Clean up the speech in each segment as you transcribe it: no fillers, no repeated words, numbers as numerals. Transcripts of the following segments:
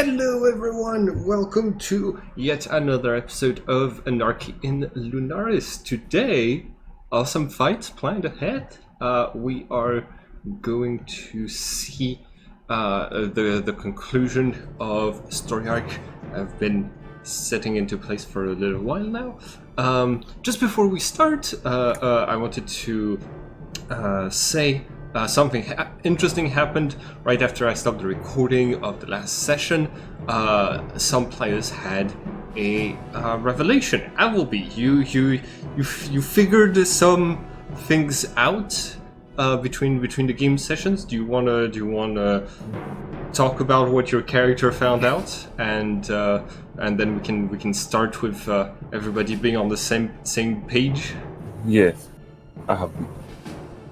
Hello everyone, welcome to yet another episode of Anarchy in Lunaris. Today, awesome fights planned ahead. We are going to see the conclusion of story arc I've been setting into place for a little while now. Just before we start, I wanted to say something interesting happened right after I stopped the recording of the last session. Some players had a revelation. Appleby, you figured some things out between the game sessions. Do you wanna talk about what your character found out, and then we can start with everybody being on the same page? Yes.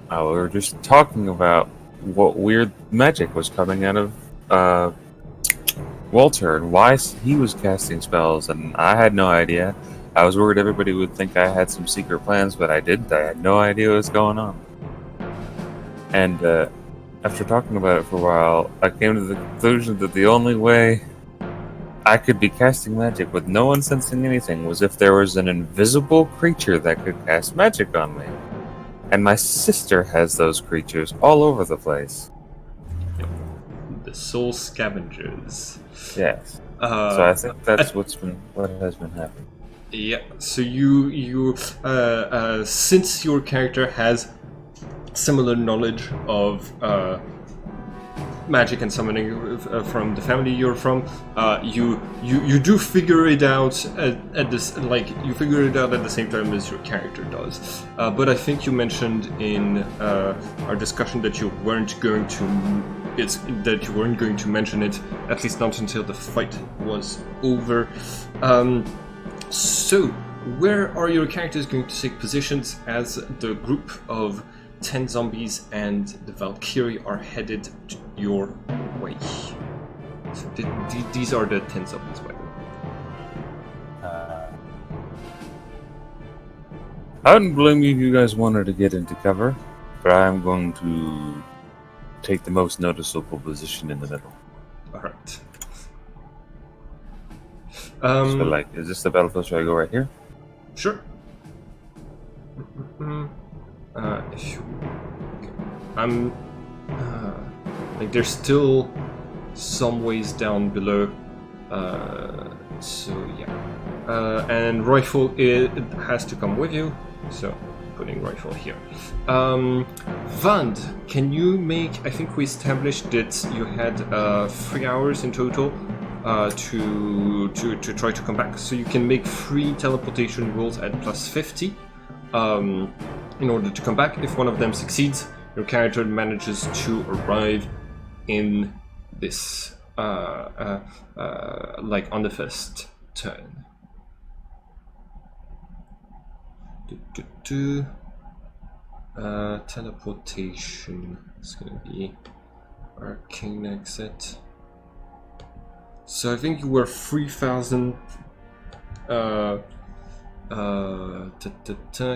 We were just talking about what weird magic was coming out of Walter and why he was casting spells, and I had no idea. I was worried everybody would think I had some secret plans, but I didn't. I had no idea what was going on. And after talking about it for a while, I came to the conclusion that the only way I could be casting magic with no one sensing anything was if there was an invisible creature that could cast magic on me. And my sister has those creatures all over the place. Yep. The soul scavengers. Yes. So I think that's what has been happening. Yeah. So you since your character has similar knowledge of magic and summoning from the family you're from, you do figure it out at this, like, you figure it out at the same time as your character does. But I think you mentioned in our discussion that you weren't going to mention it, at least not until the fight was over. So where are your characters going to take positions as the group of 10 zombies and the Valkyrie are headed your way? So these are the 10 zombies, by the way. I wouldn't blame you if you guys wanted to get into cover, but I'm going to take the most noticeable position in the middle. Alright. So, is this the battlefield? Should I go right here? Sure. I'm there's still some ways down below, so yeah. And rifle, it has to come with you, so putting rifle here. Vand, can you make? I think we established that you had 3 hours in total to try to come back, so you can make 3 teleportation rolls at +50. In order to come back. If one of them succeeds, your character manages to arrive in this, like on the first turn. Teleportation is going to be arcane exit. So I think you were 3,000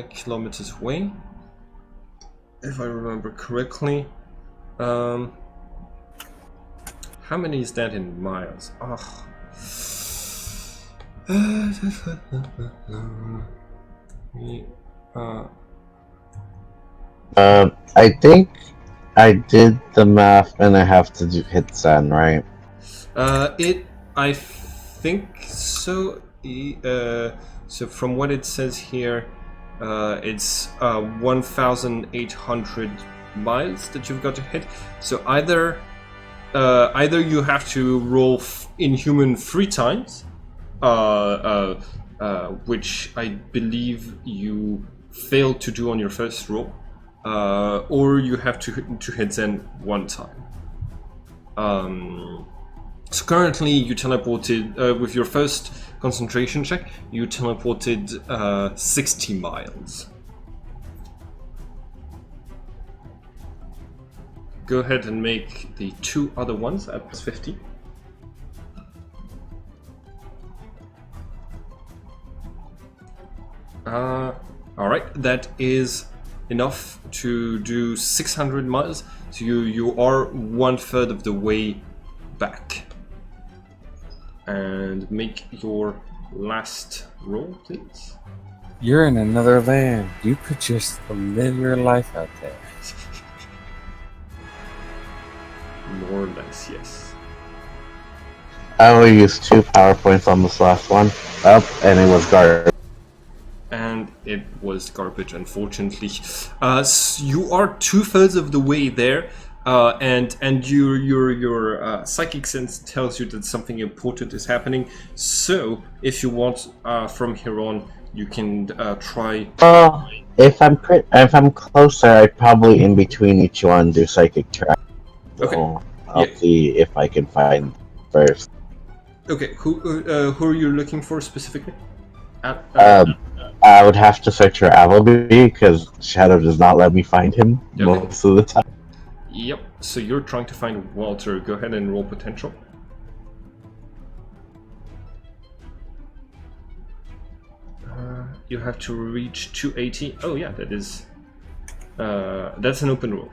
kilometers away, if I remember correctly. How many is that in miles? I think I did the math and I have to hit send, right? I think so. So from what it says here, it's 1,800 miles that you've got to hit. So either you have to roll inhuman 3 times, which I believe you failed to do on your first roll, or you have to hit Zen 1 time. So currently you teleported, with your first concentration check, you teleported 60 miles. Go ahead and make the 2 other ones at +50. Alright, that is enough to do 600 miles. So you are 1/3 of the way back. and make your last roll, please. You're in another land. You could just live your life out there. More or less, yes. I only used 2 power points on this last one. Up, and it was garbage. And it was garbage, unfortunately. You are 2/3 of the way there, and your psychic sense tells you that something important is happening. So, if you want, from here on, you can try. If I'm closer, I probably in between each one do psychic track. Okay. So I'll see if I can find first. Okay, who are you looking for specifically? I would have to search for Appleby because Shadow does not let me find him most of the time. Yep. So you're trying to find Walter. Go ahead and roll potential. You have to reach 280. Oh yeah, that is. That's an open roll.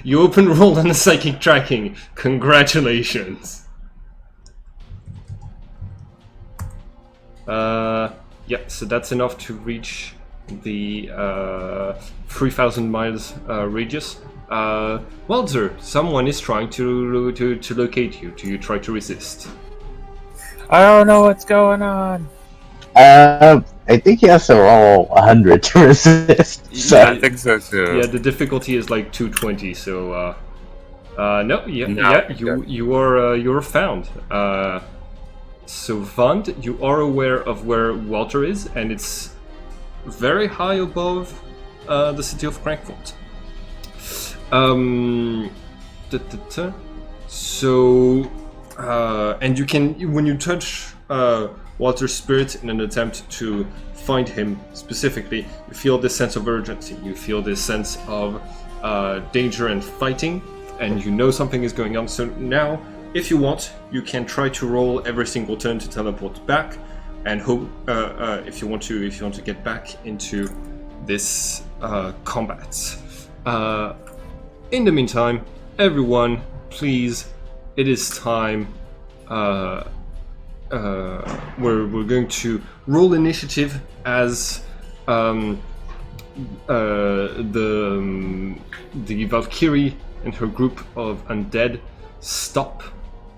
You open roll on the psychic tracking. Congratulations. Yeah, so that's enough to reach the 3,000 miles radius. Walter, someone is trying to locate you. Do you try to resist? I don't know what's going on. I think he has to roll 100 to resist. So. Yeah, I think so too. Yeah, the difficulty is like 220. So, you're found. So Vand, you are aware of where Walter is, and it's very high above the city of Frankfurt. So, and you can, when you touch Walter's spirit in an attempt to find him specifically, you feel this sense of urgency. You feel this sense of danger and fighting, and you know something is going on. So now, if you want, you can try to roll every single turn to teleport back, and hope if you want to get back into this combat. In the meantime, everyone, please, it is time. We're going to roll initiative as the Valkyrie and her group of undead stop.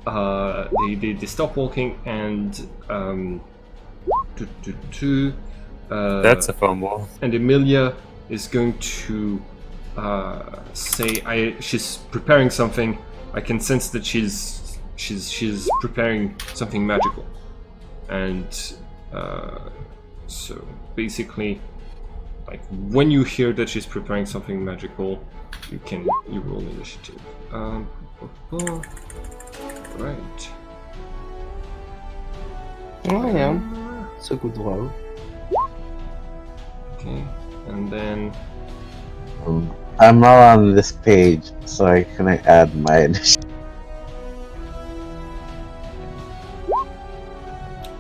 They stop walking and that's a fumble. And Emilia is going to say she's preparing something. I can sense that she's preparing something magical, and so basically, like when you hear that she's preparing something magical, you roll initiative. Right. Oh yeah, it's a good roll. Okay, and then I'm not on this page, so I couldn't add my initiative.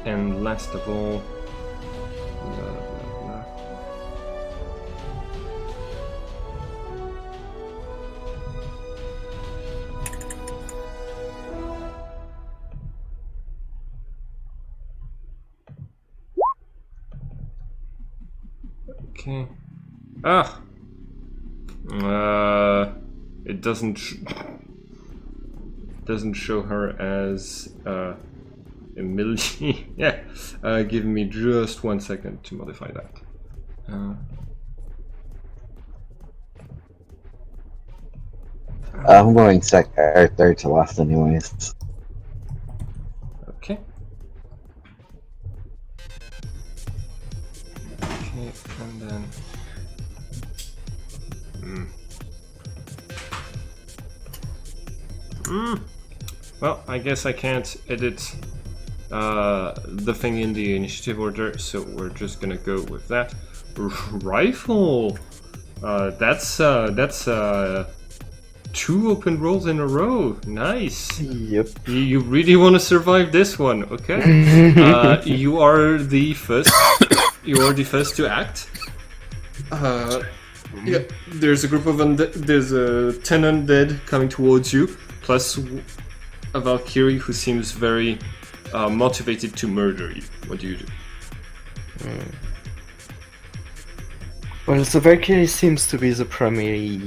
And last of all, blah, blah, blah. Okay. It doesn't show her as Emilia. Yeah. Give me just 1 second to modify that. I'm going third to last anyways. Okay. Okay, and then. Well, I guess I can't edit the thing in the initiative order, so we're just gonna go with that. Rifle. That's 2 open rolls in a row. Nice. Yep. You really want to survive this one, okay? You are the first. You are the first to act. Yeah, there's a group of there's 10 undead coming towards you, plus a Valkyrie who seems very motivated to murder you. What do you do? Well, the Valkyrie seems to be the primary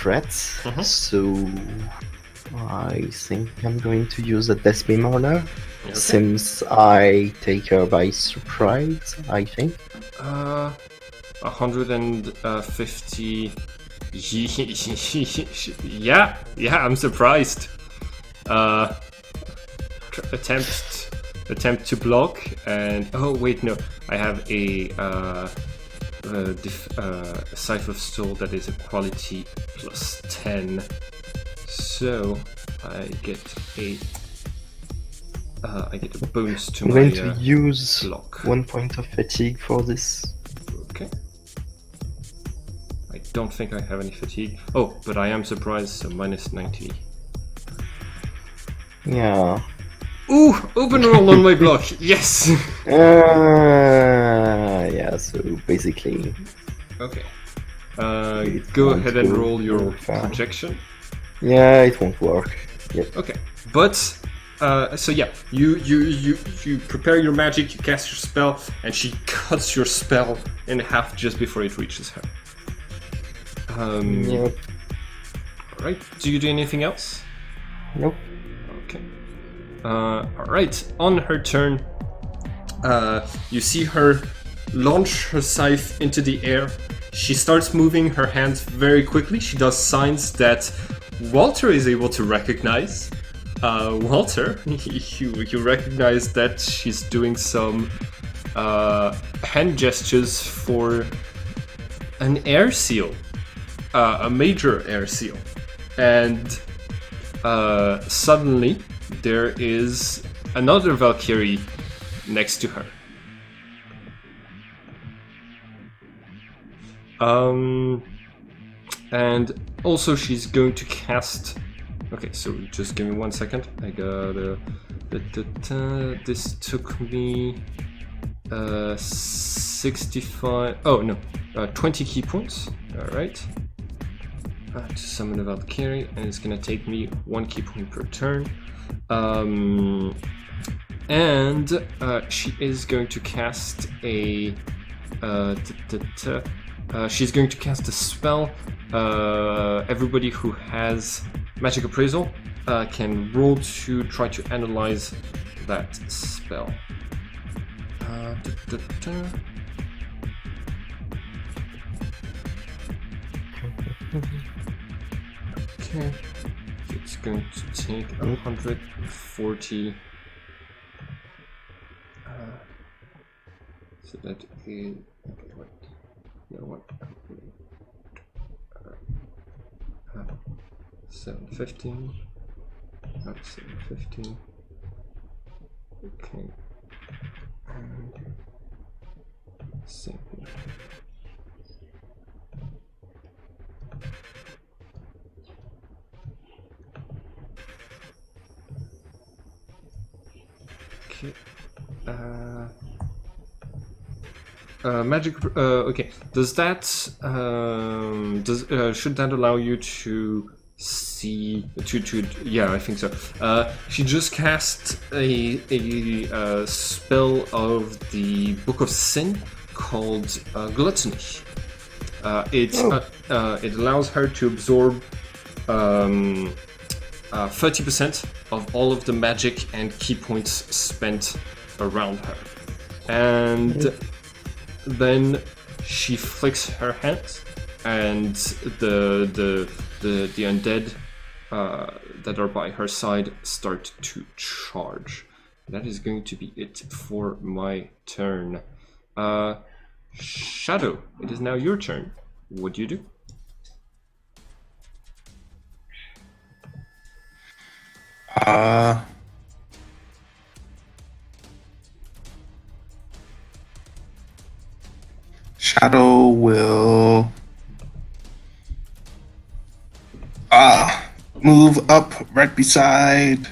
threat, so I think I'm going to use a Death Beam on her. Okay. Since I take her by surprise, I think. 150. Yeah, I'm surprised. Attempt to block, and oh wait, no, I have a Scythe of Soul that is a quality plus 10, so I get a bonus to I'm my going to use block. 1 point of fatigue for this. Okay. I don't think I have any fatigue. Oh, but I am surprised, so minus 90. Yeah. Ooh, open roll on my block. Yes. Yeah. So basically. Okay. It Go won't ahead and go roll your very far. projection. Yeah, it won't work. Yep. Okay, but so yeah, you prepare your magic, you cast your spell, and she cuts your spell in half just before it reaches her. Yep. All right. Do you do anything else? Nope. Okay. All right. On her turn, you see her launch her scythe into the air. She starts moving her hands very quickly. She does signs that Walter is able to recognize. Walter, you recognize that she's doing some hand gestures for an air seal, a major air seal, and suddenly there is another Valkyrie next to her. And also she's going to cast. Okay, so just give me 1 second. I got this took me 65. Oh no, 20 key points. All right. To summon a Valkyrie, and it's gonna take me 1 key point per turn. And she is going to cast a. She's going to cast a spell. Everybody who has Magic Appraisal can roll to try to analyze that spell. Okay, it's going to take 140. So that is. Okay, wait. No one. 715. Not 715. Okay. And same here. Okay. Magic. Okay. Does that should that allow you to see to? Yeah, I think so. She just cast a spell of the Book of Sin called Gluttony. It allows her to absorb 30% of all of the magic and key points spent around her, and then she flicks her hands, and the undead that are by her side start to charge. That is going to be it for my turn. Shadow, it is now your turn. What do you do? Shadow will move up right beside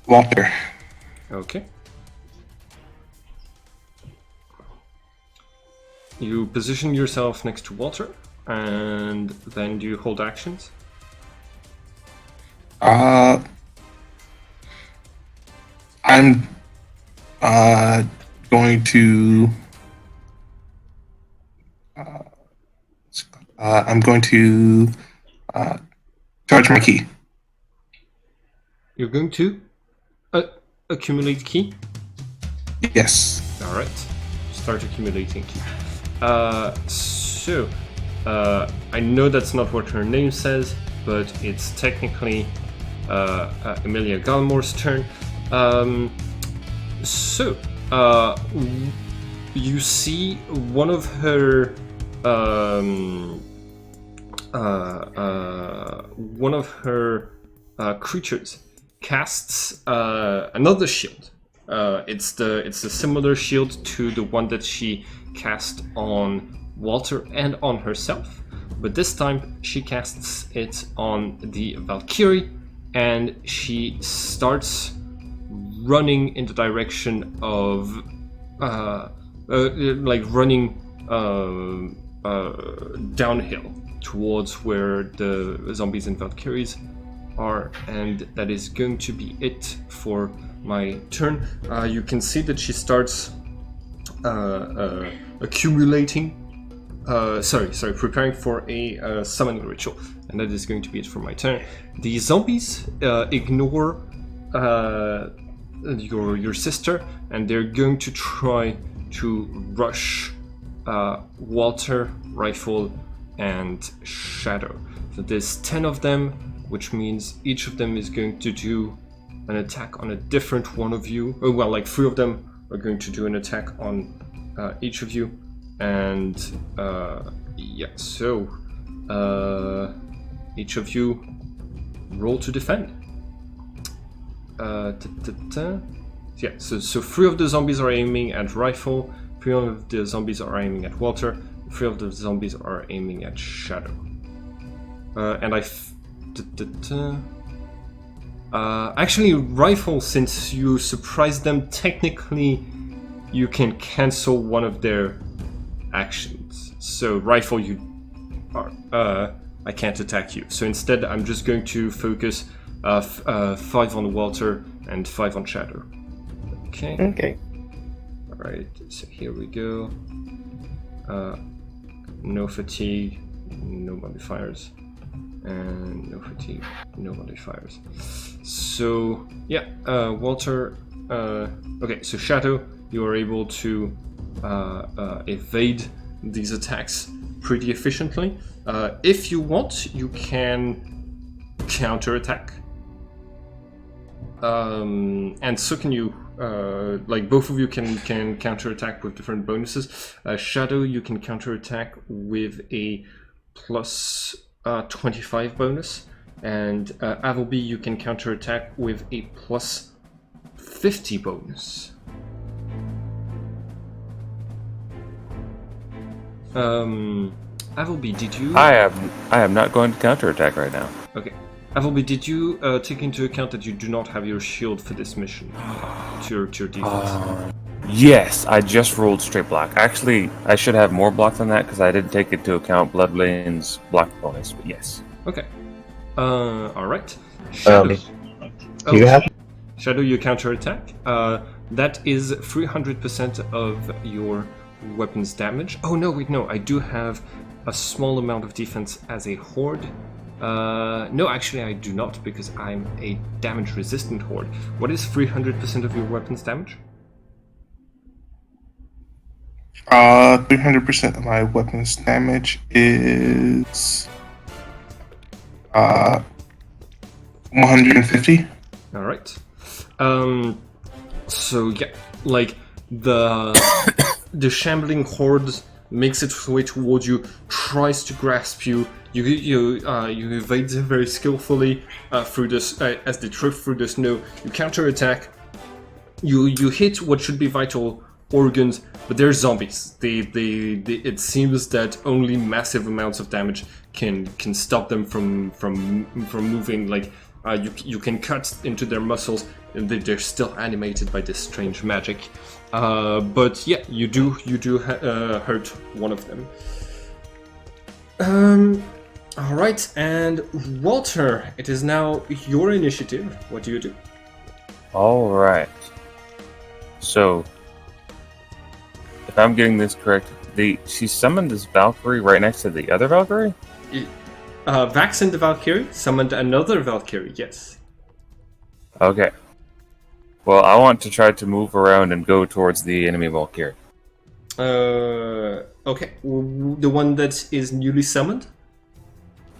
Walter. Okay. You position yourself next to Walter, and then do you hold actions? Uh, I'm going to. I'm going to charge my key. You're going to accumulate key. Yes. All right. Start accumulating key. I know that's not what her name says, but it's technically Emilia Galmore's turn. You see one of her creatures casts another shield. It's a similar shield to the one that she cast on Walter and on herself, but this time she casts it on the Valkyrie, and she starts running in the direction of running downhill towards where the zombies and Valkyries are, and that is going to be it for my turn. You can see that she starts accumulating. Preparing for a summoning ritual, and that is going to be it for my turn. The zombies ignore your sister, and they're going to try to rush Walter, Rifle, and Shadow. So there's 10 of them, which means each of them is going to do an attack on a different one of you. 3 of them are going to do an attack on each of you. And each of you roll to defend. So 3 of the zombies are aiming at Rifle, 3 of the zombies are aiming at Walter, 3 of the zombies are aiming at Shadow. Actually, Rifle, since you surprised them, technically you can cancel one of their actions. So Rifle, you are I can't attack you. So instead, I'm just going to focus 5 on Walter and 5 on Shadow. Okay. Okay. All right. So here we go. No fatigue, no modifiers, and no fatigue, no modifiers. So yeah, Walter. Okay. So Shadow, you are able to evade these attacks pretty efficiently. If you want, you can counterattack. And so can you. Both of you can counterattack with different bonuses. Shadow, you can counterattack with a plus 25 bonus, and Avalby, you can counterattack with a plus 50 bonus. Avalby, did you? I am not going to counterattack right now. Okay. Avalby, did you take into account that you do not have your shield for this mission to your defense? Yes, I just rolled straight block. Actually, I should have more block than that because I didn't take into account Bloodlane's block bonus, but yes. Okay. Alright. Shadow. You have Shadow, you counterattack. That is 300% of your weapons damage. Oh no, wait, no, I do have a small amount of defense as a horde. No, actually I do not, because I'm a damage-resistant horde. What is 300% of your weapons damage? 300% of my weapons damage is 150. All right. So yeah, like the shambling horde makes its way towards you, tries to grasp you. You evade them very skillfully through this as they trip through the snow. You counterattack. You hit what should be vital organs, but they're zombies. It seems that only massive amounts of damage can stop them from moving. Like you can cut into their muscles, and they're still animated by this strange magic. But yeah, you do hurt one of them. All right, and Walter, it is now your initiative. What do you do? All right. So, if I'm getting this correct, she summoned this Valkyrie right next to the other Valkyrie? Vax and the Valkyrie summoned another Valkyrie, yes. Okay. Well, I want to try to move around and go towards the enemy Valkyrie. Okay. The one that is newly summoned?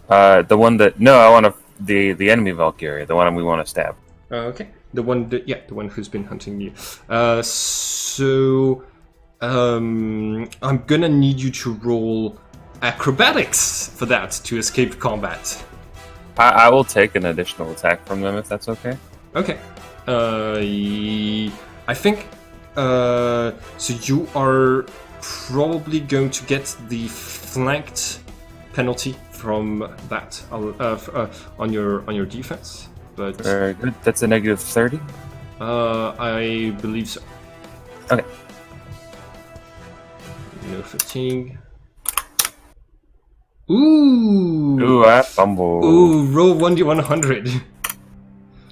The one that... No, I want the enemy Valkyrie, the one we want to stab. Okay. The one who's been hunting you. I'm gonna need you to roll acrobatics for that to escape combat. I will take an additional attack from them if that's okay. Okay. I think so you are probably going to get the flanked penalty from that on your defense. But Very good. That's a negative 30. I believe so. Okay. No fatigue. Ooh, I fumble. Ooh, roll 1d100.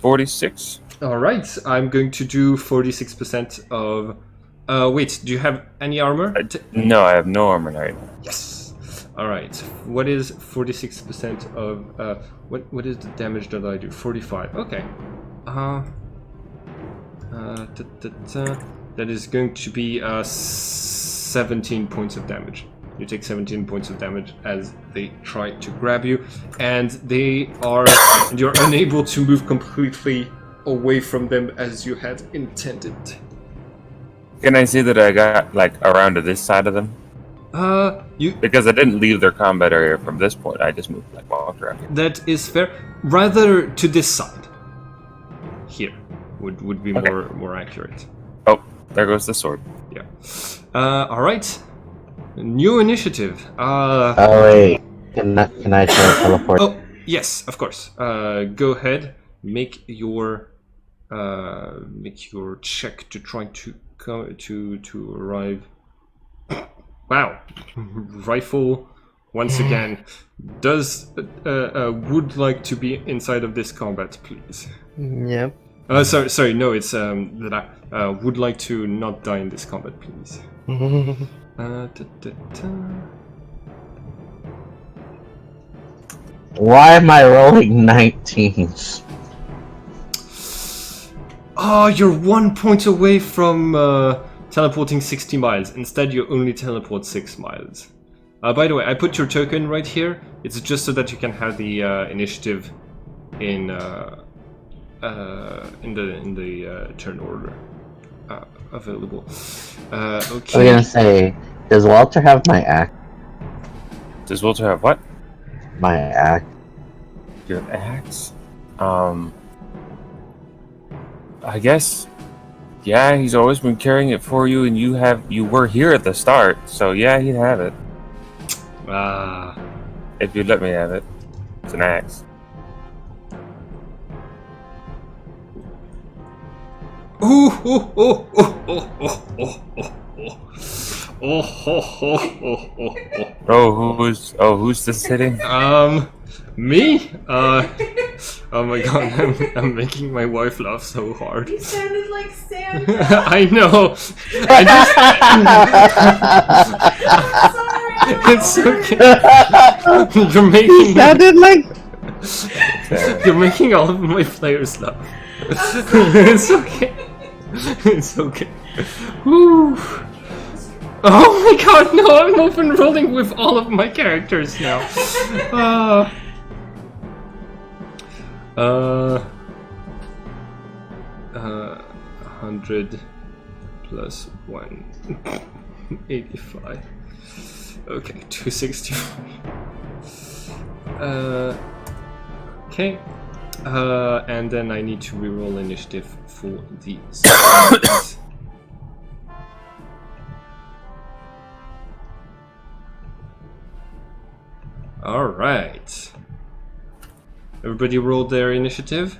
46. Alright, I'm going to do 46% of... wait, do you have any armor? No, I have no armor right now. Yes! Alright, what is 46% of... what is the damage that I do? 45, okay. That is going to be 17 points of damage. You take 17 points of damage as they try to grab you, and you're unable to move completely away from them as you had intended. Can I see that I got like around to this side of them? Because I didn't leave their combat area from this point. I just moved like walked around here. That is fair. Rather to this side. Here would be Okay. more accurate. Oh, there goes the sword. Yeah. All right. New initiative. Oh wait, can I try to teleport? Oh yes, of course. Go ahead. Make your check to try to arrive. Wow. Rifle once again would like to be inside of this combat, please. Yep. Sorry. No, it's that I would like to not die in this combat, please. Why am I rolling 19s? Oh, you're 1 point away from teleporting 60 miles. Instead, you only teleport 6 miles. By the way, I put your token right here. It's just so that you can have the initiative in the turn order available. Okay. I was gonna say, does Walter have my axe? Does Walter have what? My axe. Your axe? I guess. Yeah, he's always been carrying it for you, and you were here at the start, so yeah, he'd have it. If you'd let me have it. It's an axe. Who's this hitting? Me? Oh my god, I'm making my wife laugh so hard. You sounded like Santa. I know. It's okay. You're making. Sounded like. You're making all of my players laugh. It's okay. It's okay. Woo. Oh my god, no, I'm open rolling with all of my characters now. 100 plus 1. 85. Okay, 265. Okay. And then I need to reroll initiative for the zombies. Alright. Everybody rolled their initiative?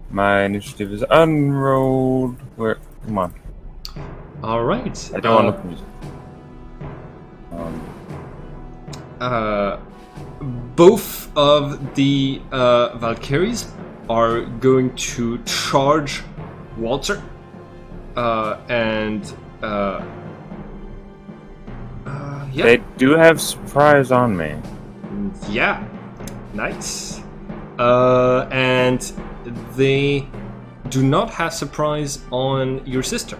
My initiative is unrolled. Where? Come on. Alright. I don't want to lose. both of the Valkyries are going to charge Walter, and yeah. They do have surprise on me. Yeah, nice. And they do not have surprise on your sister,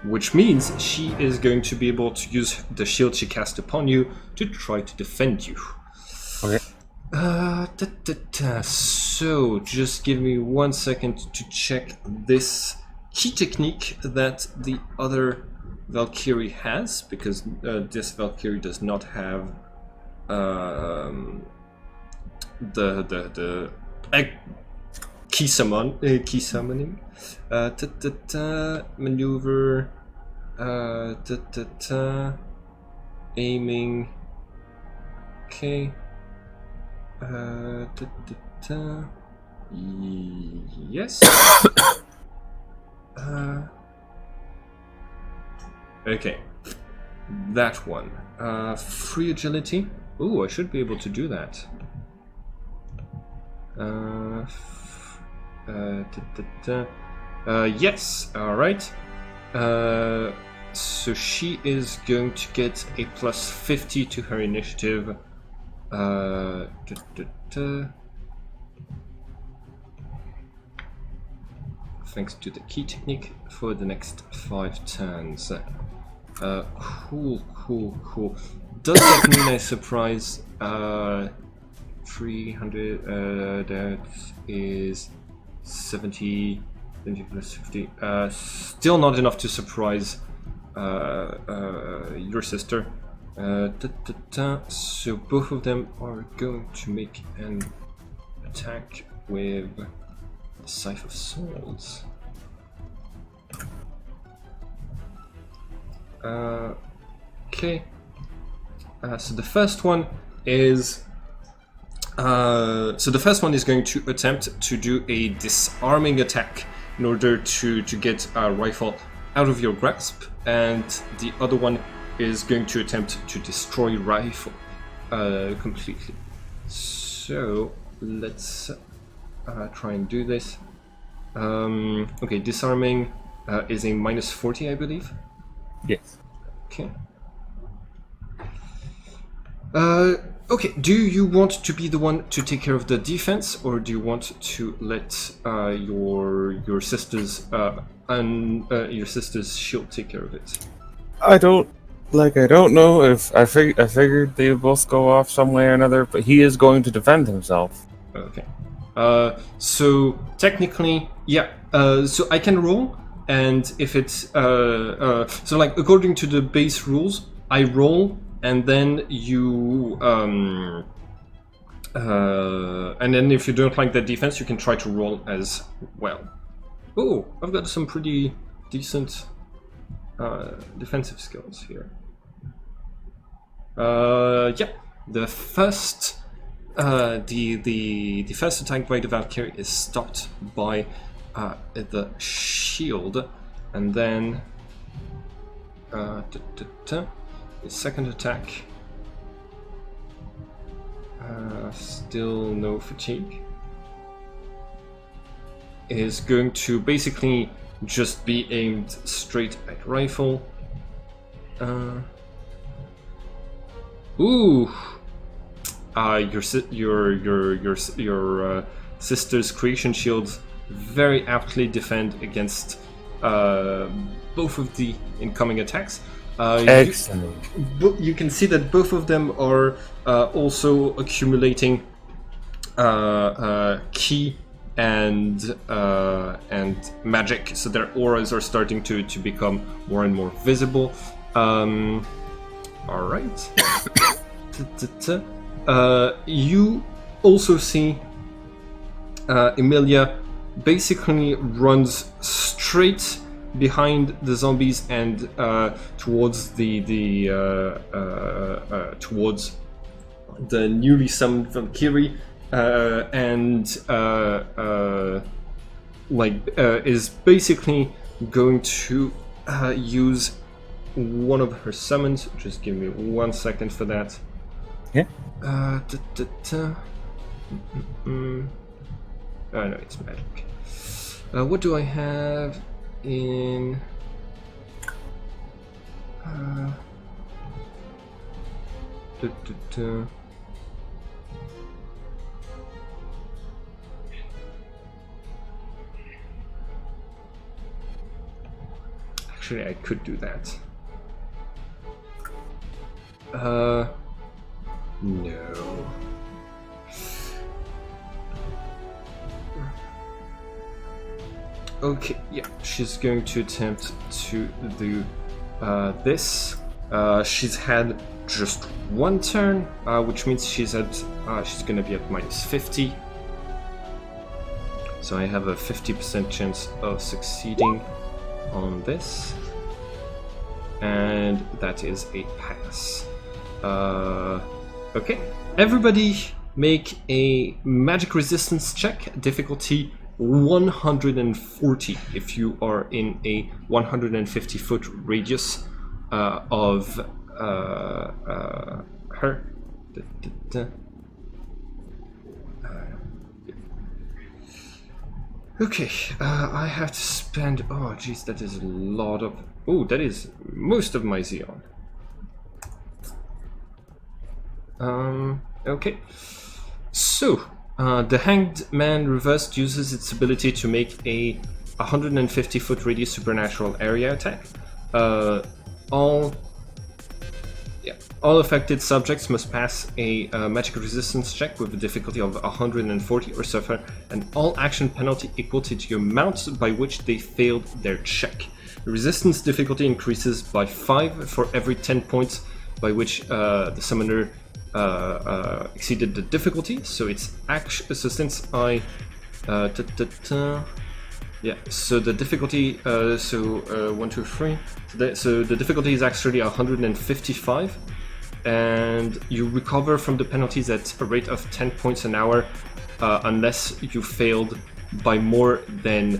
which means she is going to be able to use the shield she cast upon you to try to defend you. Okay. So, just give me 1 second to check this key technique that the other Valkyrie has, because this Valkyrie does not have the key summoning. Maneuver. Aiming. Okay. Yes. Okay. That one. Free agility. Ooh, I should be able to do that. Yes. All right. So she is going to get a plus 50 to her initiative. Thanks to the key technique for the next 5 turns. Cool. Does that mean a surprise? 300, that is 70 plus 50. Still not enough to surprise your sister. So both of them are going to make an attack with Scythe of Swords. Okay. So the first one is going to attempt to do a disarming attack in order to get a rifle out of your grasp, and the other one is going to attempt to destroy rifle completely. So let's try and do this. Okay, disarming is a minus 40, I believe. Yes. Okay. Okay, do you want to be the one to take care of the defense, or do you want to let your sister's shield take care of it? I don't know if I figured they would both go off some way or another, but he is going to defend himself. Okay. So technically, yeah. So I can roll, and if it's so like according to the base rules, I roll, and then you and then if you don't like the defense, you can try to roll as well. Oh, I've got some pretty decent defensive skills here. Yeah, the first the first attack by the Valkyrie is stopped by the shield, and then the second attack, still no fatigue, is going to basically just be aimed straight at rifle. Ooh, your sister's creation shields very aptly defend against both of the incoming attacks. Excellent. You can see that both of them are also accumulating ki and magic, so their auras are starting to become more and more visible. All right. You also see Emilia basically runs straight behind the zombies and towards towards the newly summoned Valkyrie, is basically going to use one of her summons. Just give me 1 second for that. Yeah. Oh no, it's magic. What do I have in? Actually, I could do that. No. Okay, yeah, she's going to attempt to do this. She's had just one turn, which means she's gonna be at minus 50. So I have a 50% chance of succeeding on this. And that is a pass. Okay, everybody make a magic resistance check, difficulty 140 if you are in a 150 foot radius of her. Okay, I have to spend. Oh, jeez, that is a lot of. Oh, that is most of my Xeon. Okay. So, the Hanged Man Reversed uses its ability to make a 150 foot radius supernatural area attack. All affected subjects must pass a magic resistance check with a difficulty of 140 or suffer an all-action penalty equal to the amount by which they failed their check. The resistance difficulty increases by 5 for every 10 points by which the summoner exceeded the difficulty. So it's actually since I yeah. So the difficulty 1, 2, 3. So the difficulty is actually 155. And you recover from the penalties at a rate of 10 points an hour unless you failed by more than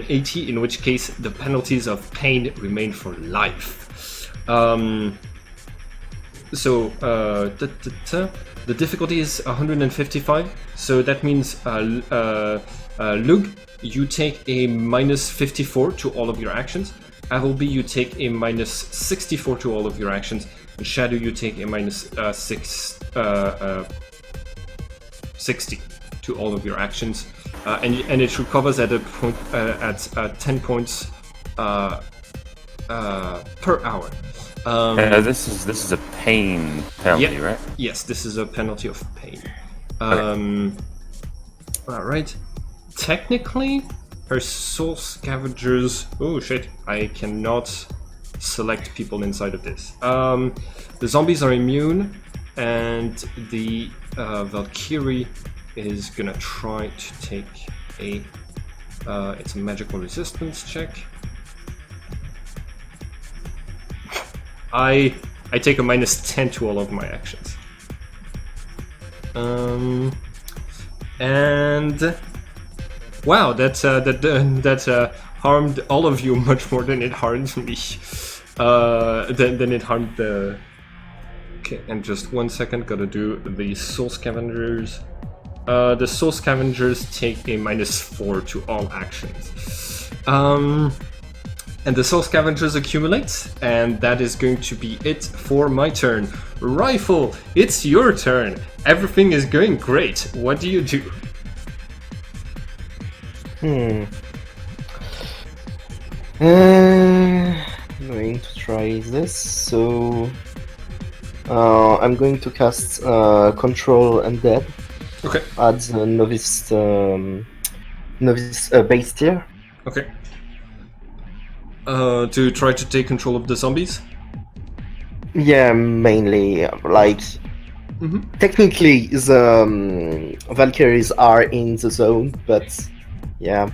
80, in which case the penalties of pain remain for life. So the difficulty is 155, so that means Lug, you take a minus 54 to all of your actions. Avalby, you take a minus 64 to all of your actions, and Shadow, you take a minus 60 to all of your actions, and it recovers at a point at 10 points per hour. This is a pain penalty, yeah, right? Yes, this is a penalty of pain. Okay. All right. Technically, her soul scavengers. Oh shit! I cannot select people inside of this. The zombies are immune, and the Valkyrie is gonna try to take a. It's a magical resistance check. I take a minus 10 to all of my actions. And wow, that harmed all of you much more than it harmed me. Than it harmed the. Okay, and just 1 second, gotta do the soul scavengers. The soul scavengers take a minus 4 to all actions. And the soul scavengers accumulate, and that is going to be it for my turn. Rifle, it's your turn. Everything is going great. What do you do? I'm going to try this. So I'm going to cast Control Undead. Okay. Add the novice base tier. Okay. To try to take control of the zombies? Yeah, mainly. Like, technically, the Valkyries are in the zone, but yeah,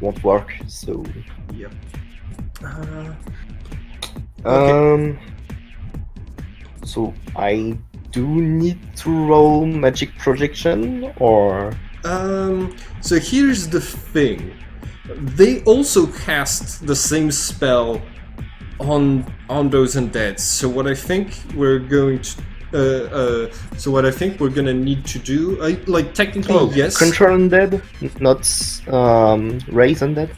won't work. So. Yep. Okay. So I do need to roll magic projection, or. So here's the thing. They also cast the same spell on those undead. So what I think we're going to need to do, like technically yes. Control undead, not raise undead.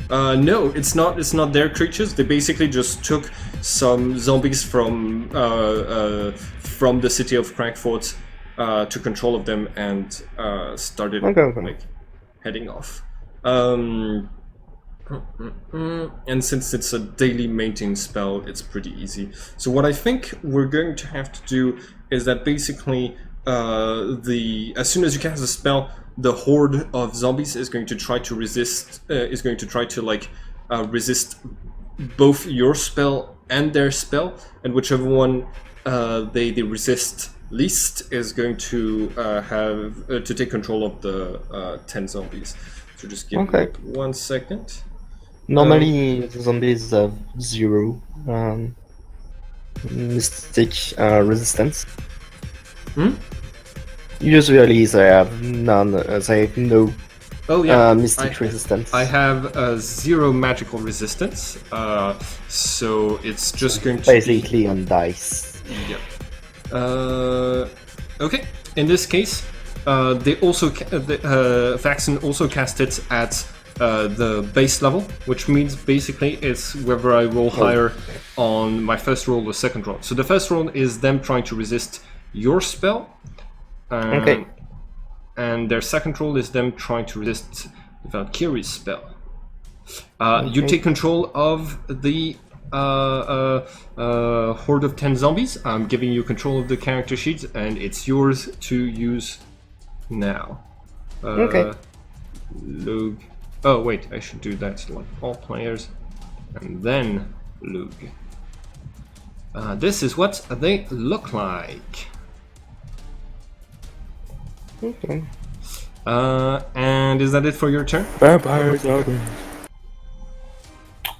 No, it's not. It's not their creatures. They basically just took some zombies from the city of Frankfurt, took control of them, and started like heading off. And since it's a daily maintenance spell, it's pretty easy. So what I think we're going to have to do is that basically, as soon as you cast a spell, the horde of zombies is going to try to resist. Resist both your spell and their spell, and whichever one they resist least is going to have to take control of the 10 zombies. So just give me 1 second. Normally, the zombies have 0 mystic resistance. Usually, they have none. They have no mystic resistance. I have 0 magical resistance, so it's just going to basically on dice. Yep. Okay. In this case, they also Vaxen also cast it at the base level, which means basically it's whether I roll higher on my first roll or second roll. So the first roll is them trying to resist your spell. And their second roll is them trying to resist Valkyrie's spell. You take control of the horde of 10 zombies. I'm giving you control of the character sheet, and it's yours to use now. Lug. Oh wait, I should do that like all players, and then Lug. This is what they look like. Okay. And is that it for your turn? Vampires.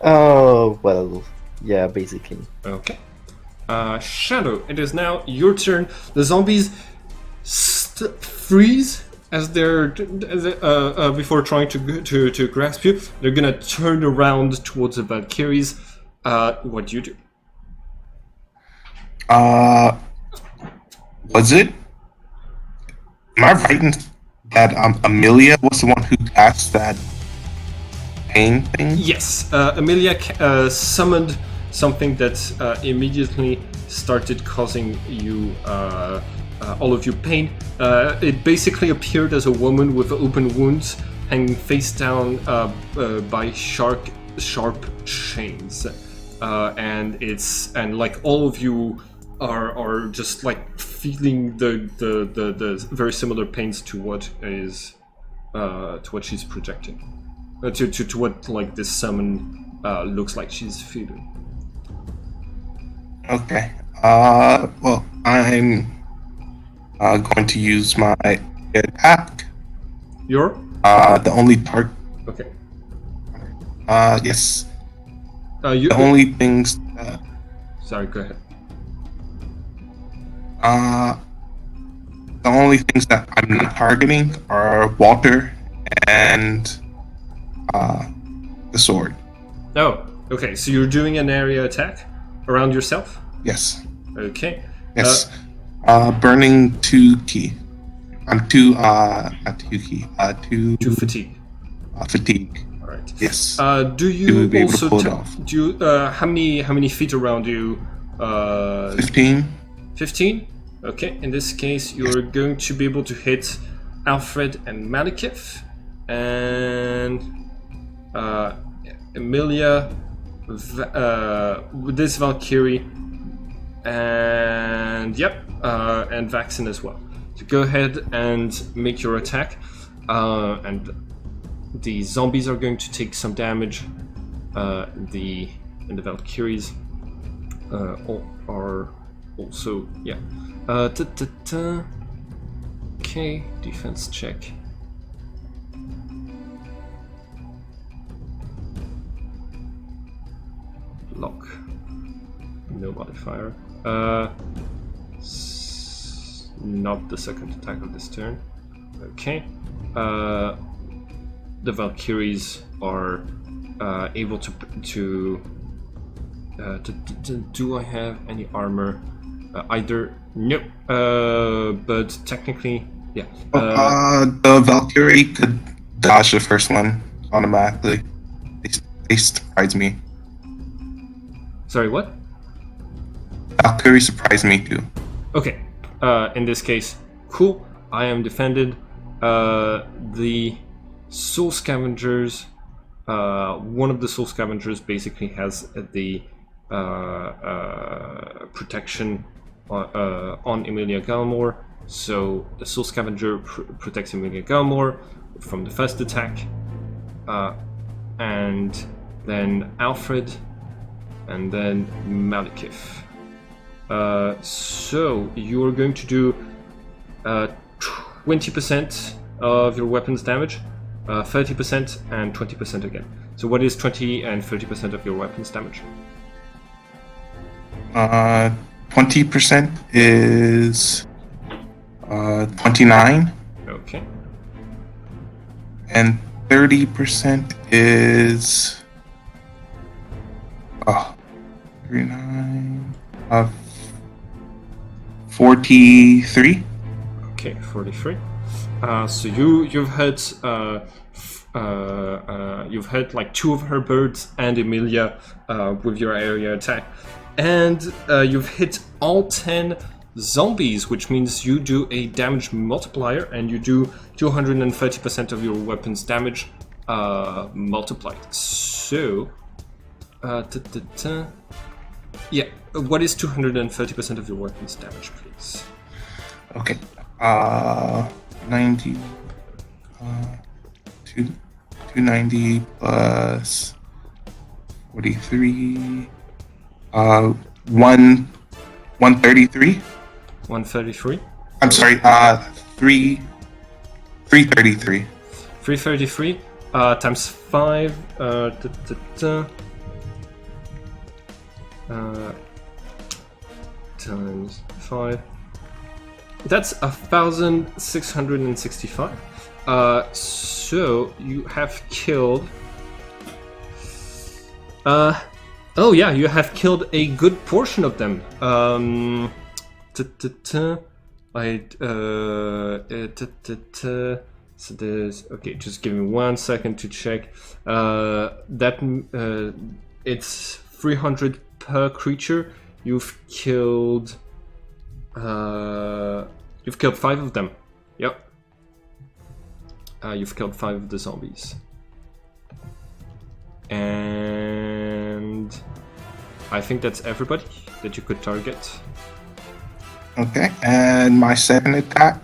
Oh, well, yeah, basically. Okay. Shadow, it is now your turn. The zombies freeze as before trying to grasp you. They're gonna turn around towards the Valkyries. What do you do? Was it? Am I right in that Amelia was the one who cast that pain thing? Yes, Amelia summoned something that immediately started causing you, all of you, pain. It basically appeared as a woman with open wounds, hanging face down by sharp chains, and like all of you are just like feeling the very similar pains to what she's projecting, to what like this summon looks like she's feeling. Okay. Well, I'm going to use my attack. Your? The only target. Okay. Yes. The only things. Sorry, go ahead. The only things that I'm not targeting are Walter and the sword. Oh, okay. So you're doing an area attack around yourself? Yes. Okay. Yes. Burning 2 ki. I'm 2 not 2 ki. 2 fatigue. Fatigue. All right. Yes. Do you be able to also pull it off. do you how many feet around you? 15. 15? Okay, in this case, you're going to be able to hit Alfred and Malekith, and Emilia, with this Valkyrie, and and Vaxen as well. So go ahead and make your attack, and the zombies are going to take some damage. The Valkyries are also, yeah. Okay, defense check. Lock. No modifier. Not the second attack of this turn. Okay. The Valkyries are able to Do I have any armor? Either no, but technically, yeah. The Valkyrie could dodge the first one automatically. They surprised me. Sorry, what? Valkyrie surprised me too. Okay. In this case, cool. I am defended. The Soul Scavengers. One of the Soul Scavengers basically has the protection on Emilia Galmore. So the Soul Scavenger protects Emilia Galmore from the first attack, and then Alfred, and then Malikif. So you are going to do 20% of your weapons damage, 30% and 20% again. So what is 20 and 30% of your weapons damage? 20% is 29, Okay. and 30% is 39, 43. Okay, 43. So you've hit like two of her birds and Emilia with your area attack, and you've hit all 10 zombies, which means you do a damage multiplier, and you do 230% of your weapons damage multiplied. So, yeah, what is 230% of your weapons damage, please? Okay. 90. 290 plus 43. 133. 133. I'm sorry. 333. 333 times 5 times 5. That's 1,665. So you have killed. Oh yeah, you have killed a good portion of them. So there's, okay, just give me 1 second to check. It's 300 per creature. You've killed 5 of them. Yep. You've killed 5 of the zombies. And I think that's everybody that you could target. Okay, and my second attack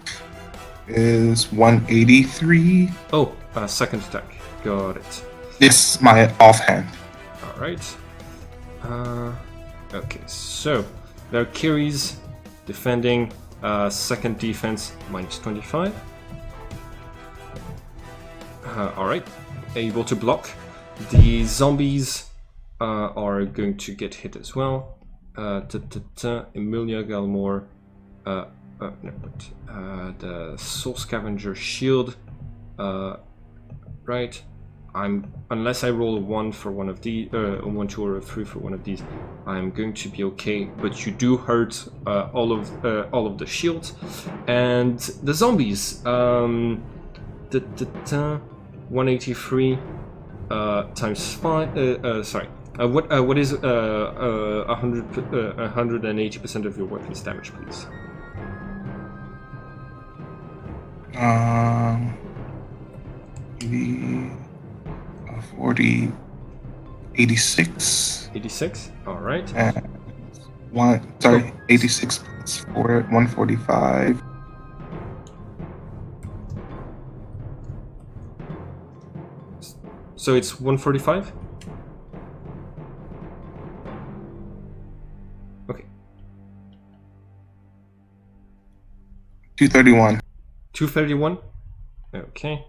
is 183. Oh, second attack. Got it. This is my offhand. Alright. Okay, so Valkyrie's defending, second defense minus 25. Alright, able to block. The zombies are going to get hit as well. Emilia Galmore, the Soul Scavenger shield. Right, unless I roll a 1 for one of these, a 1, 2, or a 3 for one of these, I'm going to be okay. But you do hurt all of the shields and the zombies. 183 times 5. Sorry. What is 180% of your weapons damage, please? 80, 40, 86. 86. All right. And 86 plus 4, 145. So it's 145. Okay. 231. 231. Okay.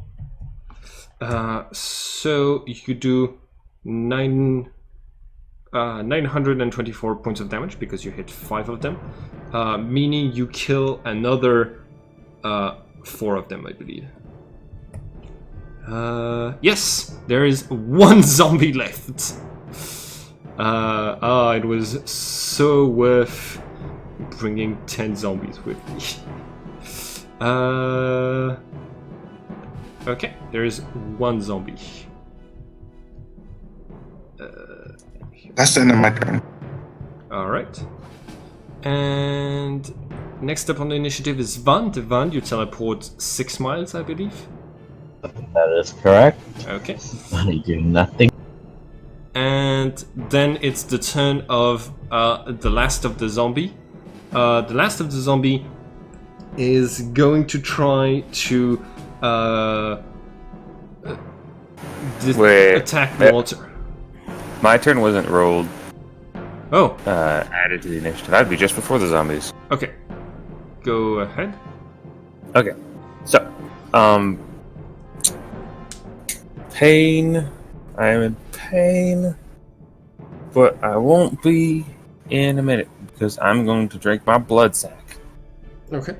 So you do 924 points of damage because you hit 5 of them, meaning you kill another 4 of them, I believe. Yes, there is 1 zombie left. It was so worth bringing 10 zombies with me. Okay, there's one zombie. That's the end of my turn. Alright. And next up on the initiative is Van. Van, you teleport 6 miles, I believe. That is correct. Okay. I do nothing. And then it's the turn of the last of the zombie. The last of the zombie is going to try to attack Walter. My turn wasn't rolled. Oh. Added to the initiative. That'd be just before the zombies. Okay. Go ahead. Okay. So, pain. I am in pain, but I won't be in a minute because I'm going to drink my blood sack. Okay.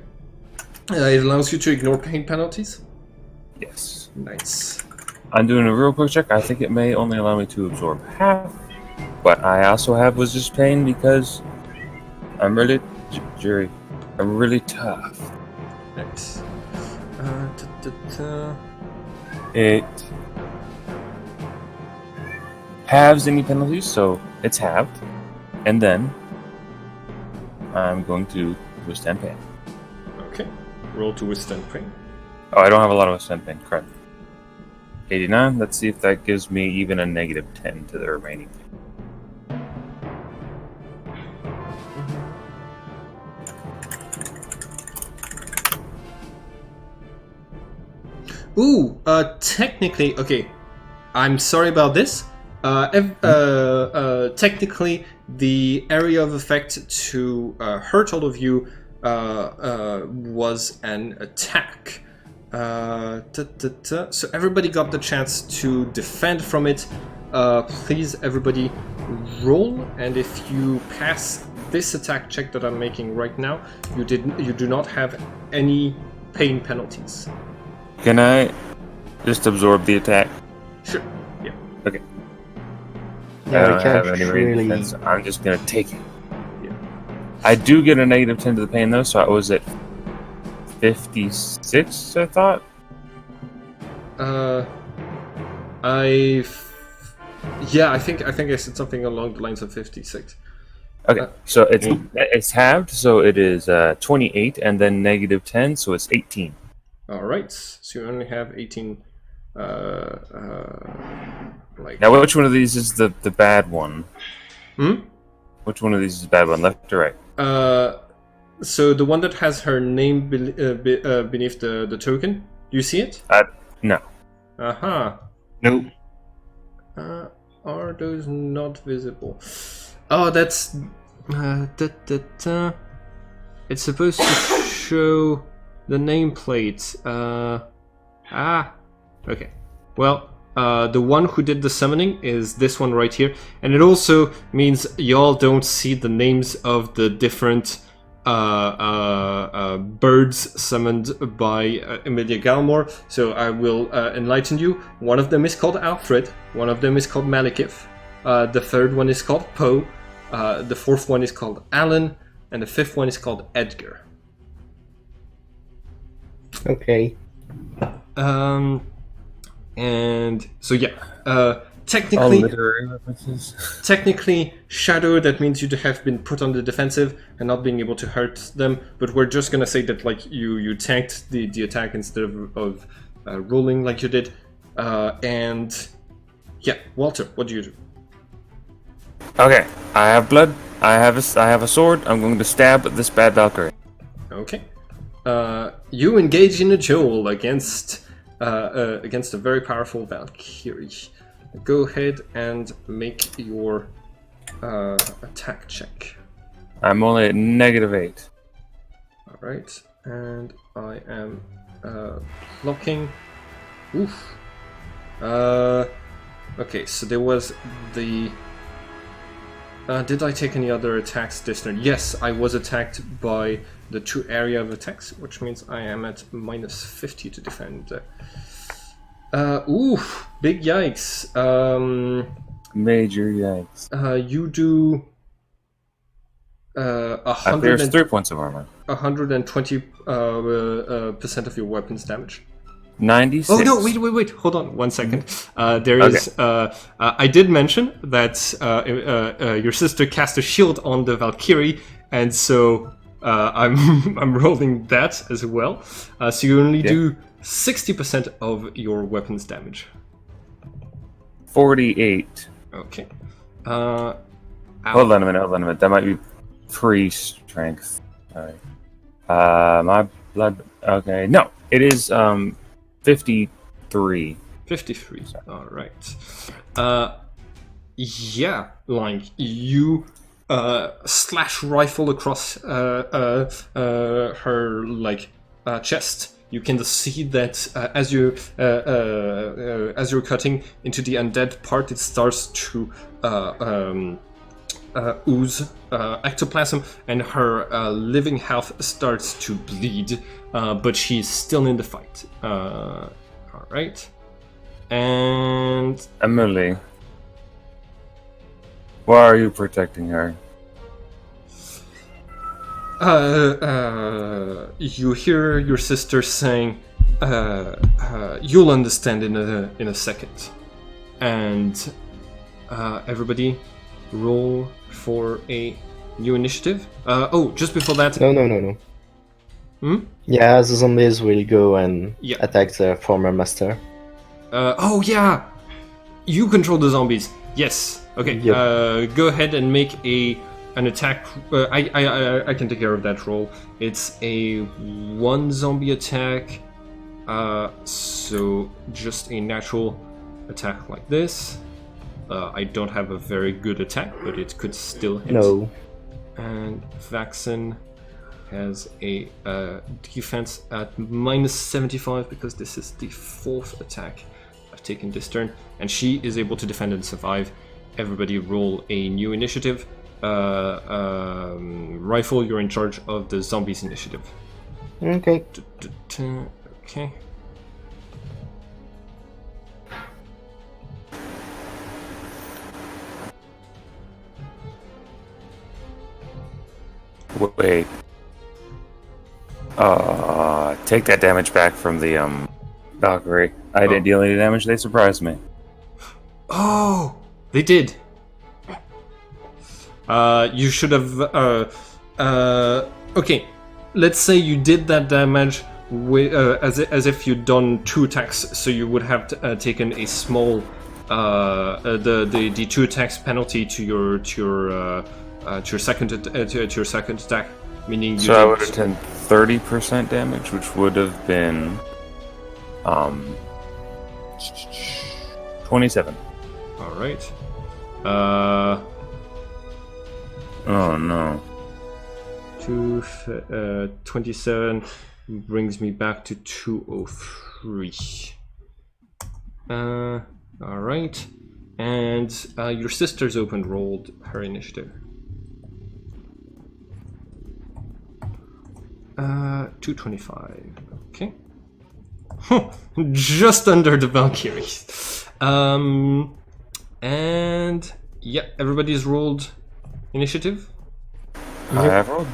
It allows you to ignore pain penalties. Yes. Nice. I'm doing a real quick check. I think it may only allow me to absorb half, but I also have was just pain because I'm really, I'm really tough. Nice. It halves any penalties, so it's halved, and then I'm going to withstand pain. Okay. Roll to withstand pain. Oh, I don't have a lot of withstand pain. Correct. 89. Let's see if that gives me even a negative 10 to the remaining. Ooh, technically, okay. I'm sorry about this. Technically, the area of effect to hurt all of you was an attack. So everybody got the chance to defend from it. Please, everybody, roll. And if you pass this attack check that I'm making right now, you do not have any pain penalties. Can I just absorb the attack? Sure. Yeah. Okay. Yeah, I I don't can't have any range really. defense. I'm just gonna take it. Yeah. I do get a negative 10 to the pain though, so I was at 56. I thought. Yeah, I think I said something along the lines of 56. Okay, so it's halved, so it is 28, and then negative 10, so it's 18. All right, so you only have 18. Now, which one of these is the bad one? Which one of these is the bad one, left or right? So the one that has her name beneath the token, you see it? No. Nope. Are those not visible? Oh, that's it's supposed to show the nameplate. Okay. Well, the one who did the summoning is this one right here, and it also means y'all don't see the names of the different birds summoned by Emilia Galmore. So I will enlighten you. One of them is called Alfred. One of them is called Malekith. The third one is called Poe. The fourth one is called Alan, and the fifth one is called Edgar. Okay. And so yeah, technically, literary references. technically, Shadow, that means you have been put on the defensive and not being able to hurt them. But we're just gonna say that like you tanked the attack instead of rolling like you did. And yeah, Walter, what do you do? Okay, I have blood. I have a sword. I'm going to stab this bad Valkyrie. Okay. You engage in a duel against a very powerful Valkyrie. Go ahead and make your attack check. I'm only at negative 8. Alright, and I am blocking. Oof. Okay, so there was the... did I take any other attacks this turn? Yes, I was attacked by the 2 area of attacks, which means I am at minus 50 to defend. Oof, big yikes. Major yikes. You do There's 3 points of armor. 120% of your weapon's damage. 96. Oh no! Wait! Hold on 1 second. There is. I did mention that your sister cast a shield on the Valkyrie, and so I'm rolling that as well. So you only do 60% of your weapon's damage. 48. Okay. Hold on a minute. That might be pre-strength. Alright. My blood. Okay. No, it is 53. 53. All right. Yeah, like you slash rifle across her like chest. You can see that as you're cutting into the undead part, it starts to ooze ectoplasm, and her living health starts to bleed, but she's still in the fight. All right, and Emily, why are you protecting her? You hear your sister saying, "You'll understand in a second," and everybody roll for a new initiative. Oh, just before that. No. Hmm? Yeah, the zombies will go and Yeah. attack the former master. Oh yeah, you control the zombies. Yes. Okay. Yep. Go ahead and make an attack. I can take care of that roll. It's a 1 zombie attack. So just a natural attack like this. I don't have a very good attack, but it could still hit. No. And Vaxen has a defense at -75 because this is the 4th attack I've taken this turn, and she is able to defend and survive. Everybody roll a new initiative. Rifle, you're in charge of the zombies initiative. Okay. Okay. Wait. Take that damage back from the Valkyrie. I didn't deal any damage. They surprised me. Oh, they did. You should have. Okay, let's say you did that damage as if you'd done 2 attacks, so you would have taken a small the 2 attacks penalty to your second attack, meaning you. So I would have done 30% damage, which would have been 27. All right. Oh no. 27 brings me back to 203. All right, and your sister's open rolled her initiative. 225. Okay. Just under the Valkyrie. And yeah, everybody's rolled initiative. I have rolled.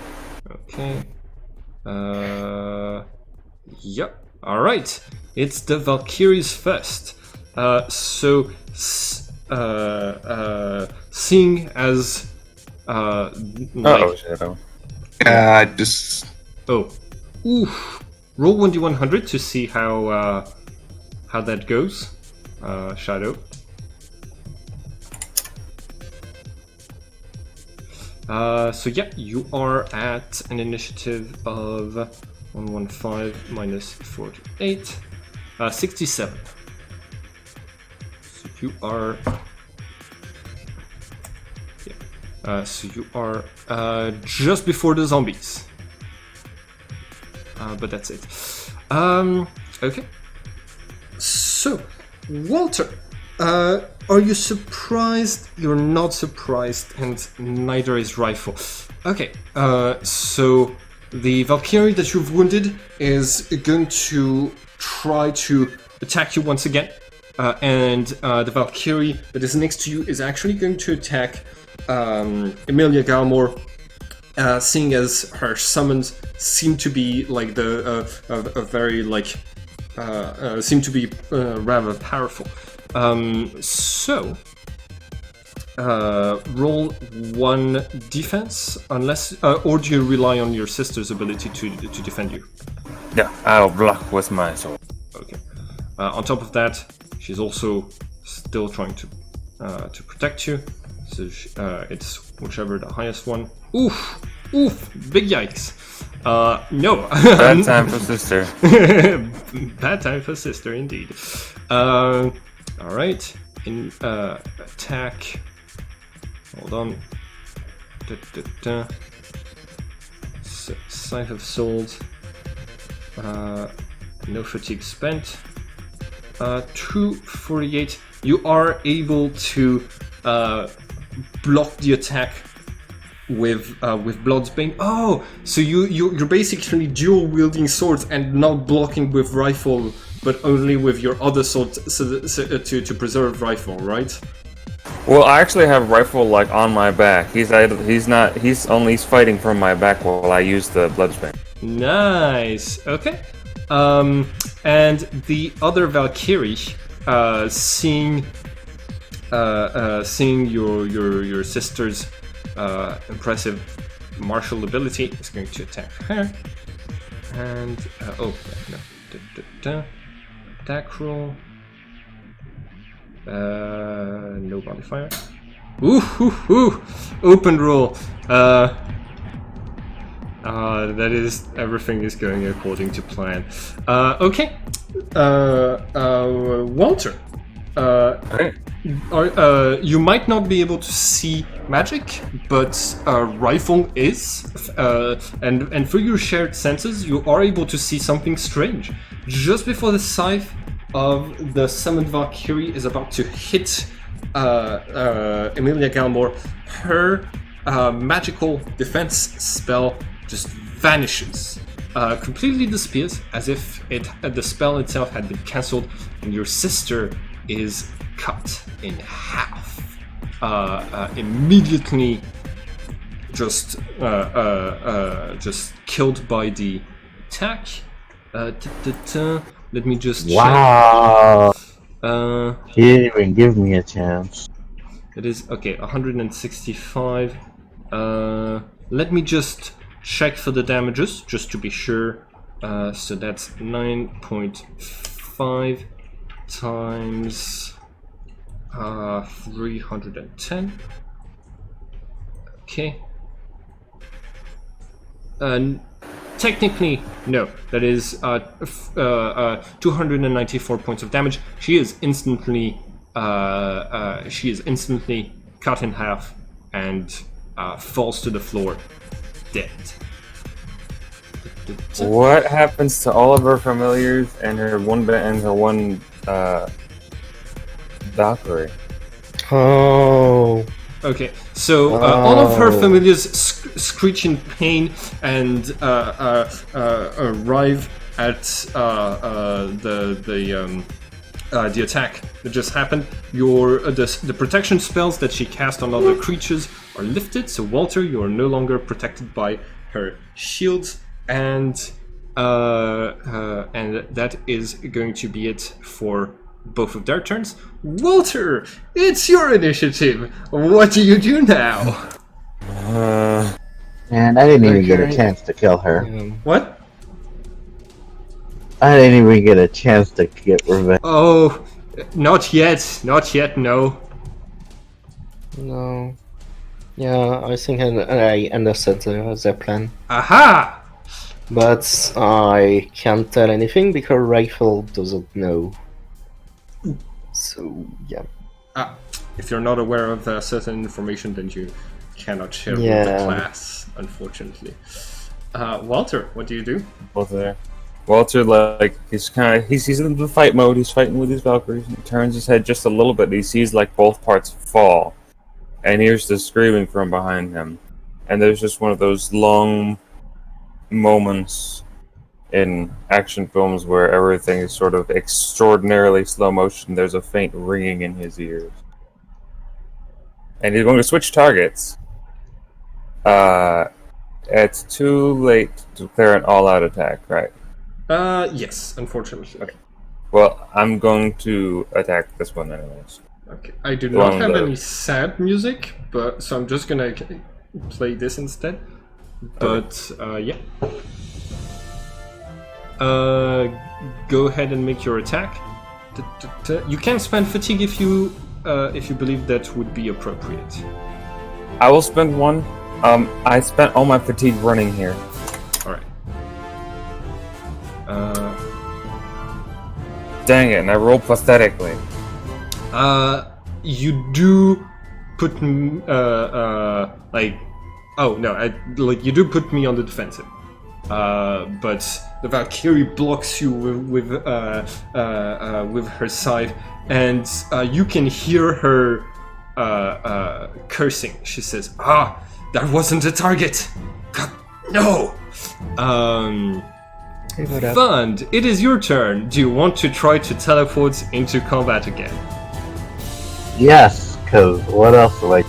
Okay. Yep. All right. It's the Valkyries first. So, seeing as like, Shadow. Just oof. Roll 1d100 to see how that goes. Shadow. So yeah, you are at an initiative of 115 minus 48, 67. So you are, so you are just before the zombies. But that's it. Okay. So, Walter. Are you surprised? You're not surprised, and neither is Rifle. Okay, so the Valkyrie that you've wounded is going to try to attack you once again. and the Valkyrie that is next to you is actually going to attack Emilia Galmore, seeing as her summons seem to be like a very like seem to be rather powerful. So roll 1 defense, unless or do you rely on your sister's ability to defend you? Yeah, I'll block with my sword. Okay. On top of that, she's also still trying to protect you. So it's whichever the highest one. Oof, big yikes. No. Bad time for sister. Bad time for sister, indeed. All right. In attack. Hold on. Scythe of Swords. No fatigue spent. 248. You are able to block the attack with Bloodsbane. Oh, so you're basically dual wielding swords and not blocking with rifle, but only with your other sword, to preserve rifle, right? Well, I actually have rifle like on my back. He's fighting from my back while I use the Bloodsbane. Nice. Okay. And the other Valkyrie, seeing your sister's impressive martial ability, is going to attack her. And attack roll. No modifier. Ooh. Open roll. That is, everything is going according to plan. Okay. Walter. Okay. You might not be able to see magic, but rifle is, and through your shared senses, you are able to see something strange. Just before the scythe of the summoned Valkyrie is about to hit Emilia Galmore, her magical defense spell just vanishes, completely disappears, as if the spell itself had been cancelled, and your sister is cut in half, immediately just killed by the attack. Let me just Wow. check. He didn't even give me a chance. It is okay. 165. Let me just check for the damages, just to be sure. So that's 9.5 times 310. Okay. Technically, no. That is 294 points of damage. She is instantly cut in half and falls to the floor, dead. What happens to all of her familiars and her one Valkyrie? Oh. Okay, so all of her familiars screech in pain and arrive at the attack that just happened. The protection spells that she cast on other creatures are lifted. So Walter, you are no longer protected by her shields, and that is going to be it for both of their turns. Walter, it's your initiative. What do you do now? And I didn't even get a chance to kill her. What? I didn't even get a chance to get revenge. Oh, not yet. Not yet, no. No. Yeah, I think I understood their plan. Aha! But I can't tell anything because Rifle doesn't know. So, yeah. If you're not aware of certain information, then you cannot share with the class, unfortunately. Walter, what do you do? Walter, like, he's in the fight mode. He's fighting with his Valkyries. And he turns his head just a little bit. He sees like both parts fall, and hears the screaming from behind him. And there's just one of those long moments in action films where everything is sort of extraordinarily slow motion, there's a faint ringing in his ears. And he's going to switch targets. It's too late to declare an all-out attack, right? Yes, unfortunately. Okay. Well, I'm going to attack this one anyways. Okay. I do not have any sad music, but so I'm just gonna play this instead. But yeah. Go ahead and make your attack. You can spend fatigue if you believe that would be appropriate. I will spend one. I spent all my fatigue running here. Alright. Dang it, and I rolled pathetically. You do put like, oh no, you do put me on the defensive. But the Valkyrie blocks you with her side, and you can hear her cursing. She says, "Ah, that wasn't a target. God, no." Fund, it is your turn. Do you want to try to teleport into combat again? Yes, because what else do I...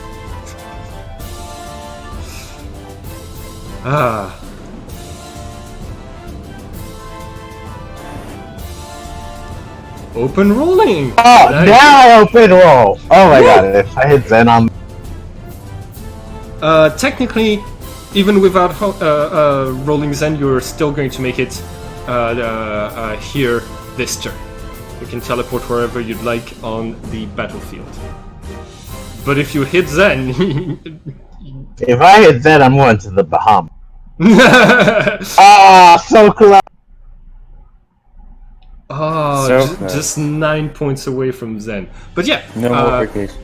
Open rolling! Oh, Nice. now open roll! Oh my god, if I hit Zen on... Technically, even without rolling Zen, you're still going to make it here this turn. You can teleport wherever you'd like on the battlefield. But if you hit Zen... If I hit Zen, I'm going to the Bahamas. Ah, so close! Oh, So just 9 points away from Zen. But yeah, No more vacation.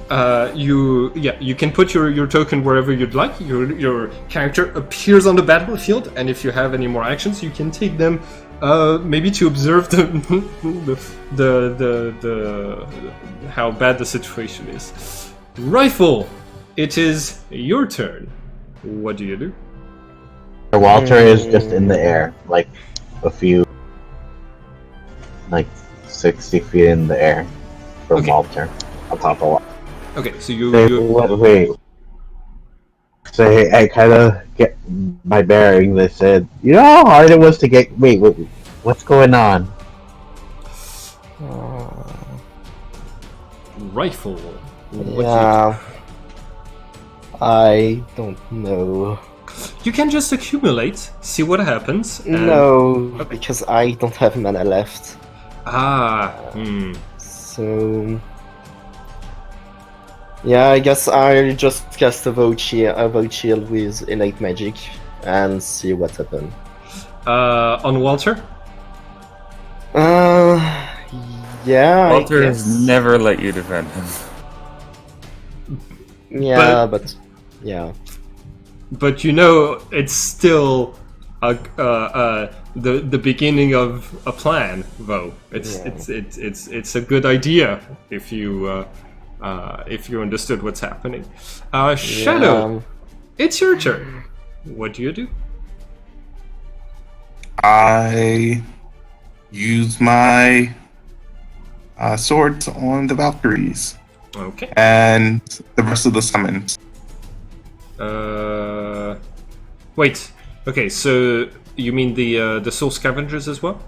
you can put your token wherever you'd like. Your character appears on the battlefield, and if you have any more actions, you can take them. Maybe to observe the how bad the situation is. Rifle, it is your turn. What do you do? Walter is just in the air, like a few... like 60 feet in the air from Okay. Walter, on top of Walter. Okay, so you Wait. So I kind of get my bearing. They said, you know how hard it was to get... Wait, what's going on? rifle. What do you do? Yeah. I don't know. You can just accumulate, see what happens. And... No, because I don't have mana left. So... Yeah, I guess I just cast a vote shield with innate magic and see what happens. On Walter? Yeah, Walter I has guess. never let you defend him. Yeah, but yeah. But you know, it's still the beginning of a plan, though. It's a good idea if you understood what's happening. Shadow, it's your turn. What do you do? I use my swords on the Valkyries Okay. and the rest of the summons. Wait. Okay, so you mean the soul scavengers as well?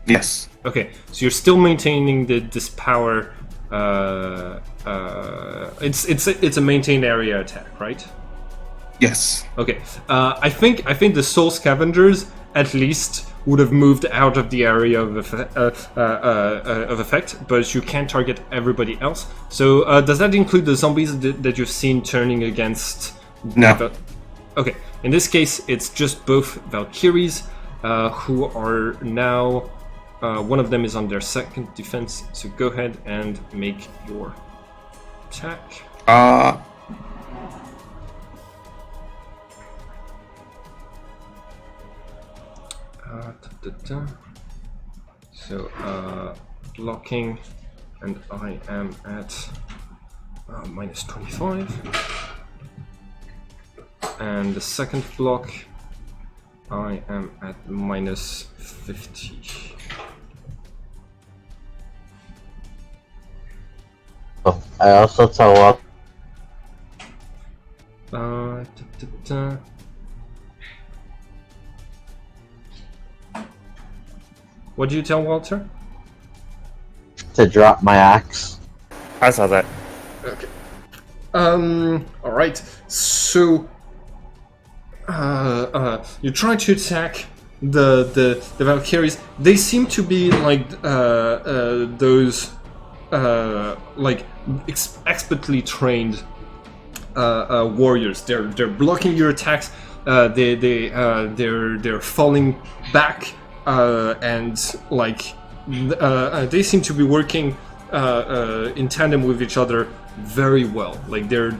Yes. Okay, so you're still maintaining this power. It's a maintained area attack, right? Yes. Okay. I think the soul scavengers at least would have moved out of the area of effect, but you can't target everybody else. So does that include the zombies that you've seen turning against? No. Okay. In this case, it's just both Valkyries who are now. One of them is on their second defense, so go ahead and make your attack. So, blocking, and I am at minus 25. And the second block I am at minus 50. Oh, I also tell up. Da, da, da. What do you tell Walter? To drop my axe. I saw that. Okay. All right. So, you try to attack the Valkyries. They seem to be like those like expertly trained warriors. They're blocking your attacks. They're falling back, and like they seem to be working in tandem with each other very well. Like they're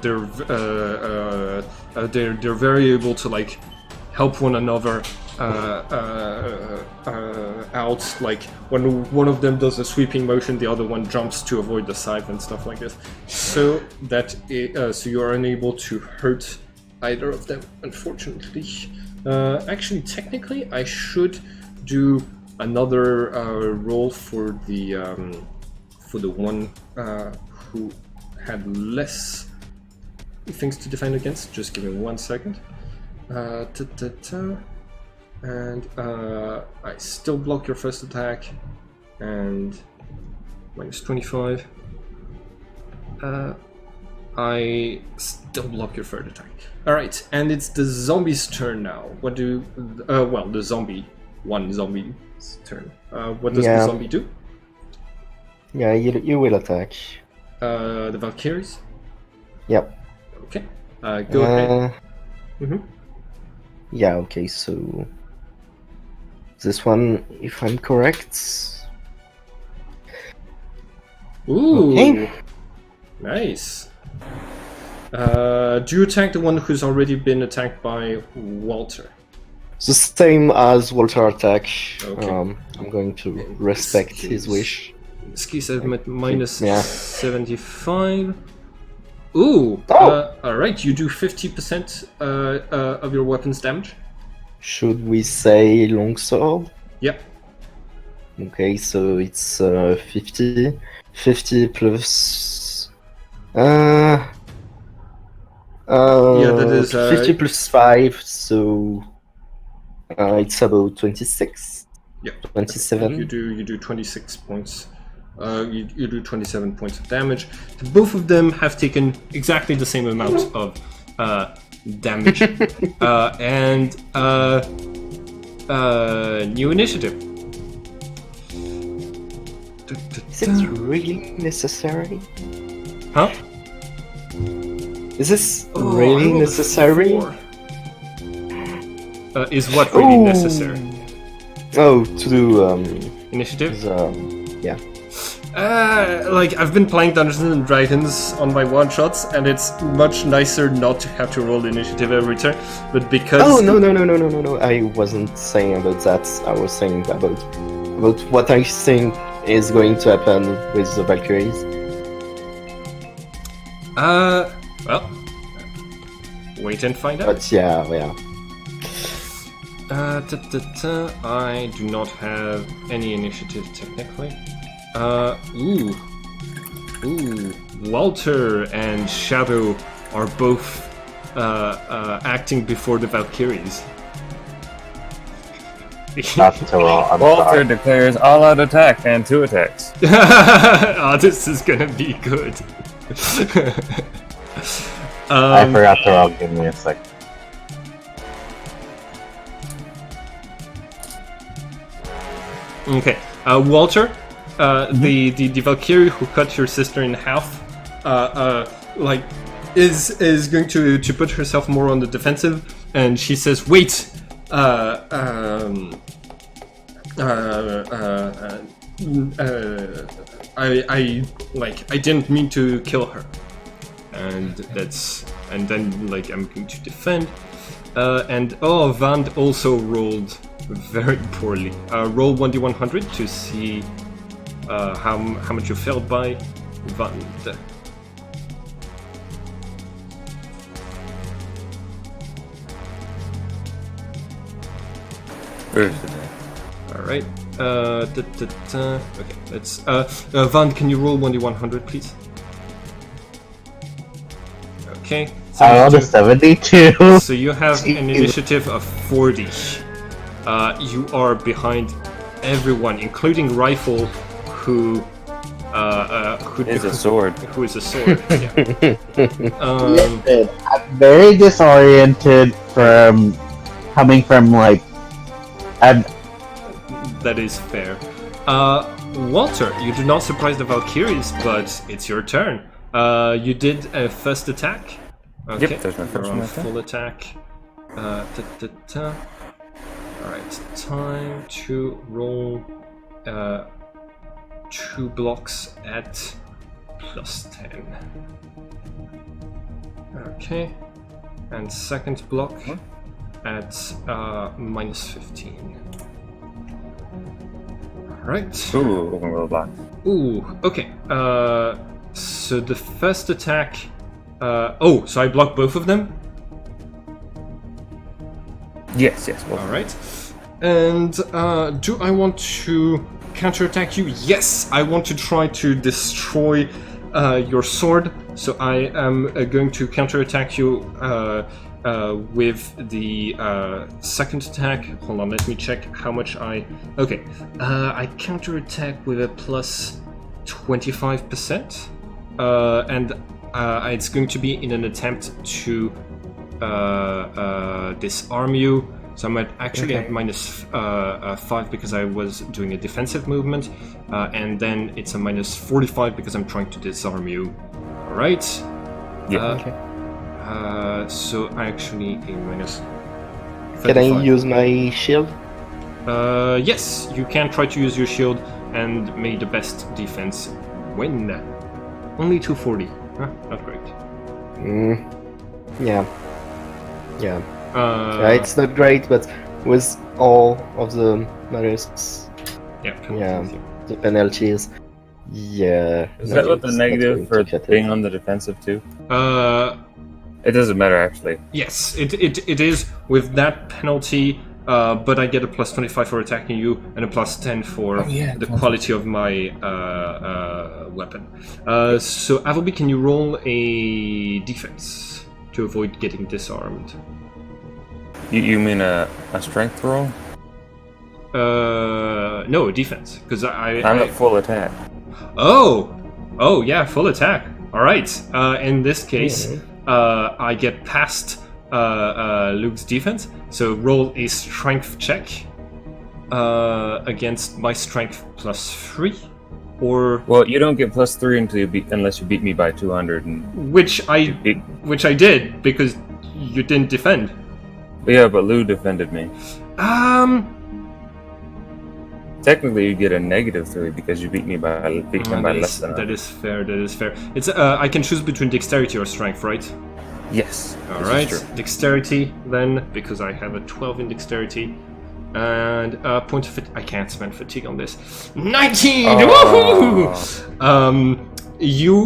very able to like help one another out. Like when one of them does a sweeping motion, the other one jumps to avoid the scythe and stuff like this. So that so you are unable to hurt either of them, unfortunately. Actually, technically, I should do another roll for the one who had less things to defend against. Just give me 1 second. And I still block your first attack, and minus 25. I still block your third attack. Alright, and it's the zombie's turn now. What do... well, the zombie. One zombie's turn. What does the zombie do? Yeah, you will attack. The Valkyries? Yep. Okay. Go ahead. Yeah, okay, so... This one, if I'm correct... Ooh! Okay. Nice. Do you attack the one who's already been attacked by Walter? The same as Walter attack. Okay. I'm going to respect his wish. In this case, I'm at minus Yeah. 75. Ooh! Oh! Alright, you do 50% of your weapon's damage. Should we say longsword? Yep. Okay, so it's 50. 50 plus... yeah, that is... 50 plus 5, so... it's about 26. Yeah. 27. You do 26 points. You do 27 points of damage. Both of them have taken exactly the same amount of damage. And new initiative. Is it really necessary? Huh? Is this Oh, I really rolled a necessary? 4. Is what really Ooh. necessary? Oh, to do Initiative? yeah. Like I've been playing Dungeons and Dragons on my one shots, and it's much nicer not to have to roll initiative every turn. But because Oh no! I wasn't saying about that. I was saying about what I think is going to happen with the Valkyries. Well, wait and find out. But yeah. I do not have any initiative technically. Walter and Shadow are both acting before the Valkyries. Not to roll. I'm Walter sorry. declares all-out attack and 2 attacks. Oh, this is gonna be good. I forgot to roll. Give me a sec. Okay, Walter, the Valkyrie who cut your sister in half, like, is going to put herself more on the defensive, and she says, "Wait, I didn't mean to kill her," and then like I'm going to defend, and Vand also rolled very poorly. Roll 1d100 to see how much you failed by. Vand. First attack. All right. Okay. Let's. Van, can you roll 1d100, please? Okay. I rolled a 72. So you have an initiative of 40. You are behind everyone, including Rifle, who Is a sword. Who is a sword? Yeah. Listen, I'm very disoriented from coming from like. That is fair. Walter, you do not surprise the Valkyries, but it's your turn. You did a first attack. Okay. Yep, there's my first You're on one. full attack. Alright, time to roll 2 blocks at +10. Okay. And second block at -15. Alright. Ooh, open roll block. Ooh, okay. So the first attack. So I block both of them? Yes. Well, Alright. And do I want to counterattack you? Yes, I want to try to destroy your sword. So I am going to counterattack you with the second attack. Hold on, let me check how much I... Okay, I counterattack with a plus 25%. And it's going to be in an attempt to disarm you. So I'm actually at -5 because I was doing a defensive movement, and then it's a -45 because I'm trying to disarm you. All right. yeah. So actually a minus. Can I use my shield? Yes, you can try to use your shield, and may the best defense win. Only 240. Huh? Not great. Yeah. It's not great, but with all of the risks, the penalties, Is that what the negative for being on the defensive too? It doesn't matter actually. Yes, it is with that penalty, but I get a plus 25 for attacking you and a plus 10 for the quality of my weapon. So Avelby, can you roll a defense to avoid getting disarmed? You mean a strength roll? No, defense, because I'm at full attack. Oh yeah, full attack. All right. In this case, I get past Luke's defense, so roll a strength check against my strength +3, or Well, you don't get +3 unless you beat me by 200, and which I did because you didn't defend. yeah, but Lou defended me. Technically, you get a -3 because you beat him by less than. That is fair. It's I can choose between dexterity or strength, right? Yes. All this right, is true. dexterity then, because I have a 12 in dexterity, and point of I can't spend fatigue on this. 19. Woohoo! You.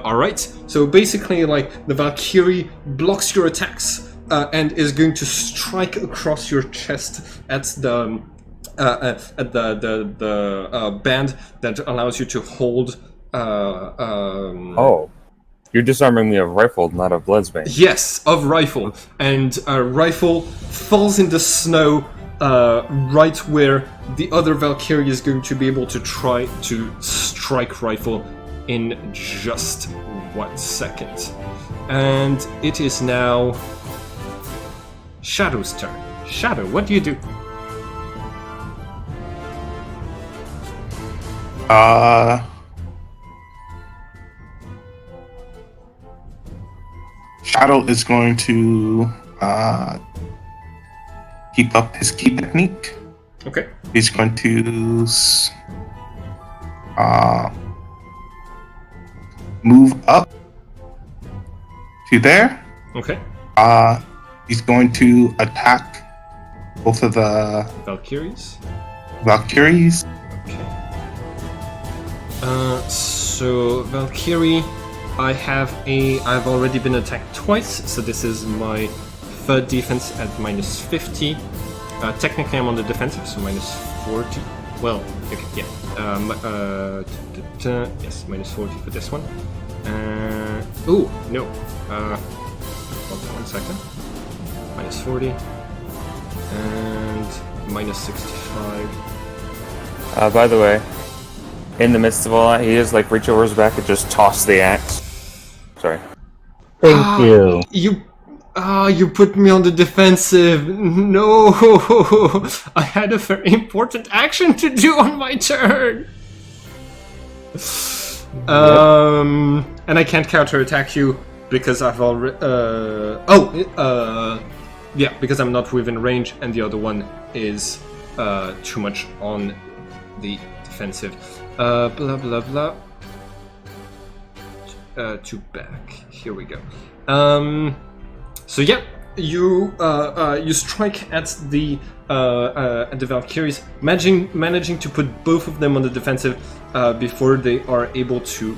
All right. So basically, like the Valkyrie blocks your attacks and is going to strike across your chest at the band that allows you to hold. Oh. You're disarming me of rifle, not of bloodsbane. Yes, of Rifle. And Rifle falls in the snow right where the other Valkyrie is going to be able to try to strike Rifle in just 1 second. And it is now Shadow's turn. Shadow, what do you do? Shadow is going to keep up his key technique. Okay. He's going to move up to there. Okay. He's going to attack both of the Valkyries. Valkyries. Okay. So Valkyrie, I've already been attacked twice, so this is my third defense at -50. Technically, I'm on the defensive, so minus 40. Well, okay, yeah. Yes, minus 40 for this one. Oh, no. One second. Minus 40. And minus 65. By the way, in the midst of all that, he just like reach over his back and just toss the axe. Sorry. Thank you. You put me on the defensive. No, I had a very important action to do on my turn. And I can't counterattack you because I've already. Yeah, because I'm not within range, and the other one is too much on the defensive. Blah blah blah. To back. Here we go. So yeah, you strike at the Valkyries, managing to put both of them on the defensive before they are able to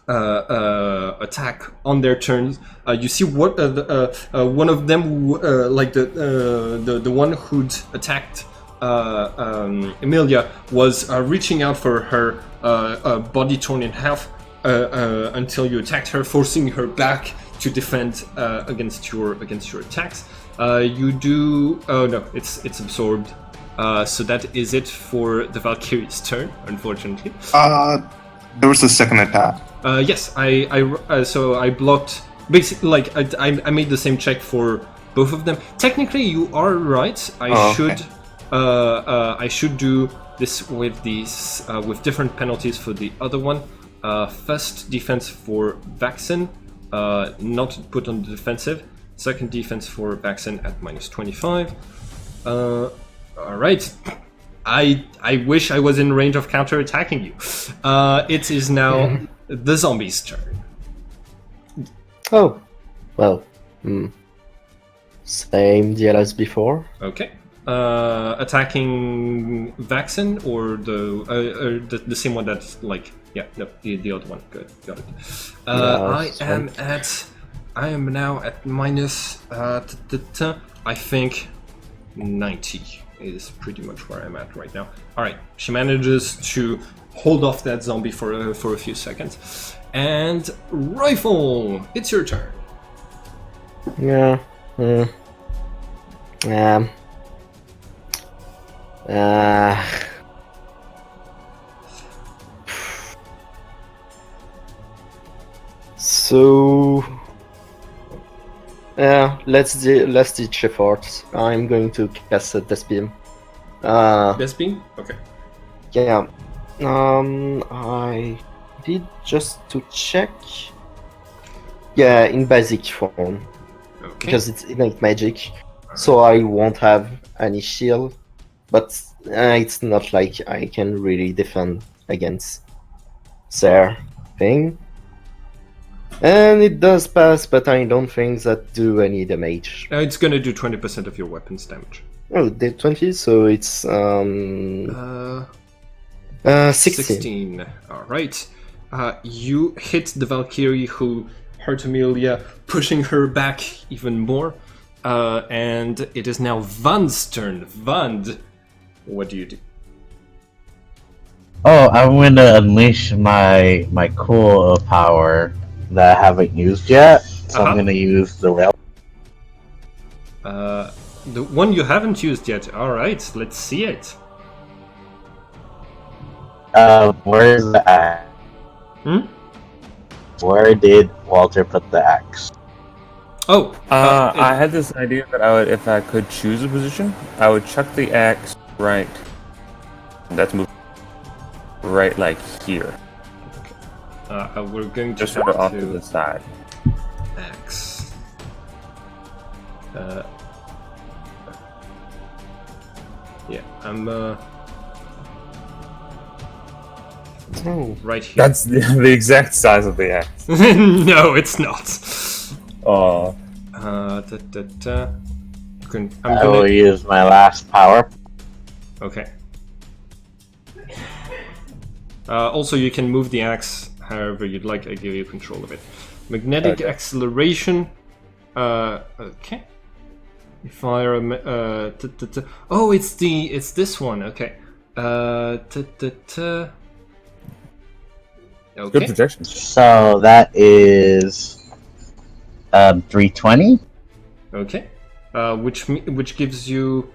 attack on their turns. You see what one of them, like the one who'd attacked Emilia, was reaching out for her body torn in half until you attacked her, forcing her back to defend against your attacks. You do. Oh no, it's absorbed. So that is it for the Valkyrie's turn, unfortunately. There was a second attack. Yes, so I blocked. Basically, like I made the same check for both of them. Technically, you are right. I should do this with these with different penalties for the other one. First defense for Vaxen, not put on the defensive. Second defense for Vaxen at minus 25. Alright. I wish I was in range of counter-attacking you. It is now the zombie's turn. Oh, well, same deal as before. Okay. Attacking Vaxen or the same one that's like... Yeah, no, the other one. Good, got it. I am now at minus. I think 90 is pretty much where I'm at right now. All right, she manages to hold off that zombie for a few seconds, and Rifle, it's your turn. Yeah. So, let's ditch efforts. I'm going to cast a Death Beam. Death Beam? Okay. Yeah. I did just to check. Yeah, in basic form. Okay. Because it's innate magic, so I won't have any shield. But it's not like I can really defend against their thing. And it does pass, but I don't think that do any damage. It's gonna do 20% of your weapon's damage. Oh, did 20, so it's 16. Alright. You hit the Valkyrie who hurt Amelia, pushing her back even more. And it is now Vand's turn. Vand, what do you do? Oh, I'm gonna unleash my cool power that I haven't used yet. So I'm gonna use the rail. The one you haven't used yet. Alright, let's see it. Where's the axe? Where did Walter put the axe? Oh, I had this idea that I would, if I could choose a position, I would chuck the axe right. That's moving right, like here. We're going to Just sort of off to the side. Axe. Yeah, I'm right here. That's the exact size of the axe. No, it's not. Oh. I will use my last power. Okay. Also, you can move the axe however you'd like. I give you control of it. Magnetic acceleration. Okay. Fire. Oh, it's this one. Okay. Good Okay. projection. So that is 320. Okay. Which gives you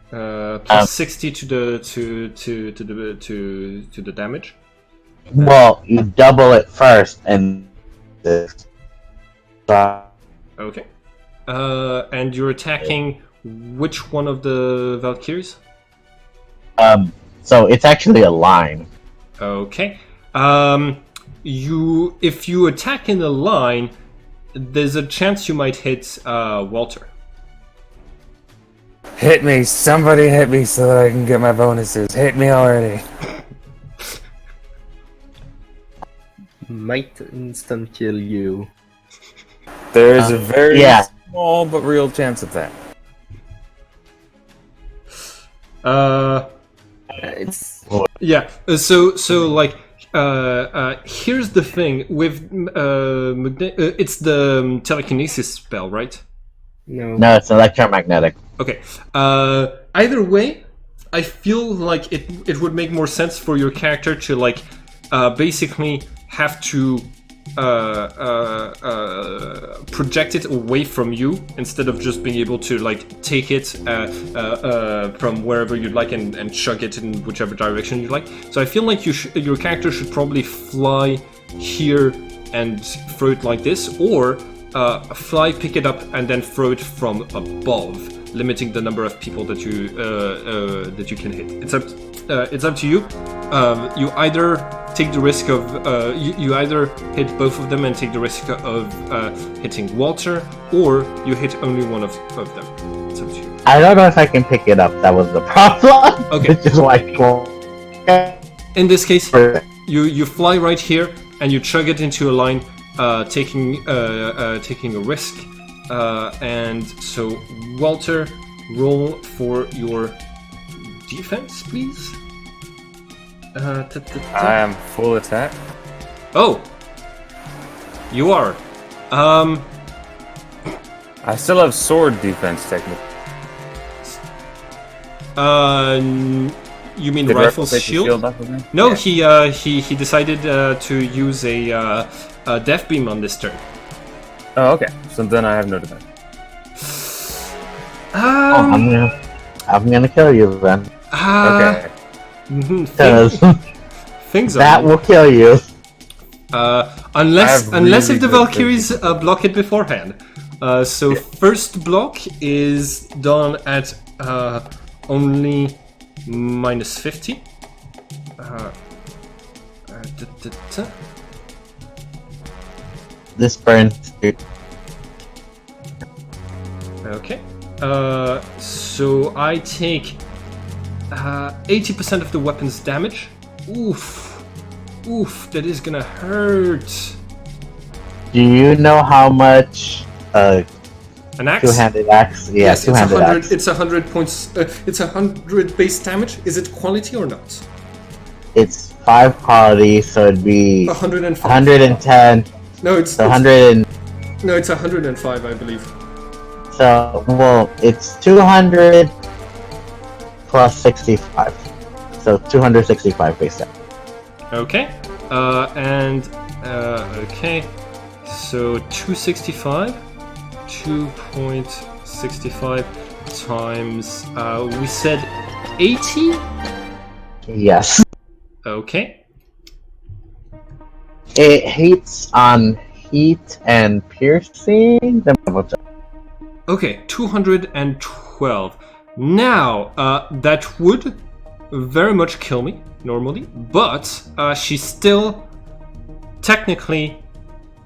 plus 60 to the damage. Well, you double it first, and this. Okay. And you're attacking which one of the Valkyries? So it's actually a line. Okay. If you attack in a line, there's a chance you might hit Walter. Hit me! Somebody hit me so that I can get my bonuses. Hit me already. Might instant kill you. There is a very yeah. small but real chance of that. It's Yeah. So like, here's the thing with it's the telekinesis spell, right? No, it's electromagnetic. Okay. Either way, I feel like it would make more sense for your character to like basically have to project it away from you instead of just being able to like take it from wherever you'd like and chug it in whichever direction you'd like. So I feel like your character should probably fly here and throw it like this, or fly, pick it up, and then throw it from above, limiting the number of people that you can hit. It's up to you. You either take the risk of you either hit both of them and take the risk of hitting Walter, or you hit only one of them. It's up to you. I don't know if I can pick it up. That was the problem. Okay. Which is why. In this case, you fly right here and you chug it into a line, taking a risk. And so, Walter, roll for your defense, please. I am full attack. Oh, you are. I still have sword defense technically. You mean Did rifle take the shield? off of me? No, Yeah. he decided to use a death beam on this turn. Oh, okay. So then I have no defense. I'm gonna kill you then. Okay. Because Things that are will kill you. unless really if the good Valkyries block it beforehand. So first block is done at only minus 50. This burns. Okay. So I take 80% of the weapon's damage. Oof. That is gonna hurt. Do you know how much An axe? two-handed axe? Yeah, Yes, it's two-handed 100. axe. It's 100 points. It's 100 base damage. Is it quality or not? It's 5 quality, so it'd be 105. 110. No, it's 100. no, it's 105, I believe. So, well, it's 200 plus 65. So 265 base damage. Okay. Okay. So 265. 2.65 times. We said 80. Yes. Okay. It hits on heat and piercing. Okay, 212. Now, that would very much kill me, normally, but she still, technically,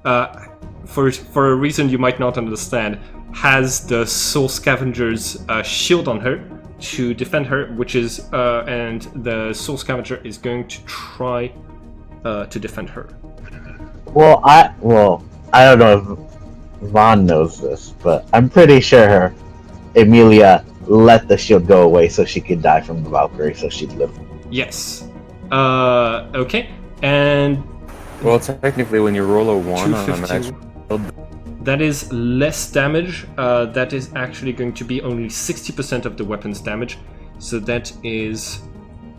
for a reason you might not understand, has the Soul Scavenger's shield on her to defend her, which is, and the Soul Scavenger is going to try to defend her. Well, I don't know if Vaughn knows this, but I'm pretty sure Emilia let the shield go away so she could die from the Valkyrie, so she'd live. Yes. Okay, and Well, technically, when you roll a 1 on a match, 252. that is less damage. That is actually going to be only 60% of the weapon's damage. So that is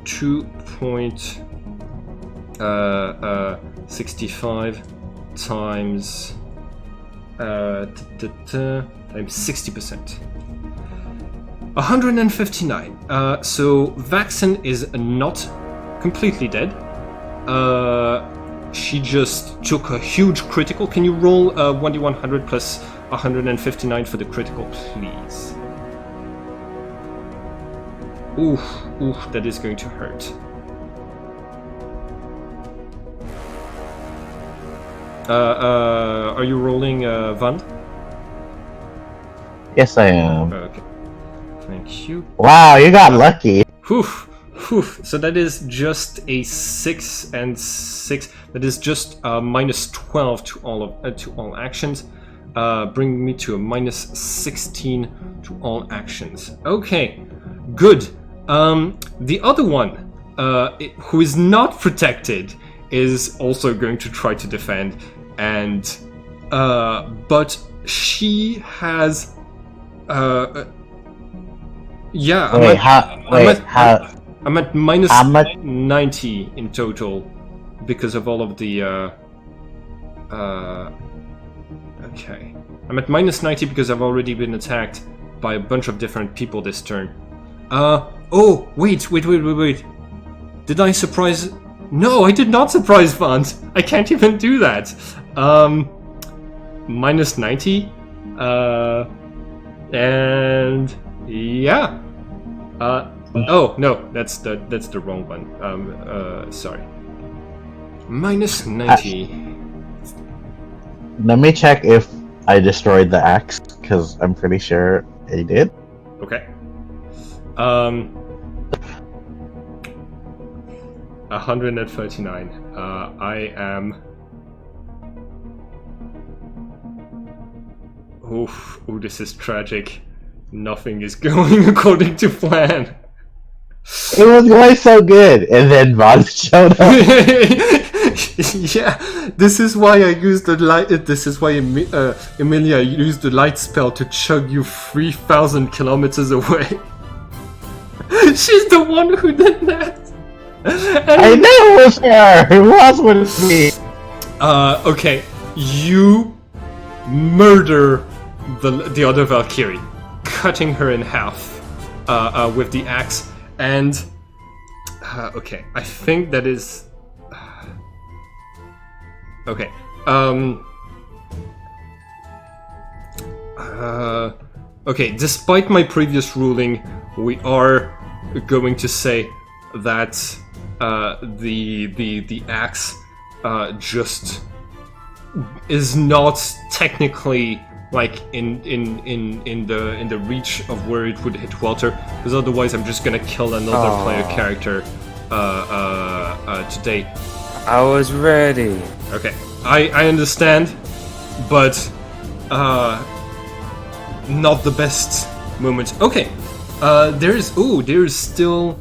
2.65 times times 60%. 159. So Vaxen is not completely dead. She just took a huge critical. Can you roll 1d100 plus 159 for the critical, please? Oof, that is going to hurt. Are you rolling Vand? Yes, I am. Okay. Thank you. Wow, you got lucky. Whew. So that is just a 6 and 6. That is just minus 12 to all actions, bringing me to a minus 16 to all actions. Okay, good. The other one, who is not protected, is also going to try to defend, and but she has. Yeah. I'm at minus 90 in total because of all of the. Okay, I'm at minus 90 because I've already been attacked by a bunch of different people this turn. Oh, wait. Did I surprise? No, I did not surprise Vant. I can't even do that. Minus 90. And yeah. Oh no, that's the wrong one. Sorry. Minus 90. Let me check if I destroyed the axe, because I'm pretty sure I did. Okay. 139. I am. Oof, this is tragic. Nothing is going according to plan. It was going so good, and then Vaughn showed up. Yeah, this is why I used the light. This is why Emilia used the light spell to chug you 3,000 kilometers away. She's the one who did that. I knew it was her. It was with me. Okay, you murder the other Valkyrie, cutting her in half with the axe, and okay, I think that is okay. Okay, despite my previous ruling, we are going to say that the axe just is not technically like in the reach of where it would hit Walter, because otherwise I'm just gonna kill another player character today. I was ready. Okay, I understand, but not the best moment. Okay, there's still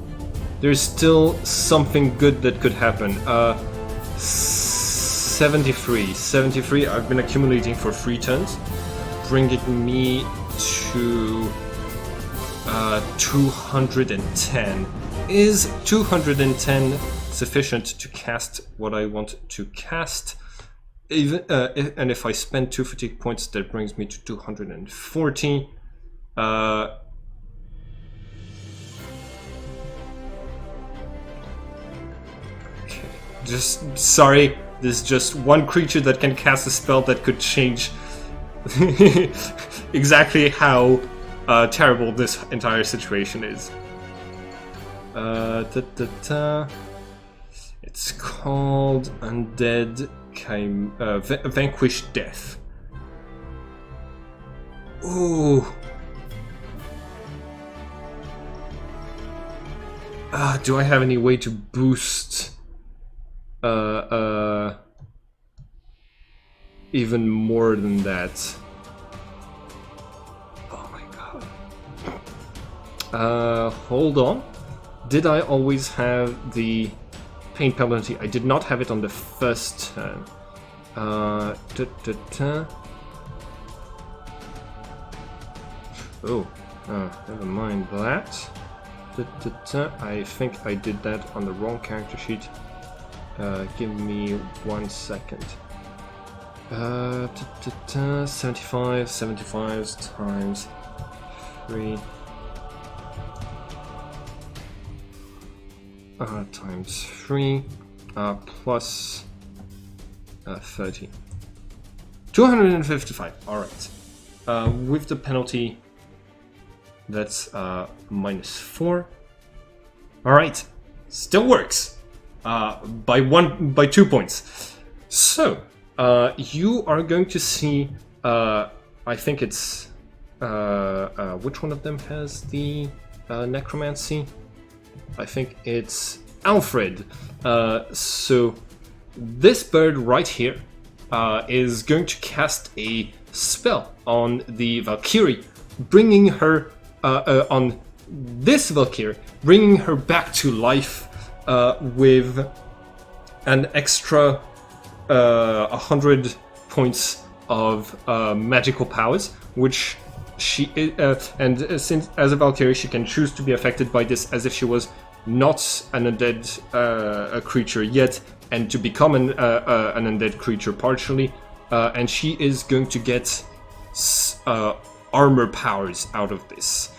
something good that could happen. 73. I've been accumulating for 3 turns, bringing me to 210. Is 210 sufficient to cast what I want to cast? Even and if I spend 2 fatigue points, that brings me to 240. Okay. Just sorry. There's just one creature that can cast a spell that could change exactly how terrible this entire situation is. It's called Undead Vanquish Death. Ooh. Do I have any way to boost even more than that? Oh my god. Hold on. Did I always have the pain penalty? I did not have it on the first turn. Oh, never mind that. I think I did that on the wrong character sheet. Give me 1 second. 75 times 3 times 3 plus 30. 255. All right. With the penalty, that's -4. All right. Still works. By 2 points. So you are going to see. I think it's which one of them has the necromancy? I think it's Alfred. So this bird right here is going to cast a spell on the Valkyrie, bringing her on this Valkyrie, bringing her back to life with an extra 100 points of magical powers, which she since as a Valkyrie she can choose to be affected by this as if she was not an undead creature yet, and to become an undead creature partially, and she is going to get armor powers out of this,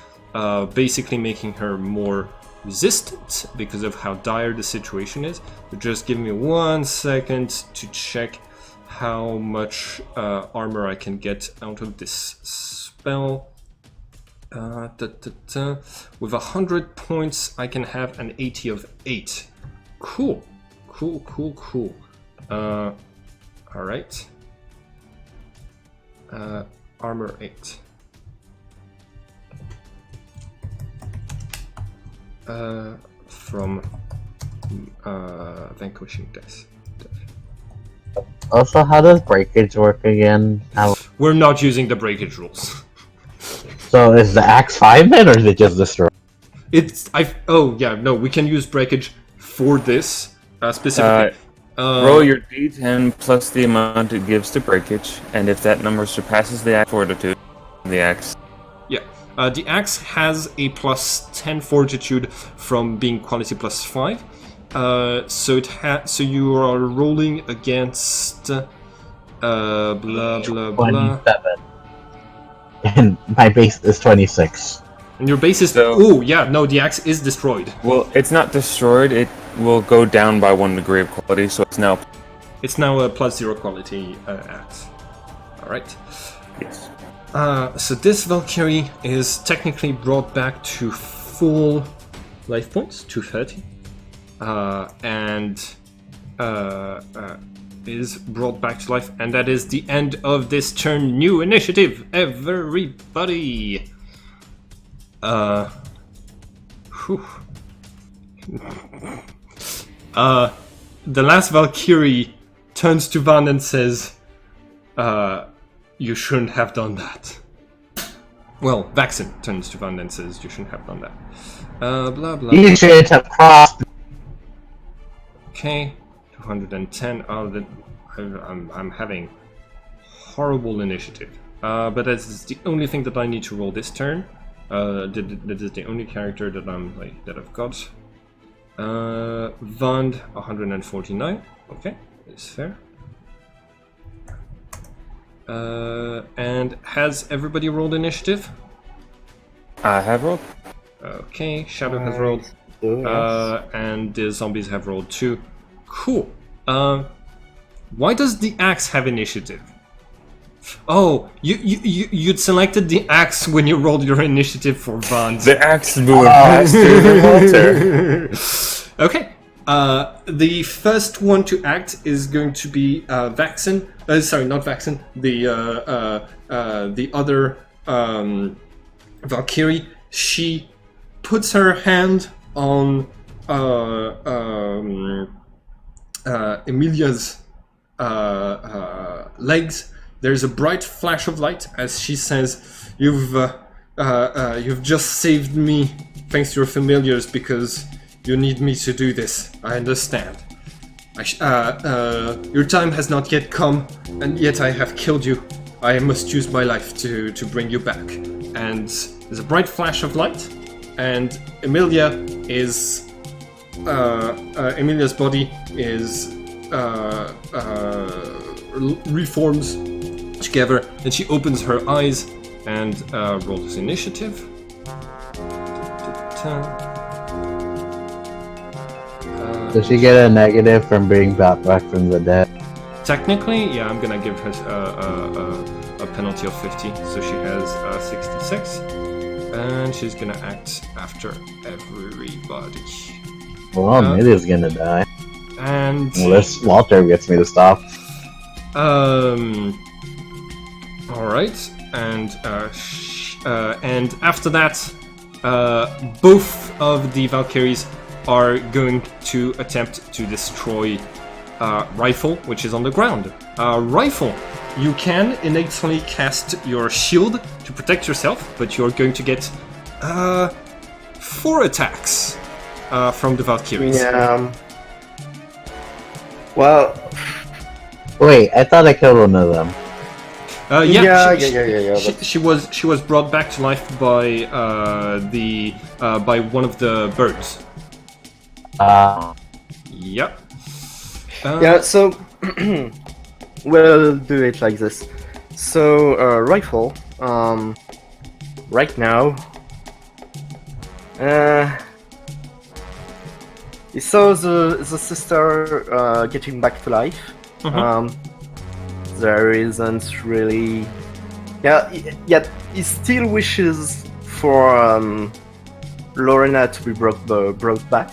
basically making her more resistant because of how dire the situation is. But just give me 1 second to check how much armor I can get out of this spell. With 100 points, I can have an 80 of 8. Cool. All right. Armor 8. From vanquishing death. Also, how does breakage work again? We're not using the breakage rules. So is the axe 5 then, or is it just destroy? We can use breakage for this specifically. Roll your d10 plus the amount it gives to breakage, and if that number surpasses the axe fortitude, the axe. Yeah, the axe has a plus 10 fortitude from being quality plus 5. So you are rolling against blah blah blah. 27. And my base is 26. And your base is the axe is destroyed. Well, it's not destroyed. It will go down by 1 degree of quality, so it's now a +0 quality axe. All right. Yes. So this Valkyrie is technically brought back to full life points, 230, and is brought back to life, and that is the end of this turn. New initiative, everybody. The last Valkyrie turns to Van and says, you shouldn't have done that. Well, Vaxen turns to Van and says, you shouldn't have done that. Blah blah. You should have crossed. Okay, 210. I'm having horrible initiative. But that's the only thing that I need to roll this turn. That is the only character that I've got. Vand 149. Okay, that's fair. And has everybody rolled initiative? I have rolled. Okay, Shadow has rolled. And the zombies have rolled too. Cool. Why does the axe have initiative? Oh, you'd selected the axe when you rolled your initiative for Vand. The axe is moving faster than Walter. Okay. The first one to act is going to be Vaxen. Sorry, not Vaxen. The other Valkyrie. She puts her hand on Emilia's legs. There's a bright flash of light as she says, "You've just saved me, thanks to your familiars, because you need me to do this. I understand. Your time has not yet come, and yet I have killed you. I must use my life to bring you back." And there's a bright flash of light, and Emilia's body is reforms together, and she opens her eyes and rolls initiative. Does she get a negative from being brought back from the dead? Technically, yeah, I'm gonna give her a penalty of 50, so she has 66, and she's gonna act after everybody. Well, Amelia's gonna die. And Unless Walter gets me to stop. Alright, and after that, both of the Valkyries are going to attempt to destroy Rifle, which is on the ground. Rifle, you can innately cast your shield to protect yourself, but you're going to get 4 attacks from the Valkyries. Yeah. Well. Wait, I thought I killed one of them. Yeah. She was brought back to life by by one of the birds. Yep. Yeah. So we'll do it like this. So Rifle. Right now. You saw the sister getting back to life. There isn't really, yet he still wishes for Lorena to be brought back.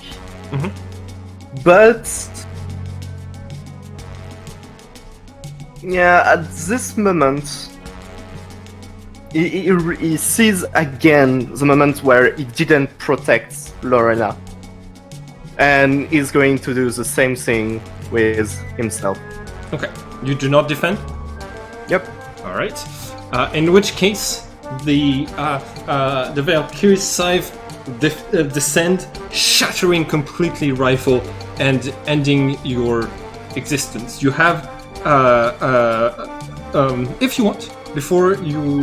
But at this moment, he sees again the moment where he didn't protect Lorena, and he's going to do the same thing with himself. Okay, you do not defend? Yep. Alright. In which case, the Valkyrie scythe descend, shattering completely Rifle and ending your existence. You have, if you want, before you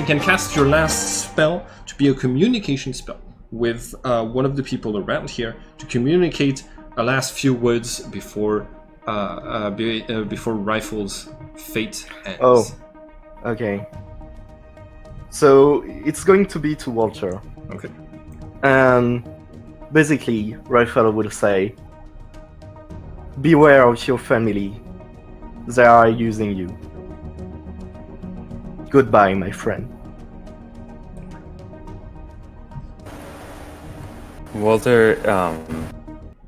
can cast your last spell to be a communication spell with one of the people around here to communicate a last few words before Rifle's fate ends. Oh, okay. So it's going to be to Walter. Okay. And basically, Rifle will say, "Beware of your family. They are using you. Goodbye, my friend." Walter,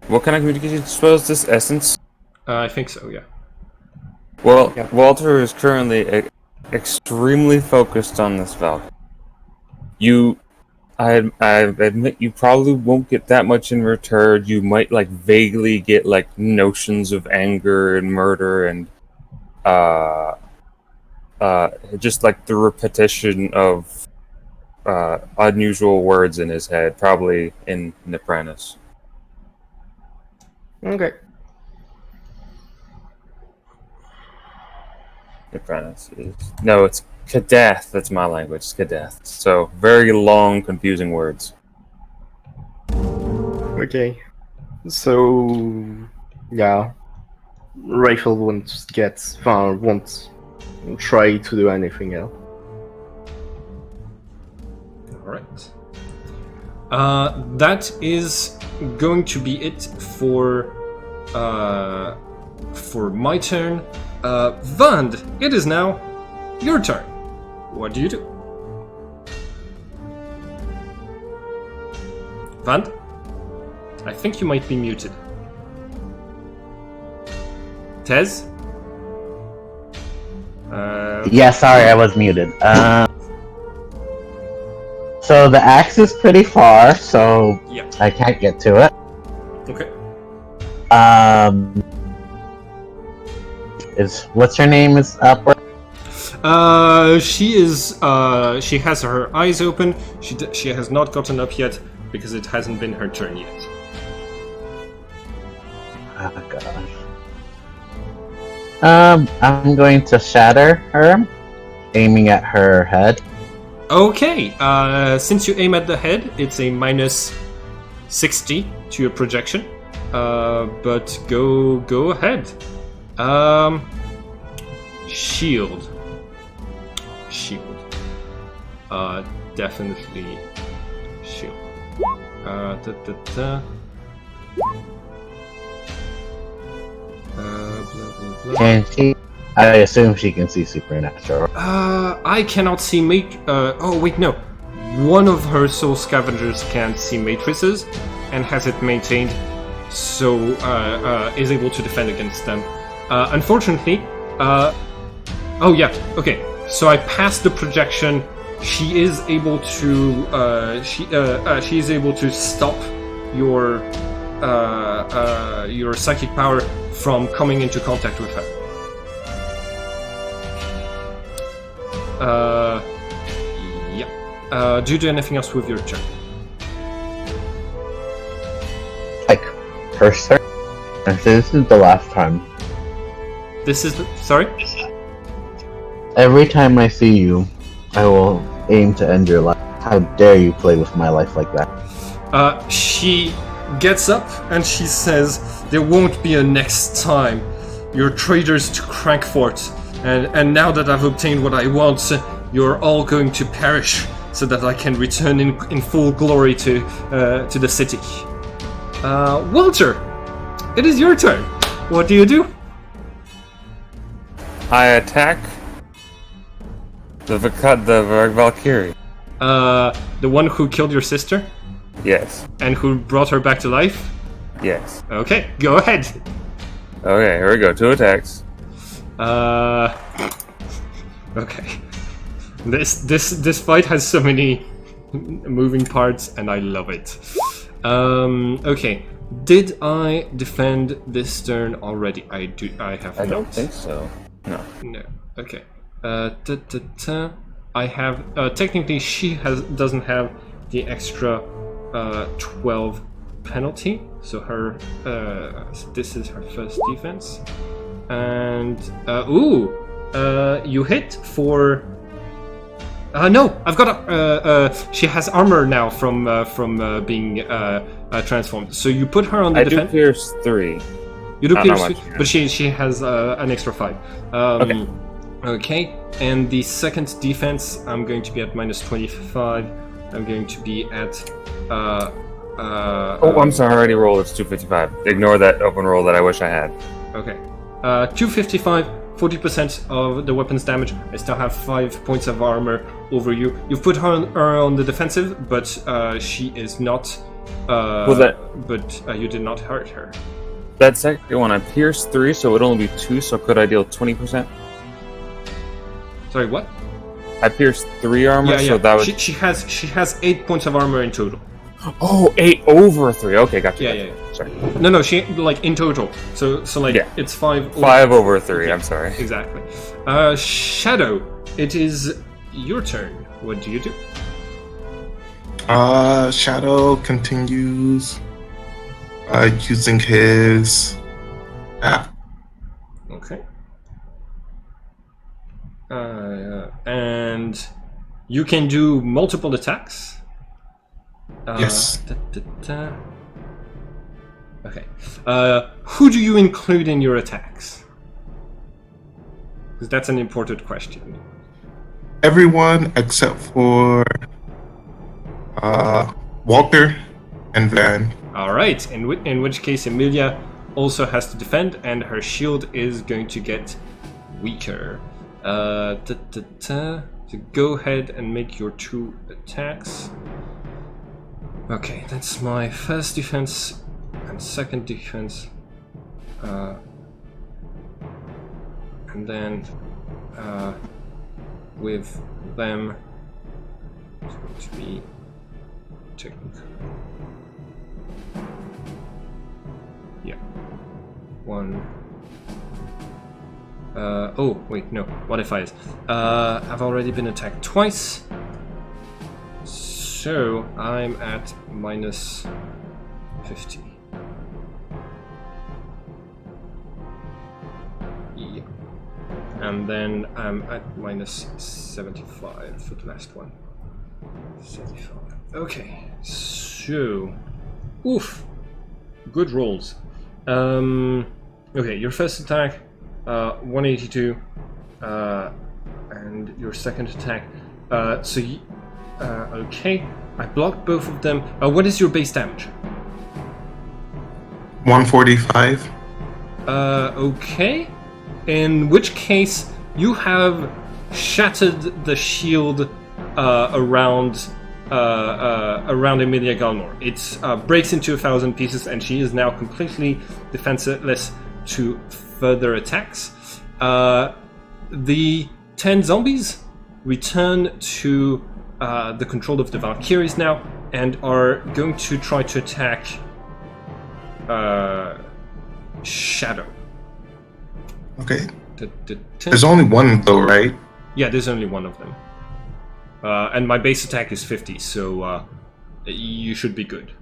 what kind of communication spell is this? Essence? I think so, yeah. Well, Yeah. Walter is currently extremely focused on this Valkyrie. I admit you probably won't get that much in return. You might vaguely get notions of anger and murder and just the repetition of unusual words in his head, probably in an apprentice. Okay. Apprentice is it's Kadath. That's my language. It's Kadath. So very long, confusing words. Okay. So Rifle won't try to do anything else. Alright. That is going to be it for my turn. Vand, it is now your turn. What do you do? Vand? I think you might be muted. Tez? Yeah, sorry, I was muted. So the axe is pretty far, so Yeah. I can't get to it. Okay. What's her name is up? She is. She has her eyes open. She has not gotten up yet because it hasn't been her turn yet. Oh gosh. I'm going to shatter her, aiming at her head. Okay, since you aim at the head, it's a minus 60 to your projection. But go ahead. Shield. Definitely shield. Blah, blah, blah. Can she? I assume she can see supernatural. I cannot see oh wait, no. One of her soul scavengers can see matrices and has it maintained, so is able to defend against them. Unfortunately, oh yeah, okay. So I passed the projection. She is able to she is able to stop your psychic power from coming into contact with her. Yeah. Do you do anything else with your turn? Like, curse her? And so this is the last time. This is the... Sorry? Every time I see you, I will aim to end your life. How dare you play with my life like that? She gets up and she says, "There won't be a next time. You're traitors to Crankfort. And now that I've obtained what I want, you're all going to perish, so that I can return in full glory to the city." Walter, it is your turn. What do you do? I attack the Valkyrie. The one who killed your sister Yes. and who brought her back to life? Yes. Okay, go ahead. Okay, here we go. 2 attacks. Okay. This fight has so many moving parts, and I love it. Okay. Did I defend this turn already? I have not. I don't think so. No. No. Okay. I have. Technically, she doesn't have the extra 12 penalty, so her. This is her first defense, and you hit for. No, I've got a. She has armor now from being transformed. So you put her on the defense. I do pierce 3. You do Not pierce, much, but she has an extra 5. Okay. Okay, and the second defense, I'm going to be at minus 25. I'm going to be at. I'm sorry. I already rolled. It's 255. Ignore that open roll that I wish I had. Okay. 255, 40% of the weapon's damage. I still have 5 points of armor over you. You've put her on the defensive, but she is not. But you did not hurt her. That second one, I pierced 3, so it would only be 2. So could I deal 20%? Sorry, what? I pierced 3 armor, Yeah, yeah. so that was. She has 8 points of armor in total. Oh, 8 over 3. Okay, gotcha. Yeah, gotcha. yeah. Sorry. No, she like in total. So like Yeah. it's 5. 5 over 3. Okay. I'm sorry. Exactly. Shadow, it is your turn. What do you do? Shadow continues using his app. Okay. And you can do multiple attacks. Yes. Okay. Who do you include in your attacks? Because that's an important question. Everyone except for Walter and Van. All right. In which case, Emilia also has to defend, and her shield is going to get weaker. So go ahead and make your 2 attacks. Okay, that's my first defense and second defense. And then with them, it's going to be technical. Yeah. 1. Oh, wait, no. Modifiers. I've already been attacked twice. So, I'm at minus 50. Yeah. And then I'm at minus 75 for the last one. 75. Okay, so... Oof! Good rolls. Okay, your first attack, 182, and your second attack, okay, I blocked both of them. What is your base damage? 145. Okay. In which case, you have shattered the shield around Emilia Galnor. It breaks into 1,000 pieces, and she is now completely defenseless to further attacks. The 10 zombies return to the control of the Valkyries now, and are going to try to attack Shadow. Okay. There's only one though, right? Yeah, there's only one of them. And my base attack is 50, so you should be good.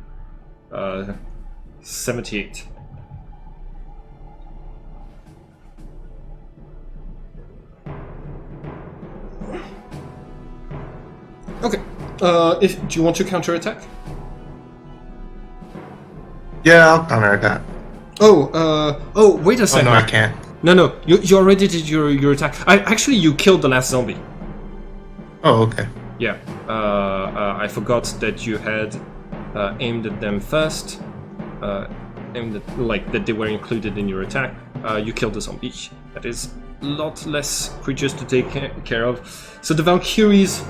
78. Okay. Do you want to counter attack? Yeah, I'll counter attack. Oh, wait a Oh second. no, I can't. No, you already did your attack. Actually, you killed the last zombie. Oh, okay. Yeah. I forgot that you had aimed at them first. Aimed at, like, that they were included in your attack. You killed the zombie. That is a lot less creatures to take care of. So the Valkyries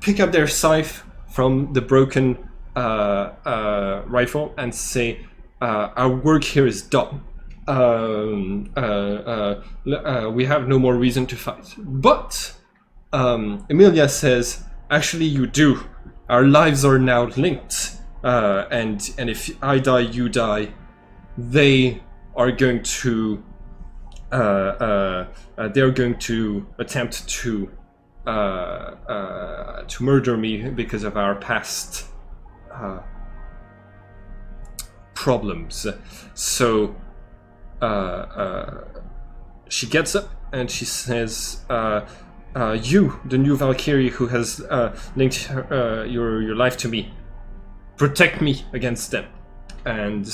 pick up their scythe from the broken rifle and say, our work here is done. We have no more reason to fight. But Emilia says, actually you do. Our lives are now linked. And if I die, you die. They are going to they're going to attempt to murder me because of our past problems. So she gets up and she says, you, the new Valkyrie who has linked your life to me, protect me against them. And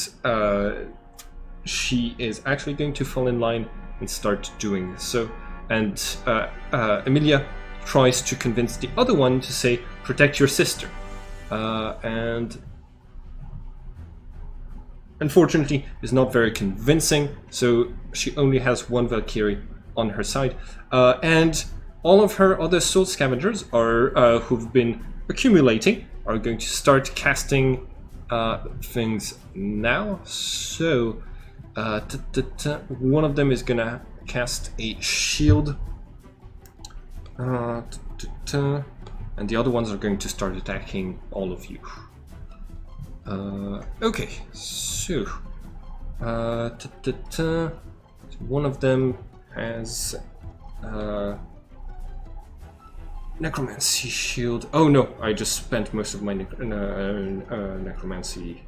she is actually going to fall in line and start doing so. And Emilia tries to convince the other one to say, protect your sister. And unfortunately is not very convincing, so she only has one Valkyrie on her side. And all of her other soul scavengers are who've been accumulating are going to start casting things now. So one of them is gonna cast a shield, and the other ones are going to start attacking all of you. Okay, so one of them has necromancy shield. Oh no, I just spent most of my necromancy.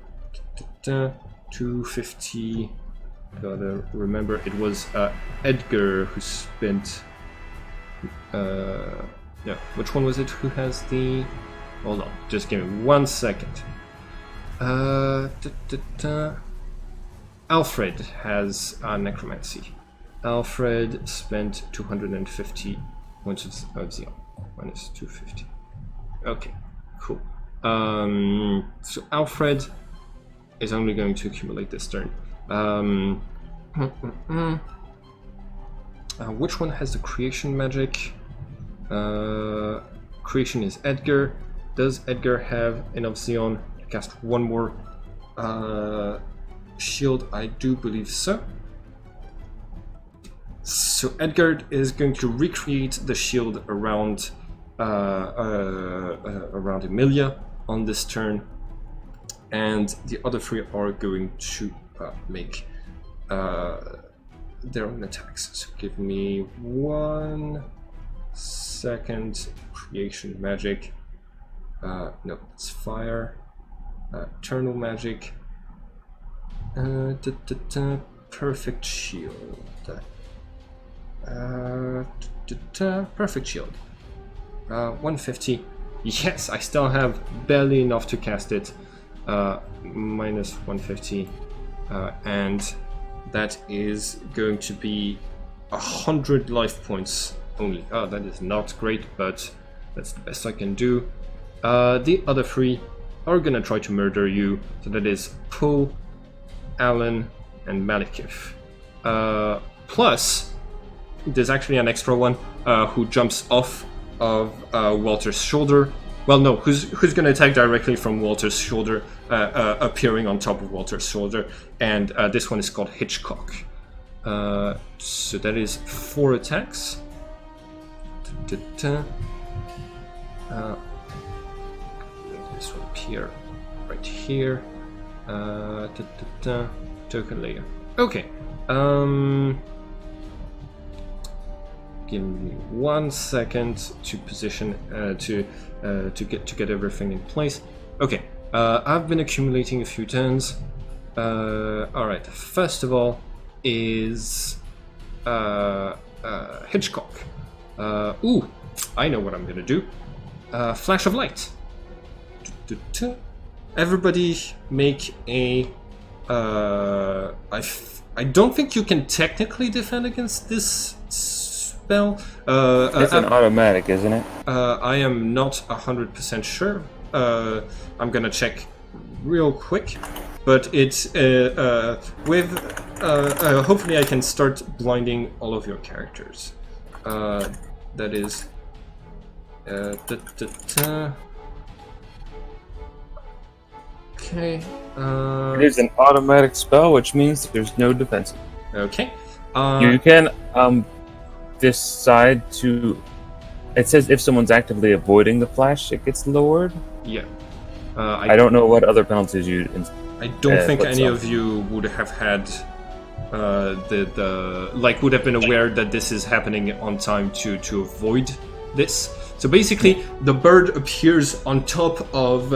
250. Gotta remember, it was Edgar who spent. Yeah, which one was it? Who has the? Hold on, just give me 1 second. Alfred has necromancy. Alfred spent 250 points of Xeon. Minus 250. Okay, cool. So Alfred is only going to accumulate this turn. Which one has the creation magic? Creation is Edgar. Does Edgar have enough Xeon to cast one more shield? I do believe so. So Edgar is going to recreate the shield around Emilia on this turn, and the other three are going to make their own attacks. So give me 1 second. Creation magic. No, it's fire. Eternal magic. Perfect shield. Perfect shield. 150. Yes, I still have barely enough to cast it. Minus 150. And that is going to be 100 life points only. Oh, that is not great, but that's the best I can do. The other three are gonna try to murder you. So that is Poe, Alan, and Malekith. Plus, there's actually an extra one who jumps off of Walter's shoulder. Well, no, who's gonna attack directly from Walter's shoulder, appearing on top of Walter's shoulder, and this one is called Hitchcock. So that is 4 attacks. This one appear right here. Token layer. Okay. Give me 1 second to position to get everything in place. Okay. I've been accumulating a few turns. All right. First of all is Hitchcock. Ooh, I know what I'm gonna do. Flash of light. Everybody make a. I don't think you can technically defend against this spell. It's an automatic, isn't it? I am not 100% sure. I'm gonna check real quick, but it's with. Hopefully, I can start blinding all of your characters. That is. Okay. It is an automatic spell, which means there's no defense. Okay. You can decide to. It says if someone's actively avoiding the flash, it gets lowered. Yeah. I don't know what other penalties you. I don't think any of you would have had would have been aware that this is happening on time to avoid this. So basically, the bird appears on top of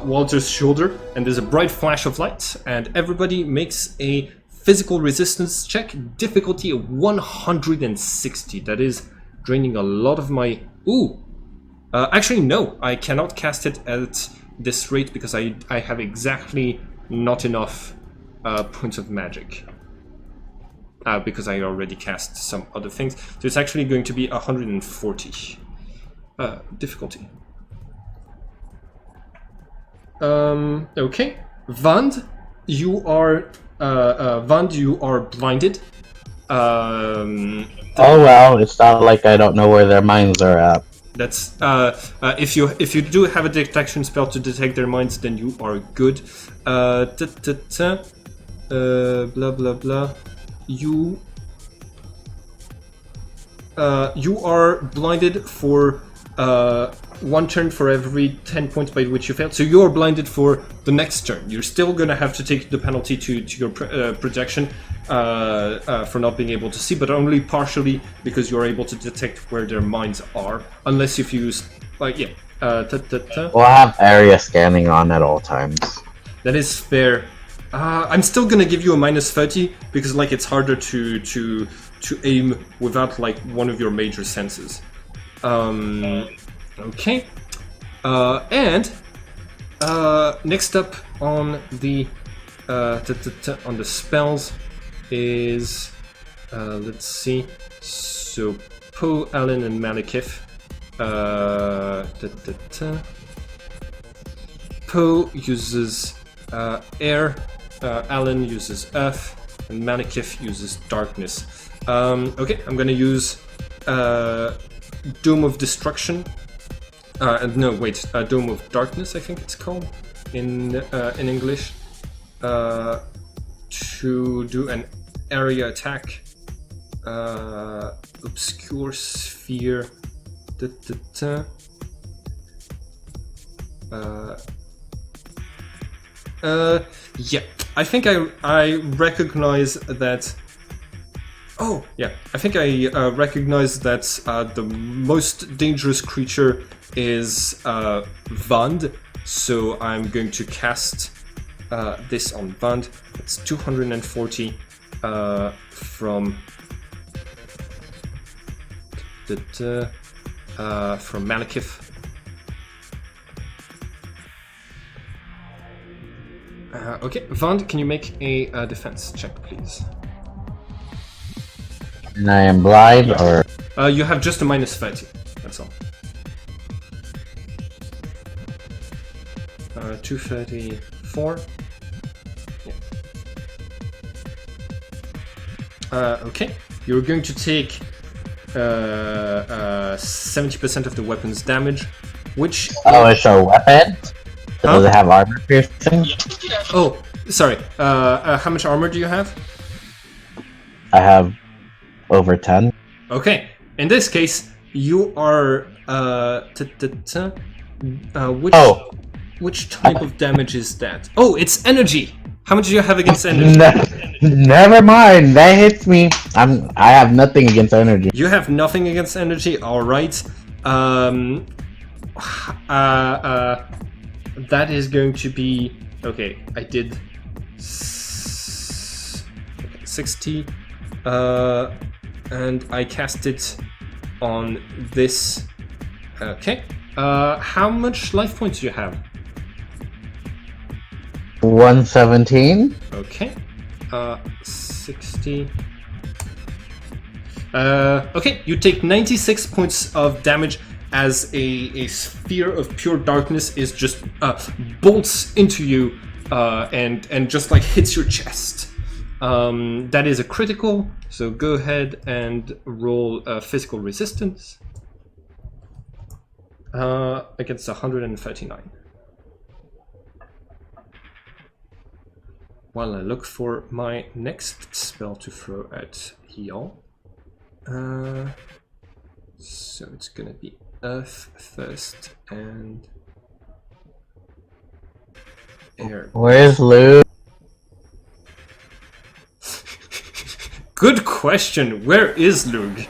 Walter's shoulder, and there's a bright flash of light, and everybody makes a physical resistance check, difficulty of 160. That is draining a lot of my... Ooh! Actually, no, I cannot cast it at this rate because I have exactly not enough points of magic. Because I already cast some other things. So it's actually going to be 140 difficulty. Okay. Vand, you are blinded. Oh well, it's not like I don't know where their minds are at. That's if you do have a detection spell to detect their minds, then you are good. Blah blah blah. You are blinded for 1 turn for every 10 points by which you failed. So you are blinded for the next turn. You're still gonna have to take the penalty to your projection for not being able to see, but only partially because you're able to detect where their minds are, unless if you use Well, I have area scanning on at all times. That is fair. I'm still gonna give you a minus 30 because like it's harder to aim without like one of your major senses. Okay. And next up on the spells is let's see. So Poe, Alan, and Malekith. Poe uses air, Alan uses earth, and Malekith uses darkness. Okay, I'm gonna use Dome of Destruction. No, wait, Dome of Darkness, I think it's called in English, to do an area attack. Obscure Sphere. Yeah, I think I recognize that. Oh, yeah, I think I recognize that the most dangerous creature is Vand, so I'm going to cast this on Vand. It's 240 from Malekith. Okay, Vond, can you make a defense check, please? And I am blind, or You have just a minus 30. That's all. 234. Yeah. Okay, you're going to take 70% of the weapon's damage, which... oh, it's a weapon. Does it have armor piercing? Oh, sorry. How much armor do you have? I have over 10. Okay, in this case, you are... Which type of damage is that? Oh, it's energy! How much do you have against energy? Never mind, that hits me. I have nothing against energy. You have nothing against energy, alright. That is going to be... Okay, I did... 60. And I cast it on this. Okay. How much life points do you have? 117. Okay. 60. Okay, you take 96 points of damage as a sphere of pure darkness is just bolts into you and just like hits your chest. That is a critical, so go ahead and roll physical resistance against 139. While I look for my next spell to throw at y'all. So it's gonna be Earth first and Air. Where's Lou? Good question. Where is Lug?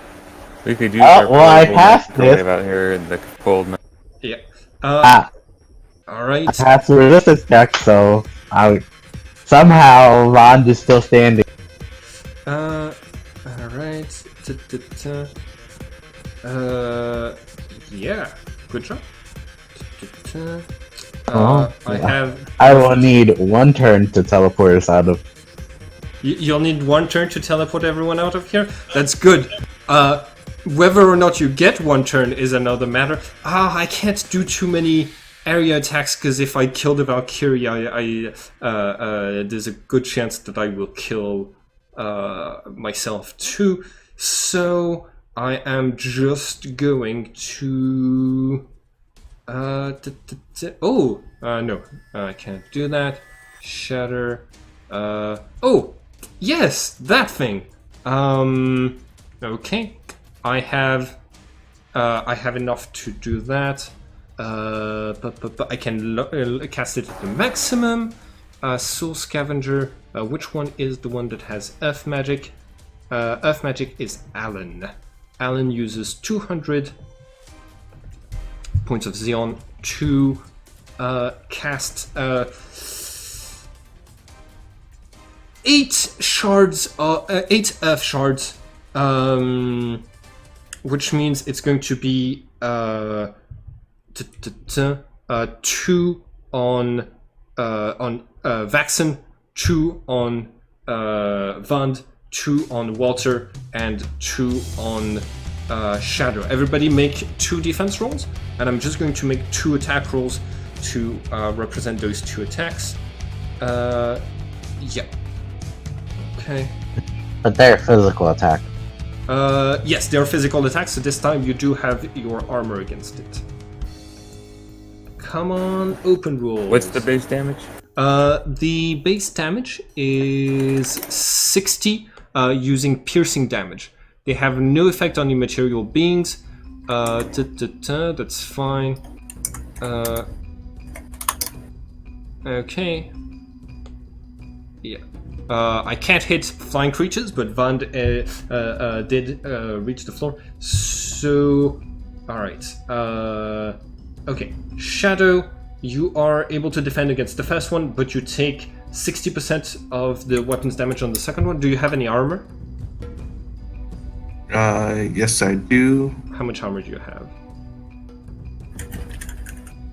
We could use Oh, well, I passed this. out here in the cold night. Yeah. I Alright. passed the resistance check, so somehow Rond is still standing. Alright. Yeah. Good job. I will need one turn to teleport us out of. You'll need one turn to teleport everyone out of here? That's good. Whether or not you get one turn is another matter. I can't do too many area attacks because if I kill the Valkyrie, there's a good chance that I will kill myself too. So I am just going to... no, I can't do that. Shatter. Oh! Yes, that thing. Okay, I have enough to do that. But I can cast it at the maximum. Soul Scavenger. Which one is the one that has Earth Magic? Earth Magic is Alan. Alan uses 200 points of Xeon to cast 8 shards, 8 Earth shards, which means it's going to be 2 on Vaxen, 2 on Vand, 2 on Walter, and 2 on Shadow. Everybody make 2 defense rolls, and I'm just going to make 2 attack rolls to represent those 2 attacks. Yeah. Okay. But they're physical attack. Yes, they are physical attacks, so this time you do have your armor against it. Come on, open rolls. What's the base damage? The base damage is 60 using piercing damage. They have no effect on immaterial beings. That's fine. Okay. Yeah. I can't hit flying creatures, but Vand did reach the floor. So, alright. Okay. Shadow, you are able to defend against the first one, but you take 60% of the weapon's damage on the second one. Do you have any armor? Yes, I do. How much armor do you have?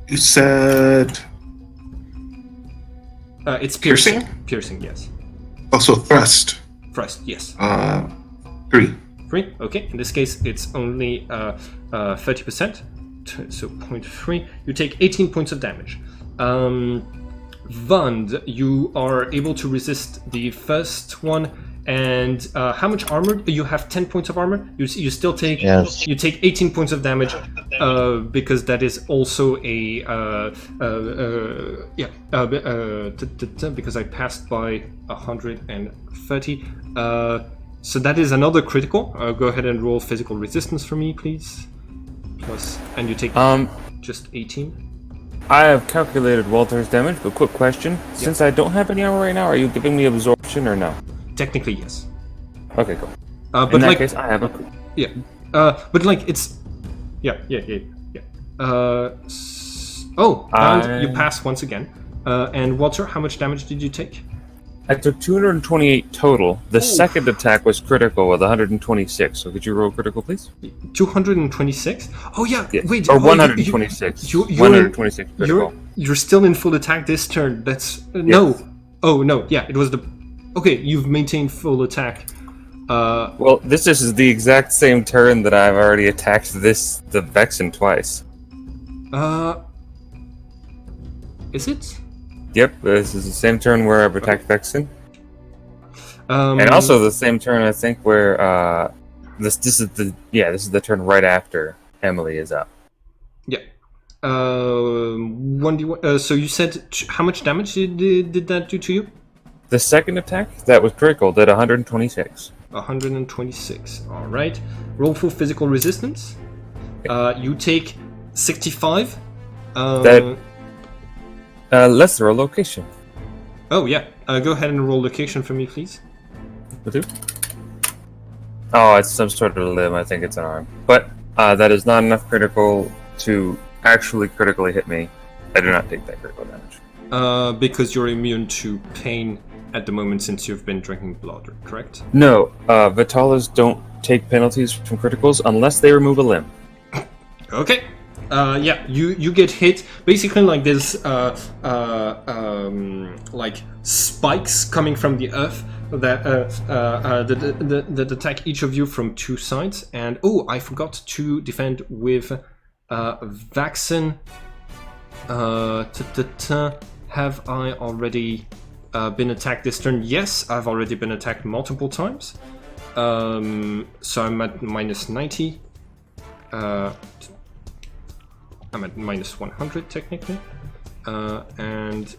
You said It's piercing. Piercing? Piercing, yes. Also thrust. Thrust, yes. 3. 3. Okay. In this case, it's only 30%. So 0.3. You take 18 points of damage. Vand, you are able to resist the first one. And how much armor? You have 10 points of armor. You still take you take 18 points of damage because that is also a because I passed by 130. So that is another critical. Go ahead and roll physical resistance for me, please. Plus, and you take just 18. I have calculated Walter's damage, but quick question. Since I don't have any armor right now, are you giving me absorption or no? Technically, yes. Okay, cool. But In that like, case, I have a... yeah. But like, it's... Yeah. And you pass once again. And Walter, how much damage did you take? I took 228 total. The second attack was critical with 126. So could you roll critical, please? 226? Oh yeah, Yes. wait. Or oh, 126. You're 126 critical. You're still in full attack this turn. That's... No. Oh, no. Yeah, it was the... Okay, you've maintained full attack. Well, this is the exact same turn that I've already attacked the Vexen twice. Is it? Yep, this is the same turn where I've attacked Vexen. And And also the same turn, I think, where this is the turn right after Emily is up. Yeah. 1d1. So you said how much damage did that do to you? The second attack that was critical did 126. 126. All right. Roll for physical resistance. You take 65. Let's throw a location. Oh yeah. Go ahead and roll location for me, please. Oh, it's some sort of limb. I think it's an arm, but that is not enough critical to actually critically hit me. I do not take that critical damage. Because you're immune to pain at the moment since you've been drinking blood, correct? No, Vitalas don't take penalties from criticals unless they remove a limb. Okay. Yeah, you get hit. Basically, like there's like spikes coming from the earth that attack each of you from two sides. And oh, I forgot to defend with Vaxen. Have I already been attacked this turn? Yes, I've already been attacked multiple times. So I'm at minus 90. I'm at minus 100 technically. And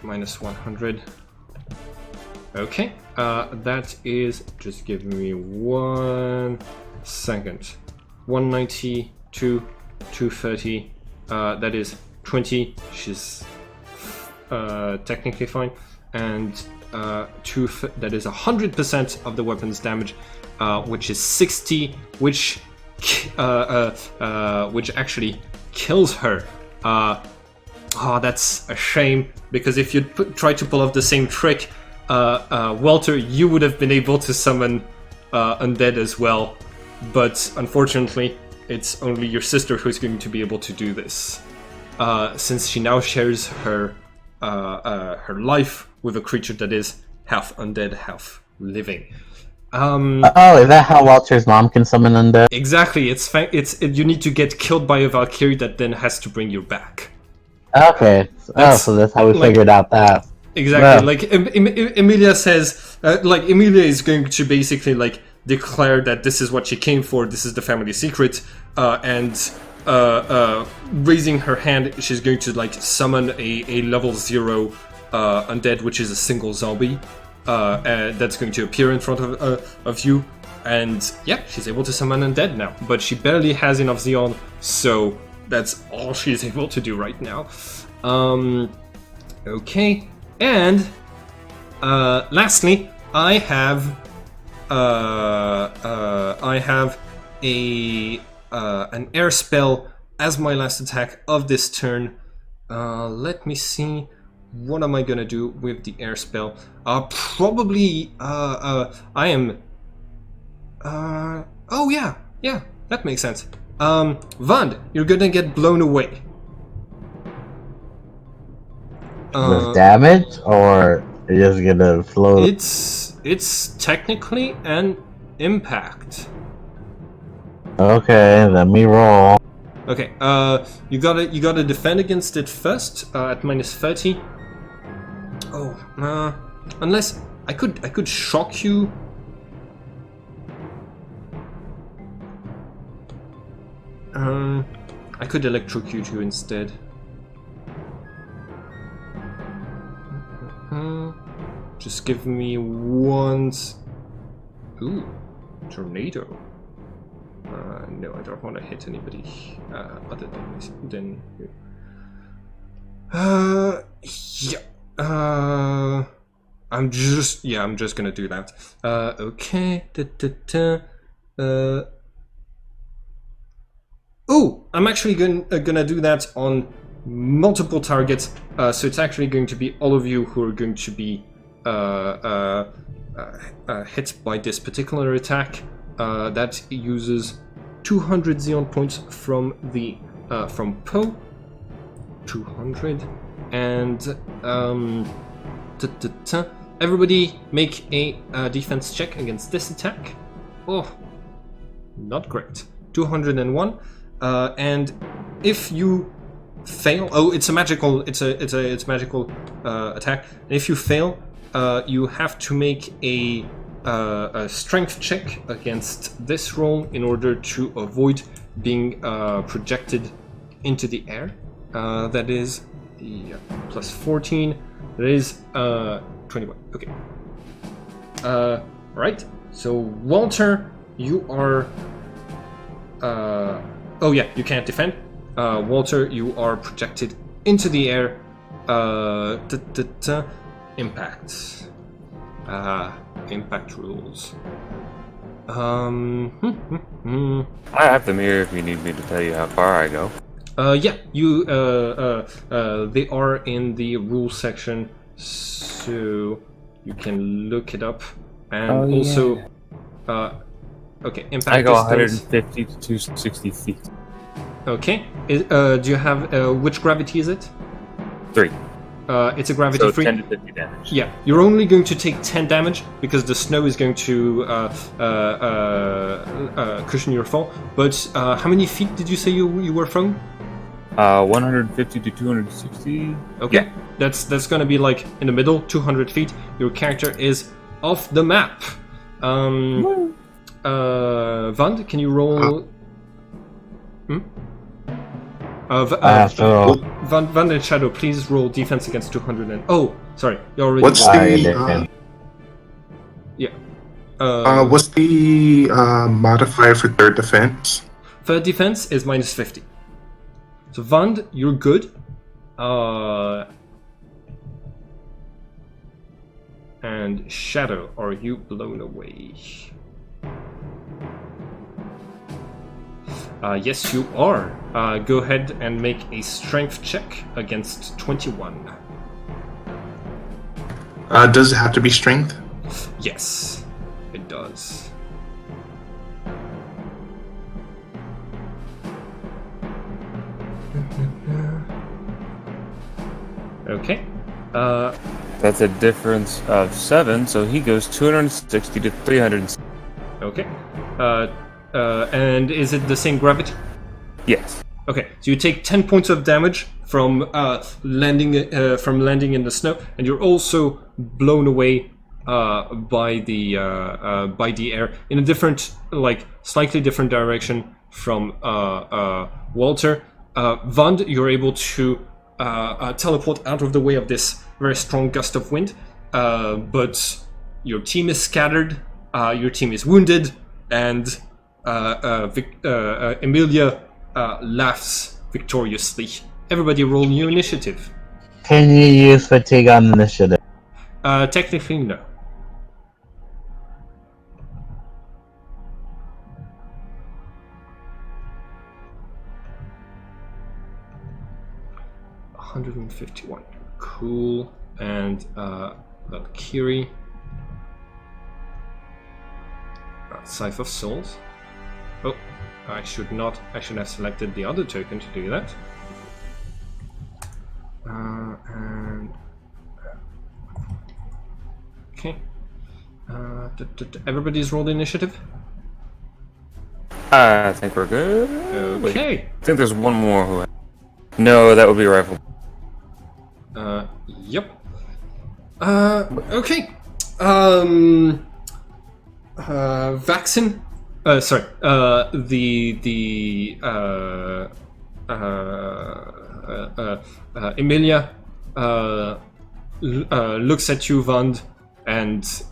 minus 100. Okay, that is, just give me 1 second. 190, 230, that is 20, she's technically fine, and that is 100% of the weapon's damage, which is 60, which actually kills her. Oh, that's a shame, because if you try to pull off the same trick, Walter, you would have been able to summon undead as well, but unfortunately, it's only your sister who's going to be able to do this, since she now shares her life with a creature that is half undead, half living. Oh, is that how Walter's mom can summon undead? Exactly. You need to get killed by a Valkyrie that then has to bring you back. Okay. So that's how we figured out that. Exactly. Like Emilia says, Emilia is going to basically like declare that this is what she came for. This is the family secret, and raising her hand, she's going to like summon a level 0 undead, which is a single zombie. That's going to appear in front of you, and yeah, she's able to summon undead now, but she barely has enough Xeon, so that's all she's able to do right now. Okay, and lastly, I have an air spell as my last attack of this turn. Let me see. What am I gonna do with the air spell? Probably, I am... oh yeah, that makes sense. Vand, you're gonna get blown away. With damage, or you're just gonna float? It's technically an impact. Okay, let me roll. Okay, you gotta defend against it first at -30. Oh, unless I could shock you. I could electrocute you instead. Just give me once. Ooh, tornado. No, I don't want to hit anybody other than you. Yeah. I'm just gonna do that. Okay. Oh, I'm actually gonna do that on multiple targets. So it's actually going to be all of you who are going to be hit by this particular attack. That uses 200 Xeon points from the from Poe. 200 and everybody make a defense check against this attack. Oh, not great. 201, and if you fail, oh, it's a magical, it's a magical attack. And if you fail, you have to make a strength check against this roll in order to avoid being projected into the air. That is the plus 14. That is 21. Okay. Right. So Walter, you are. Oh yeah, you can't defend. Walter, you are projected into the air. Impact. Impact rules. I have the mirror if you need me to tell you how far I go. Yeah, you. They are in the rules section, so you can look it up. And also, okay, impact I go distance. 150 to 260 feet. Okay. Do you have which gravity is it? 3. It's a gravity So free. 10 to 50 damage. Yeah, you're only going to take 10 damage because the snow is going to cushion your fall. But how many feet did you say you were from? 150 to 260. Okay, Yeah. that's gonna be like in the middle, 200 feet. Your character is off the map. Vand, can you roll? Vand and Shadow, please roll defense against 200 and... Oh, sorry, you already... What's what's the modifier for third defense? Third defense is -50. So Vand, you're good. And Shadow, are you blown away? Yes, you are. Go ahead and make a strength check against 21. Does it have to be strength? Yes, it does. Okay. That's a difference of 7, so he goes 260 to 300. Okay. And is it the same gravity? Yes. Okay, so you take 10 points of damage from landing in the snow, and you're also blown away by the air in a different, like slightly different direction from Walter. Vand, you're able to teleport out of the way of this very strong gust of wind, but your team is scattered, your team is wounded, and Emilia laughs victoriously. Everybody roll new initiative. Can you use fatigue on initiative? Technically, no. $151. Cool. And Valkyrie. Scythe of Souls. Oh, I should have selected the other token to do that. And Okay. Everybody's rolled initiative? I think we're good. Wait, Okay. I think there's one more who. No, that would be rifle. Yep. Okay. Vaccine. Sorry. Emilia looks at you, Vand, and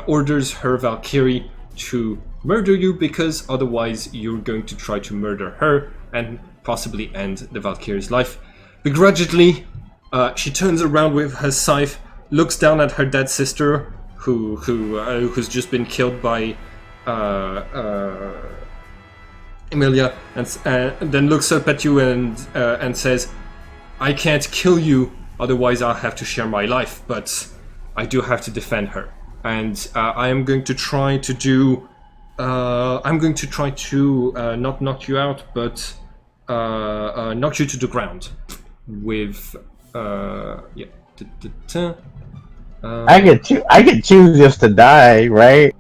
orders her Valkyrie to murder you because otherwise you're going to try to murder her and possibly end the Valkyrie's life. Begrudgingly, she turns around with her scythe, looks down at her dead sister, who's just been killed by Emilia, and then looks up at you and says, "I can't kill you, otherwise I'll have to share my life, but I do have to defend her, and I am going to try to do. I'm going to try to not knock you out, but knock you to the ground with yeah." I could choose just to die, right?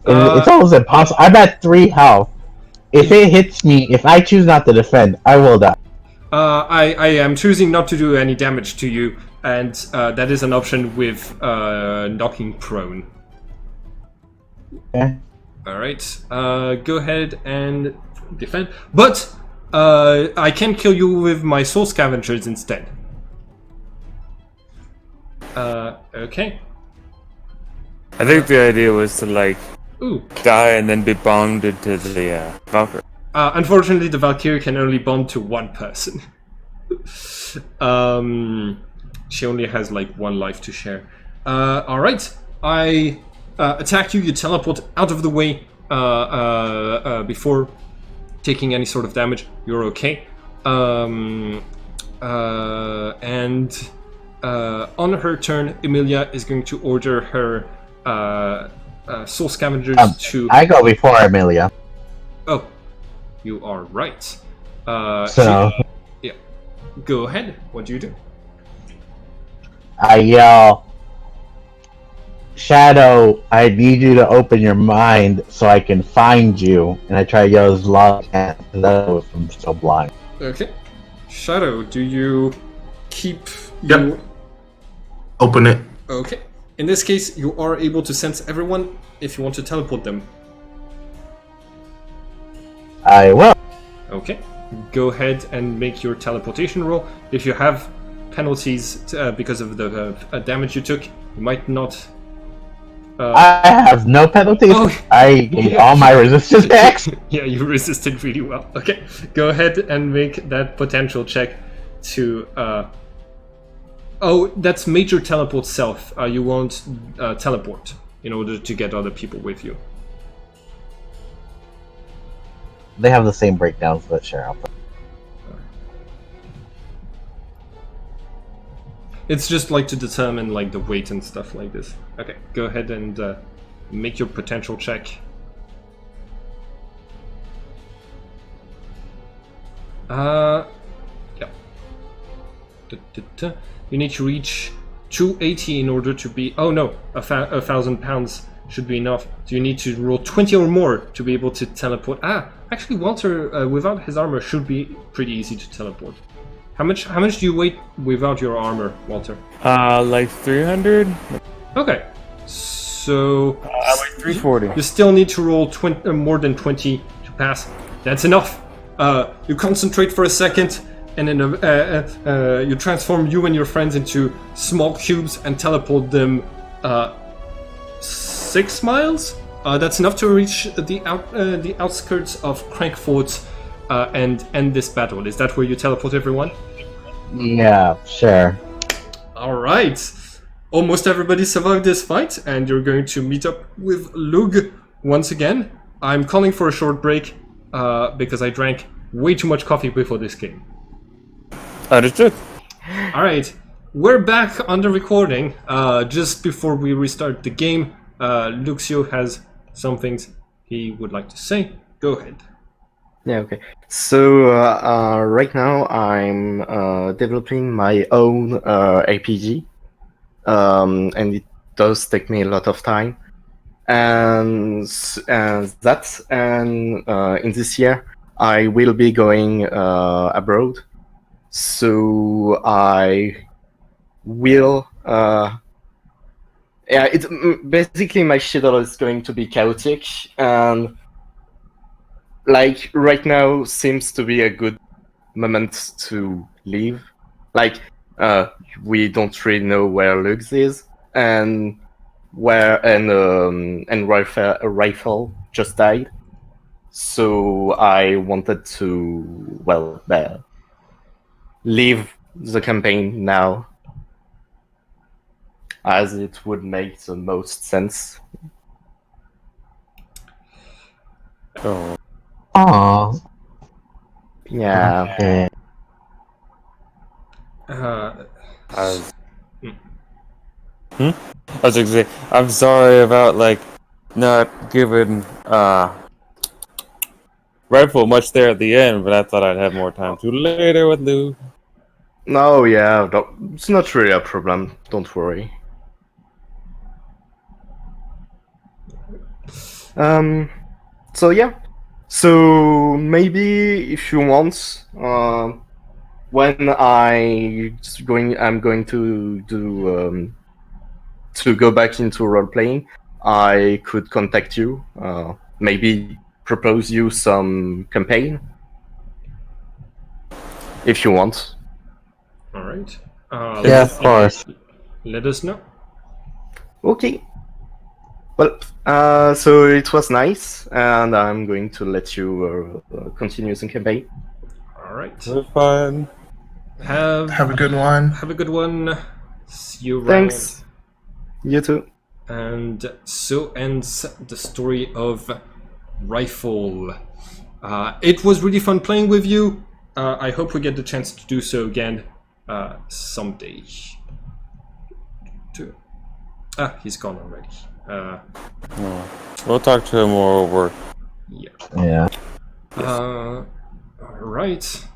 It's almost impossible. I'm at 3 health. If it hits me, if I choose not to defend, I will die. I am choosing not to do any damage to you, and that is an option with knocking prone. Okay. Alright, go ahead and defend. But I can kill you with my soul scavengers instead. Okay. I think the idea was to like Ooh. die and then be bonded to the Valkyrie. Unfortunately, the Valkyrie can only bond to one person. She only has like 1 life to share. Alright, I attack you, you teleport out of the way before taking any sort of damage. You're okay. And on her turn, Emilia is going to order her soul scavengers to... I go before Emilia. Oh, you are right. So... Yeah. Go ahead. What do you do? I yell, "Shadow, I need you to open your mind so I can find you." And I try to yell as loud as I can because I'm so blind. Okay. Shadow, do you keep Yep. your... Open it. Okay. In this case, you are able to sense everyone if you want to teleport them. I will. Okay. Go ahead and make your teleportation roll. If you have penalties because of the damage you took, you might not... I have no penalties. Oh. I get all my resistance checks. Yeah, you resisted really well. Okay. Go ahead and make that potential check to... Oh, that's major teleport self. You won't teleport in order to get other people with you. They have the same breakdowns, but sure. I'll put... It's just like to determine like the weight and stuff like this. Okay, go ahead and make your potential check. Yeah. You need to reach 280 in order to be... Oh no, 1,000 pounds should be enough. So you need to roll 20 or more to be able to teleport. Actually, Walter, without his armor, should be pretty easy to teleport. How much do you weigh without your armor, Walter? Like 300. Okay, so I weigh 340. you still need to roll more than 20 to pass. That's enough. You concentrate for a second, and then you transform you and your friends into small cubes and teleport them 6 miles. That's enough to reach the outskirts of Crankfort and end this battle. Is that where you teleport everyone? Yeah, sure. All right. Almost everybody survived this fight, and you're going to meet up with Lug once again. I'm calling for a short break because I drank way too much coffee before this game. Understood. All right, we're back on the recording. Just before we restart the game, Luxio has some things he would like to say. Go ahead. Yeah, okay. So right now I'm developing my own RPG, and it does take me a lot of time, and in this year I will be going abroad, so I will. Yeah, it's basically my schedule is going to be chaotic, and like right now seems to be a good moment to leave. Like, we don't really know where Lux is, and rifle just died. So I wanted to leave the campaign now, as it would make the most sense. Oh, Aw. Yeah. Okay. I was, I was gonna say, I'm sorry about like not giving Rifle much there at the end, but I thought I'd have more time to later with Lou. No, yeah, it's not really a problem. Don't worry. So yeah. So maybe if you want, when I'm going to do to go back into role playing, I could contact you. Maybe propose you some campaign if you want. All right. Yeah, of course. Let us know. Okay. Well, so it was nice, and I'm going to let you continue the campaign. All right. It was fun. Have a good one. Have a good one. See you around. Thanks. You too. And so ends the story of Rifle. It was really fun playing with you. I hope we get the chance to do so again someday. He's gone already. We'll talk to him more over. Yeah. Yeah. Alright.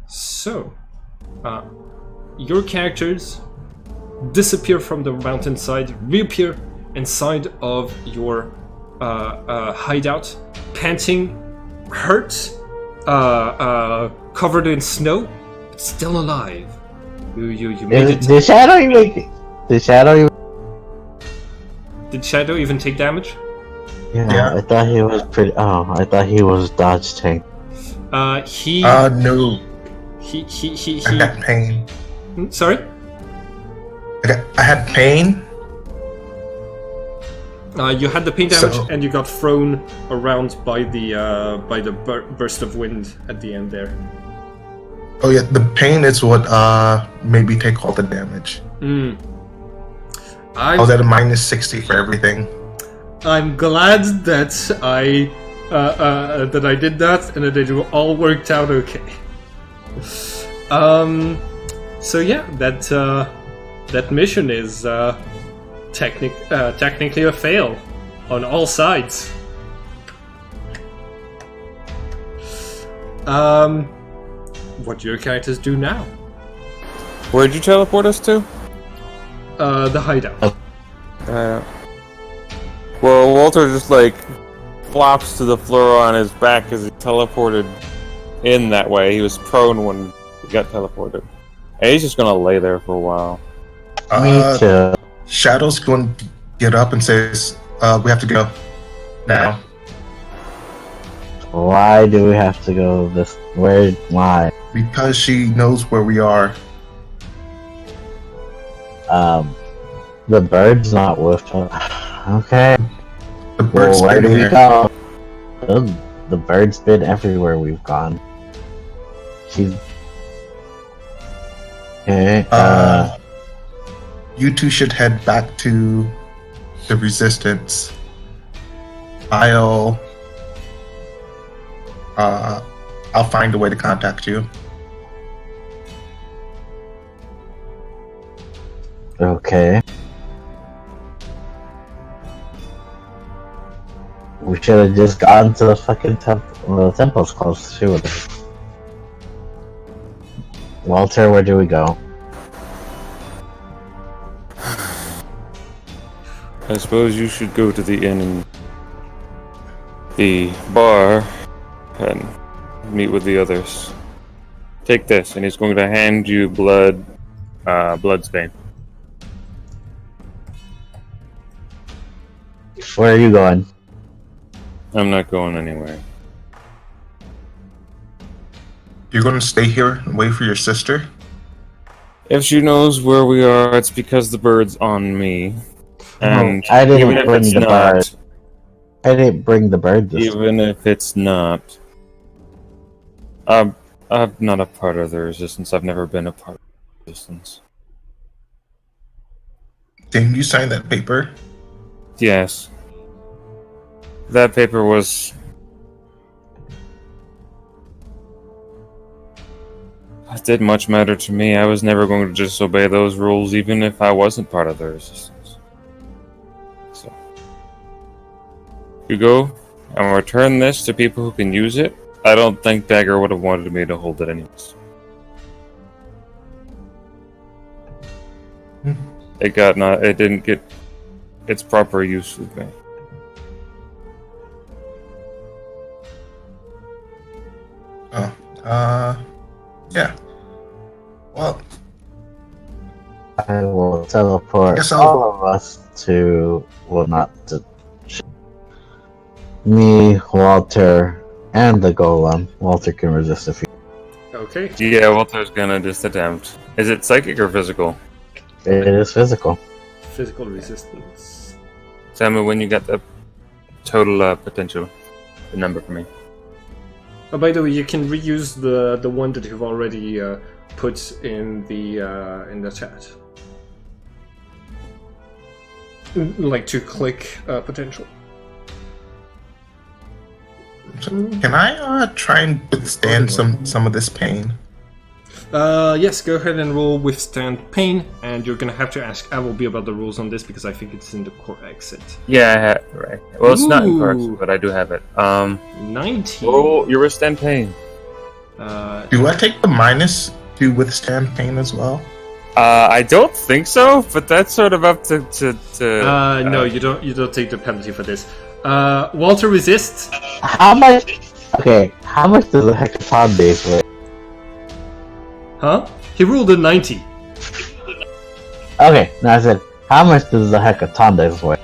So, your characters disappear from the mountainside, reappear inside of your hideout, panting, hurt, covered in snow, but still alive. You made it. Did Shadow even? Did Shadow even take damage? Yeah, I thought he was pretty. Oh, I thought he was dodge tank. No. He. I got pain. Sorry. I had pain. You had the pain damage, So- and you got thrown around by the burst of wind at the end there. Oh yeah, the pain is what made me take all the damage. I was at a -60 for everything. I'm glad that I did that and that it all worked out okay. So yeah, that mission is technically a fail on all sides. What do your characters do now? Where'd you teleport us to? The hideout. Well, Walter just like flops to the floor on his back as he teleported in that way. He was prone when he got teleported. And he's just gonna lay there for a while. Me too. Shadow's going to get up and says, "We have to go now." Why do we have to go this? Where? Why? Because she knows where we are. The bird's not with her. Okay. The Well, bird's where do been we here. go? The bird's been everywhere we've gone. She's. Okay. You two should head back to the Resistance. I'll find a way to contact you. Okay. We should have just gone to the fucking temple. The temple's close to it. Walter, where do we go? I suppose you should go to the inn and the bar and meet with the others. Take this, and he's going to hand you bloodstain. Where are you going? I'm not going anywhere. You're gonna stay here and wait for your sister? If she knows where we are, it's because the bird's on me. And I didn't even if bring it's the not, bird. I didn't bring the bird this time. even if it's not, I'm not a part of the resistance. I've never been a part of the resistance. Didn't you sign that paper? Yes. That paper was... It didn't much matter to me. I was never going to just obey those rules, even if I wasn't part of the resistance. So, you go and return this to people who can use it. I don't think Dagger would have wanted me to hold it anyways. It didn't get its proper use with me. Yeah. Well, I will teleport Guess I'll- all of us to, well, not to me, Walter, and the golem. Walter can resist if he... Okay. Yeah, Walter's gonna just attempt. Is it psychic or physical? It is physical. Physical resistance. Tell me when you get the total potential, the number for me. Oh, by the way, you can reuse the one that you've already put in the chat. Like to click potential. can I try and withstand some of this pain? Yes, go ahead and roll withstand pain, and you're gonna have to ask Appleby about the rules on this because I think it's in the core exit. Yeah, right. Well, it's not in Ooh. person, but I do have it. 19. Roll your withstand pain. Do I take the minus to withstand pain as well? I don't think so, but that's sort of up to. No, you don't. You don't take the penalty for this. Walter resists. How much? Okay, how much does a hackathon base weigh? Huh? He rolled a 90. Okay, now I said, how much does the hackathon base weigh?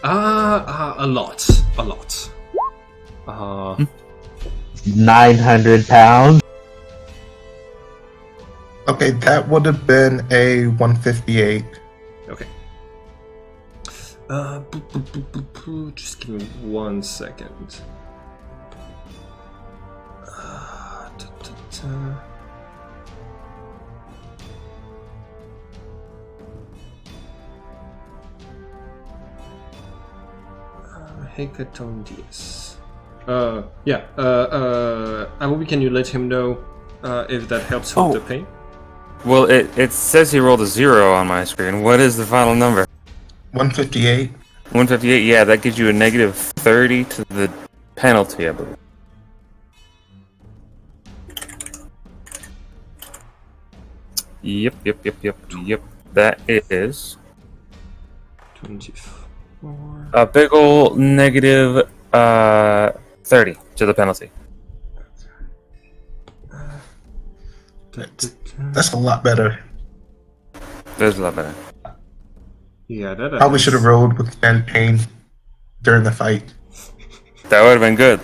A lot. A lot. 900 pounds? Okay, that would have been a 158. Okay. Just give me 1 second. Hackathon DS. Yeah. Abobi, can you let him know if that helps with the pain? Well, it says he rolled a 0 on my screen. What is the final number? 158. 158. Yeah, that gives you a negative 30 to the penalty, I believe. Yep. That is 24. a big ol' negative 30 to the penalty. That's a lot better. That's a lot better. Yeah, that Probably should have rolled withstand pain during the fight. That would have been good.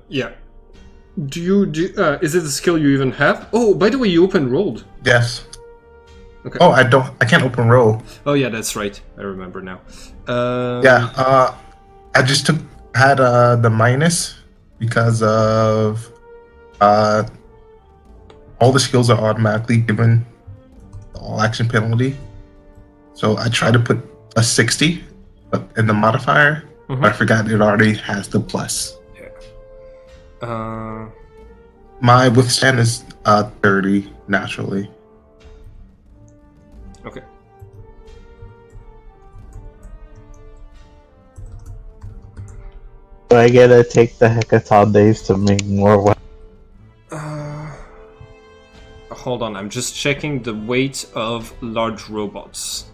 Yeah. Is it a skill you even have? Oh, by the way, you open rolled. Yes. Okay. Oh, I can't open roll. Oh yeah, that's right. I remember now. I just had the minus because of all the skills are automatically given the all action penalty. So I tried to put a 60 but in the modifier. Mhm. But I forgot it already has the plus. My withstand is 30 naturally. Okay. Do I gotta take the hackathon days to make more weapons? hold on. I'm just checking the weight of large robots.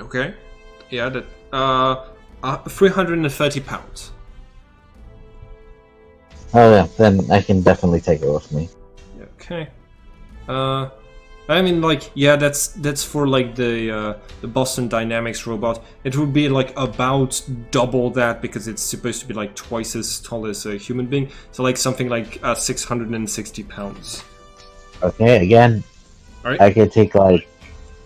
Okay. Yeah, that 330 pounds. Oh yeah, then I can definitely take it with me. Okay. I mean, like, yeah, that's for like the Boston Dynamics robot. It would be like about double that because it's supposed to be like twice as tall as a human being. So like something like 660 pounds. Okay, again, Alright. I could take like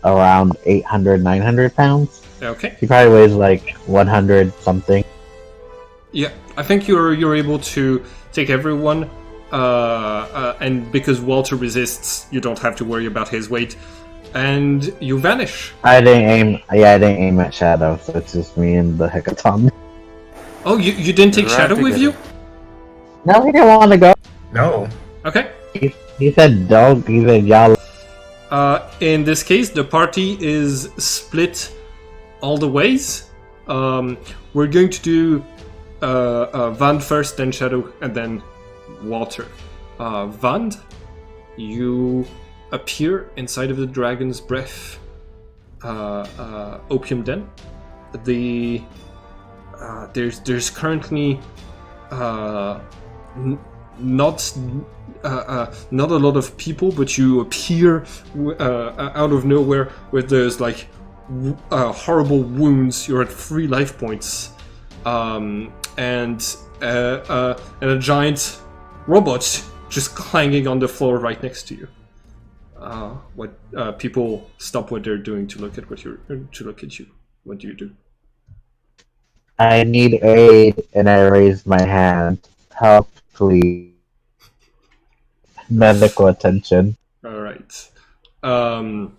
around 800, 900 pounds. Okay. He probably weighs like 100 something. Yeah, I think you're able to take everyone. And because Walter resists, you don't have to worry about his weight, and you vanish. I didn't aim at Shadow, so it's just me and the Hecaton. Oh, you didn't take Right Shadow with you? together. No, he didn't want to go. No. Okay. He said dog, he said y'all. In this case, the party is split all the ways. We're going to do Van first, then Shadow, and then Walter. Vand, you appear inside of the dragon's breath opium den. There's currently not a lot of people, but you appear out of nowhere with those like horrible wounds. You're at 3 life points, and a giant robot just clanging on the floor right next to you. People stop what they're doing to look at you. What do you do? I need aid, and I raise my hand. Help, please. Medical attention. All right. The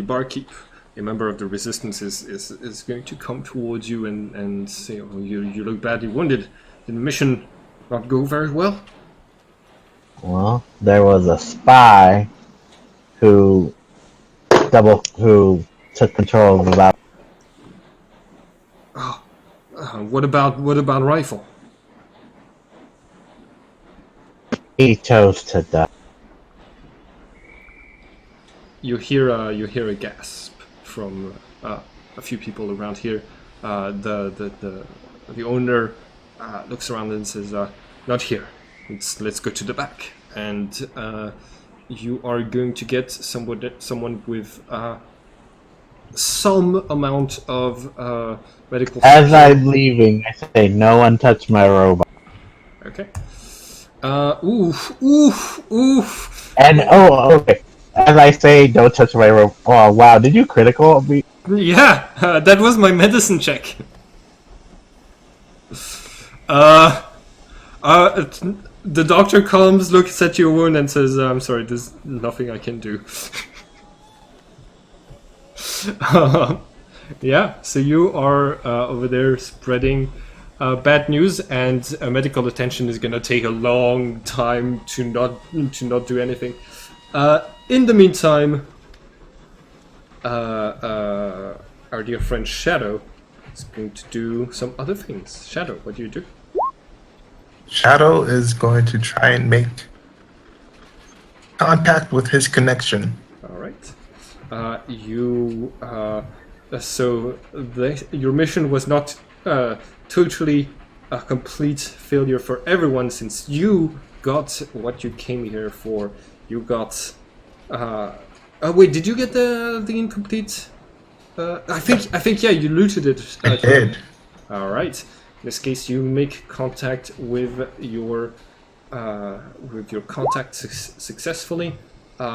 barkeep, a member of the resistance, is going to come towards you and say, "Oh, you look badly wounded. Did the mission not go very well?" Well, there was a spy who took control of the lab. What about Rifle? He chose to die. You hear a gasp from a few people around here. The owner looks around and says, "Not here. Let's go to the back." And you are going to get someone with some amount of medical. As I'm leaving, I say, "No one touch my robot." Okay. Oof. And okay. As I say, "Don't touch my robot." Oh wow! Did you critical me? Yeah, that was my medicine check. The doctor comes, looks at your wound, and says, "I'm sorry, there's nothing I can do." Yeah, so you are over there spreading bad news, and medical attention is gonna take a long time to not do anything. In the meantime, our dear friend Shadow is going to do some other things. Shadow, what do you do? Shadow is going to try and make contact with his connection. All right. Your mission was not totally a complete failure for everyone, since you got what you came here for. You got. Wait, did you get the incomplete? I think yeah, you looted it. I did. All right. In this case, you make contact with your contact successfully,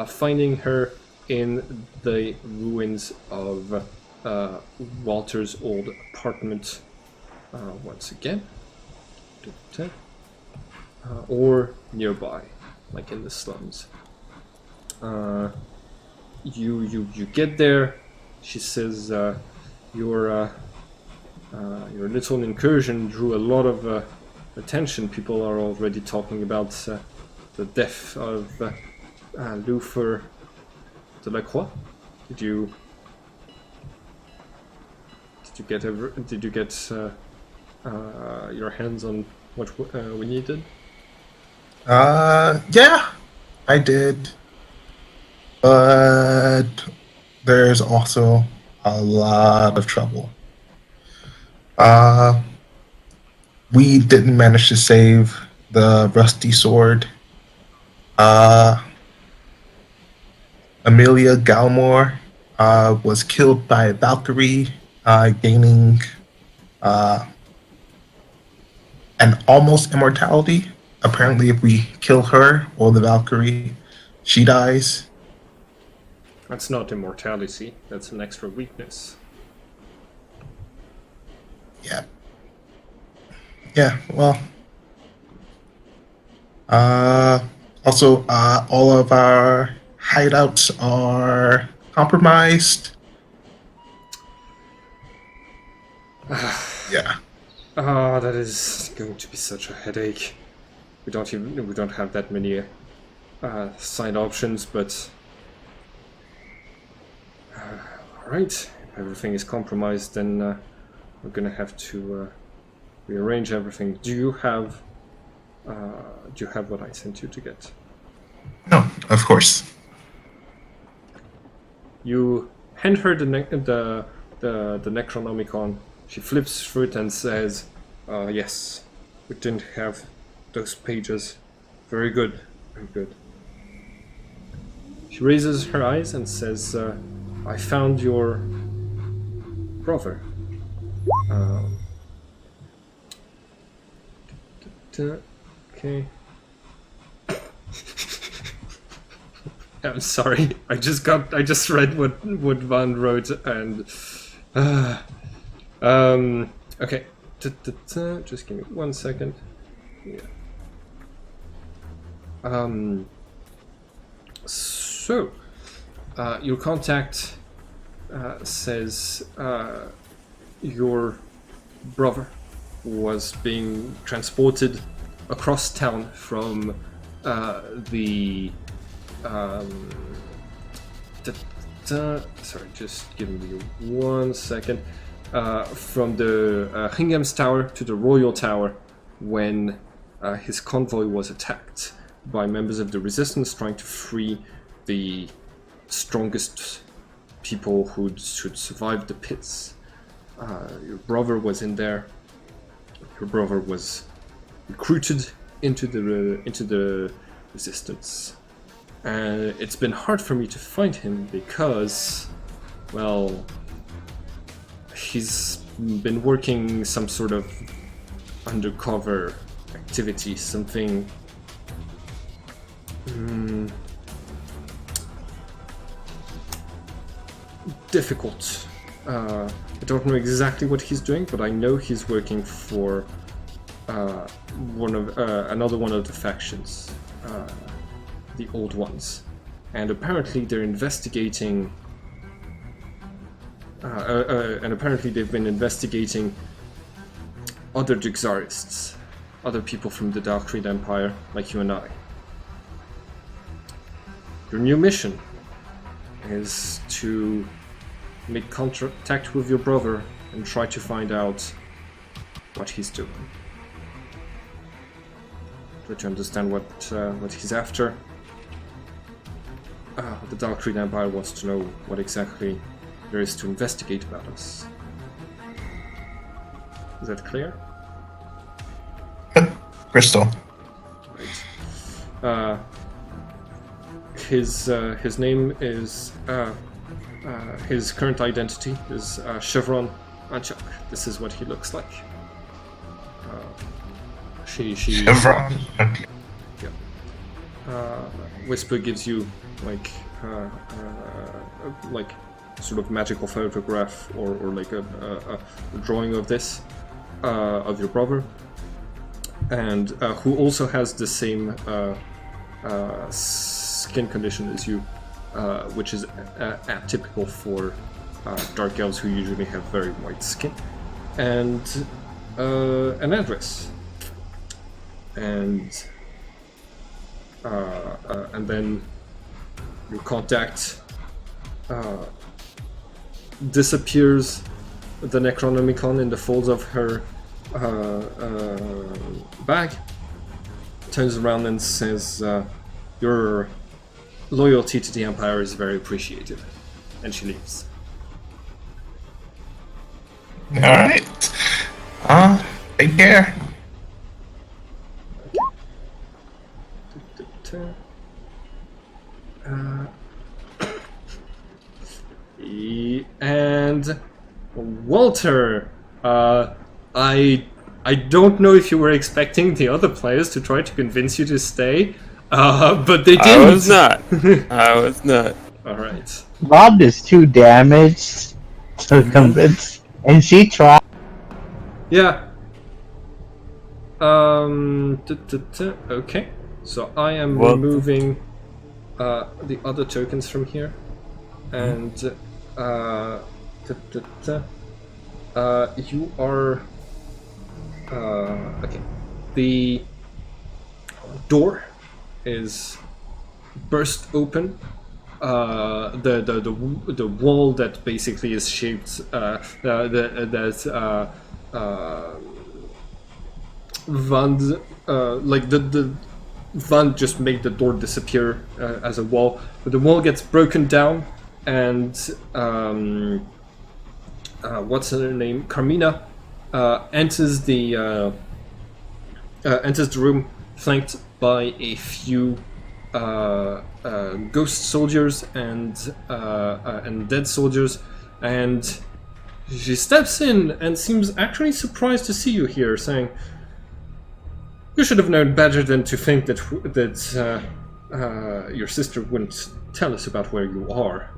finding her in the ruins of Walter's old apartment. Once again, or nearby, like in the slums. You get there. She says your little incursion drew a lot of attention. People are already talking about the death of Luther Delacroix. Did you get your hands on what we needed? Yeah, I did. But there's also a lot of trouble. Uh, we didn't manage to save the rusty sword. Uh, Amelia Galmore was killed by a Valkyrie, gaining uh, an almost immortality. Apparently, if we kill her or the Valkyrie, she dies. That's not immortality. That's an extra weakness. Yeah. Yeah, well. Also, all of our hideouts are compromised. Yeah. Ah, that is going to be such a headache. We don't have that many side options, but all right. If everything is compromised, then we're gonna have to rearrange everything. Do you have what I sent you to get? No, of course. You hand her the Necronomicon. She flips through it and says, "Yes, we didn't have those pages. Very good, very good." She raises her eyes and says, "I found your brother." Okay. I'm sorry. I just read what Van wrote and okay. Just give me 1 second. Yeah. So your contact says your brother was being transported across town from the sorry, just give me 1 second. From the Hingham's Tower to the Royal Tower when his convoy was attacked by members of the Resistance trying to free the strongest people who should survive the pits. Your brother was in there. Your brother was recruited into the Resistance. And it's been hard for me to find him because, well, he's been working some sort of undercover activity, something difficult. I don't know exactly what he's doing, but I know he's working for another one of the factions, the old ones, and apparently they're investigating. And apparently they've been investigating other Jixarists, other people from the Dark Creed Empire, like you and I. Your new mission is to make contact with your brother and try to find out what he's doing. Try to understand what he's after. The Dark Creed Empire wants to know what exactly there is to investigate about us. Is that clear? Crystal. Right. His name is his current identity is Chevron Anchak. This is what he looks like. She Chevron. yeah. Whisper gives you like sort of magical photograph or like a drawing of this of your brother, and who also has the same skin condition as you, which is atypical for dark elves who usually have very white skin, and an address, and then your contact disappears the Necronomicon in the folds of her bag, turns around and says, "Your loyalty to the Empire is very appreciated," and she leaves. All right. Take care. And Walter, I don't know if you were expecting the other players to try to convince you to stay, but they didn't. I was not. I was not. All right. Rob is too damaged to convince, and she tried. Yeah. Okay. So I am Well- removing the other tokens from here, and you are okay. The door is burst open. The wall that basically is shaped the Van just made the door disappear as a wall, but the wall gets broken down, and what's her name? Carmina enters the room, flanked by a few ghost soldiers and dead soldiers, and she steps in and seems actually surprised to see you here, saying, "You should have known better than to think that your sister wouldn't tell us about where you are."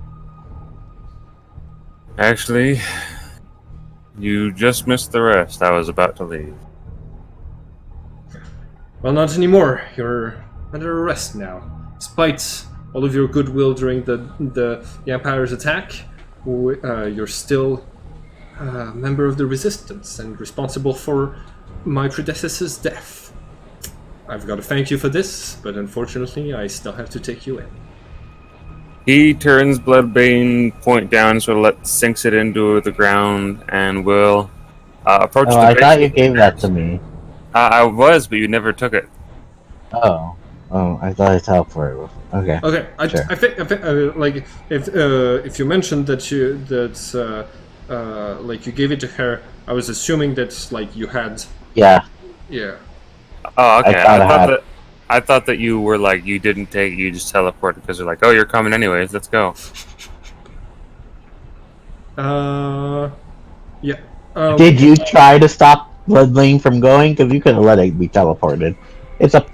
Actually, you just missed the rest. I was about to leave. Well, not anymore. You're under arrest now. Despite all of your goodwill during the Empire's attack, you're still a member of the Resistance and responsible for my predecessor's death. I've got to thank you for this, but unfortunately, I still have to take you in. He turns Bloodbane point down, sort of sinks it into the ground, and will approach Oh, the I thought base. you gave that to me. I was, but you never took it. Oh, I thought I teleported. Okay. Okay, Sure. I think like if you mentioned that you gave it to her, I was assuming that like you had. Yeah. Yeah. Oh, okay. I I thought that you were like you didn't take it, you just teleported because you're like, oh, you're coming anyways. Let's go. Yeah. Did you try to stop Bloodlane from going? Because you could have let it be teleported. It's a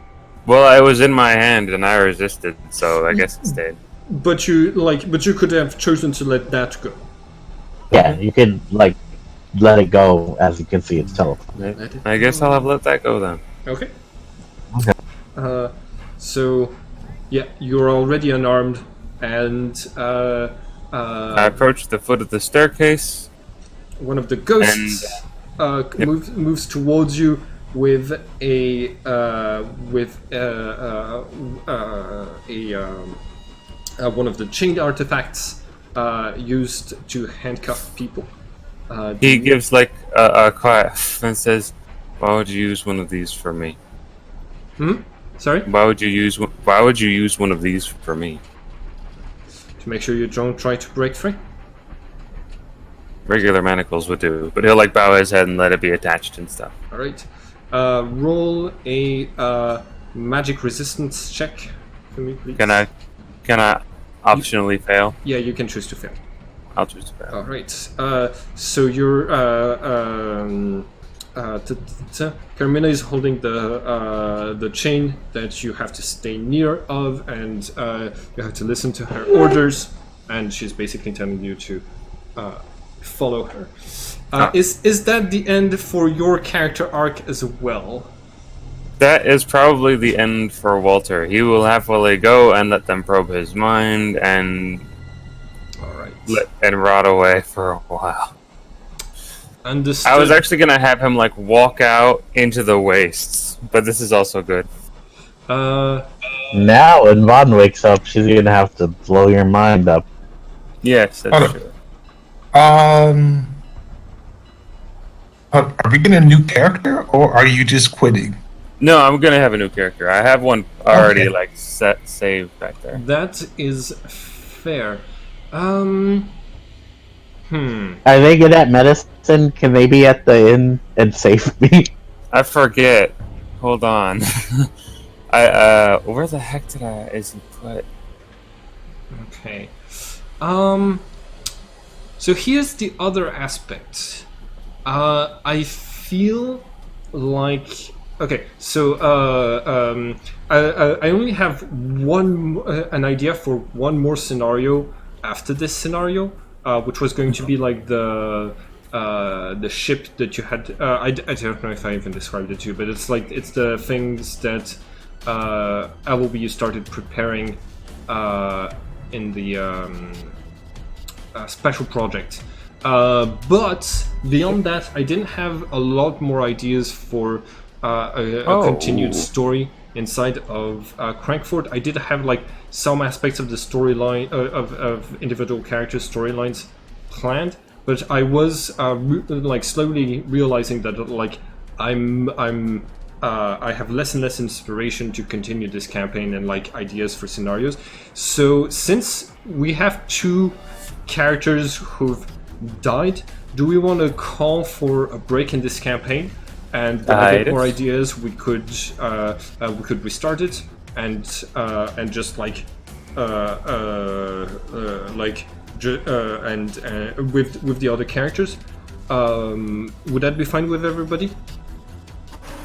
Well, it was in my hand and I resisted, so I guess it stayed. But you could have chosen to let that go. yeah. You could like let it go. As you can see, it's teleported. I guess I'll have let that go then. Okay. Okay. So, yeah, you're already unarmed, and I approached the foot of the staircase. one of the ghosts moves towards you with one of the chained artifacts used to handcuff people. He gives like a quiet and says, "Why would you use one of these for me? Sorry? Why would you use one of these for me? To make sure you don't try to break free. Regular manacles would do, but he'll like bow his head and let it be attached and stuff." All right. Roll a magic resistance check for me, please. Can I optionally fail? Yeah, you can choose to fail. I'll choose to fail. All right. So you're Carmina is holding the chain that you have to stay near of, and you have to listen to her orders, and she's basically telling you to follow her. Is that the end for your character arc as well? That is probably the end for Walter. He will happily go and let them probe his mind and All right. rot away for a while. Understood. I was actually gonna have him like walk out into the wastes, but this is also good. Now, when Vaughn wakes up, she's gonna have to blow your mind up. Yes, that's Hold true. Are we getting a new character, or are you just quitting? No, I'm gonna have a new character. I have one already Okay. like saved back there. That is fair. Are they good at medicine? Can they be at the inn and save me? I forget. Hold on. Where the heck is he put? Okay. So here's the other aspect. I feel like okay. So I only have an idea for one more scenario after this scenario, which was going to be like the ship that you had. I don't know if I even described it to you, but it's the things that you started preparing in the special project. But beyond that, I didn't have a lot more ideas for a continued story inside of Crankford. I did have like some aspects of the storyline of individual characters' storylines planned, but I was slowly realizing that like I have less and less inspiration to continue this campaign and like ideas for scenarios. So since we have two characters who've died, do we want to call for a break in this campaign? And when I get more ideas, we could restart it and just like with the other characters. Would that be fine with everybody?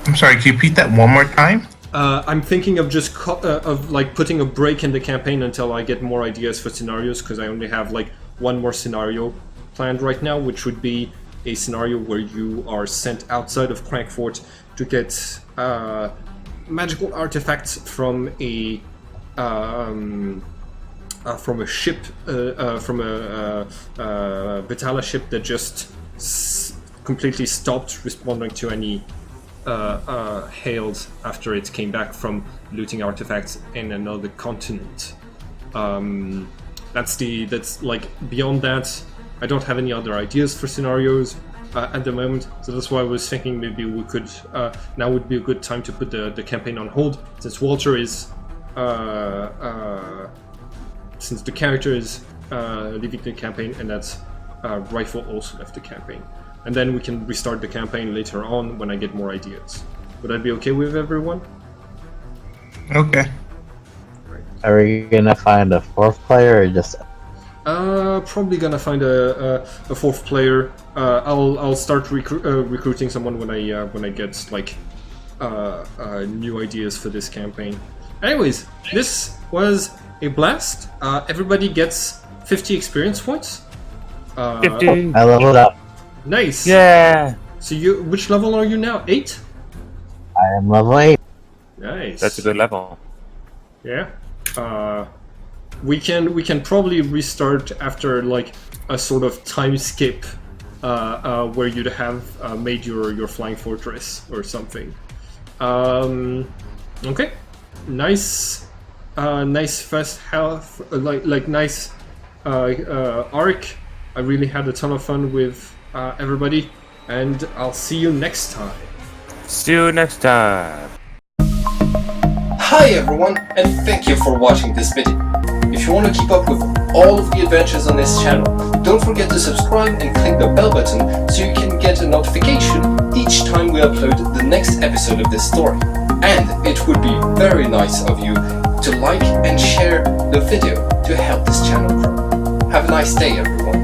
I'm sorry, can you repeat that one more time? I'm thinking of just putting a break in the campaign until I get more ideas for scenarios, because I only have like one more scenario planned right now, which would be a scenario where you are sent outside of Crankfort to get magical artifacts from a ship, from a Batala ship that just completely stopped responding to any hails after it came back from looting artifacts in another continent. That's like beyond that. I don't have any other ideas for scenarios at the moment, so that's why I was thinking maybe we could now would be a good time to put the campaign on hold, since Walter is since the character is leaving the campaign, and that's Rifle also left the campaign. And then we can restart the campaign later on when I get more ideas. Would that be okay with everyone? Okay. Are we gonna find a fourth player or just? Probably gonna find a fourth player. I'll start recruiting someone when I get like new ideas for this campaign. Anyways, this was a blast. Everybody gets 50 experience points. 50. I leveled up. Nice. Yeah. So which level are you now? 8? I am level 8. Nice. That's a good level. Yeah. We can probably restart after like a sort of time skip, where you'd have made your flying fortress or something. Okay. Nice. Nice first health. Nice arc. I really had a ton of fun with everybody, and I'll see you next time. See you next time. Hi everyone, and thank you for watching this video. If you want to keep up with all of the adventures on this channel, don't forget to subscribe and click the bell button so you can get a notification each time we upload the next episode of this story. And it would be very nice of you to like and share the video to help this channel grow. Have a nice day everyone.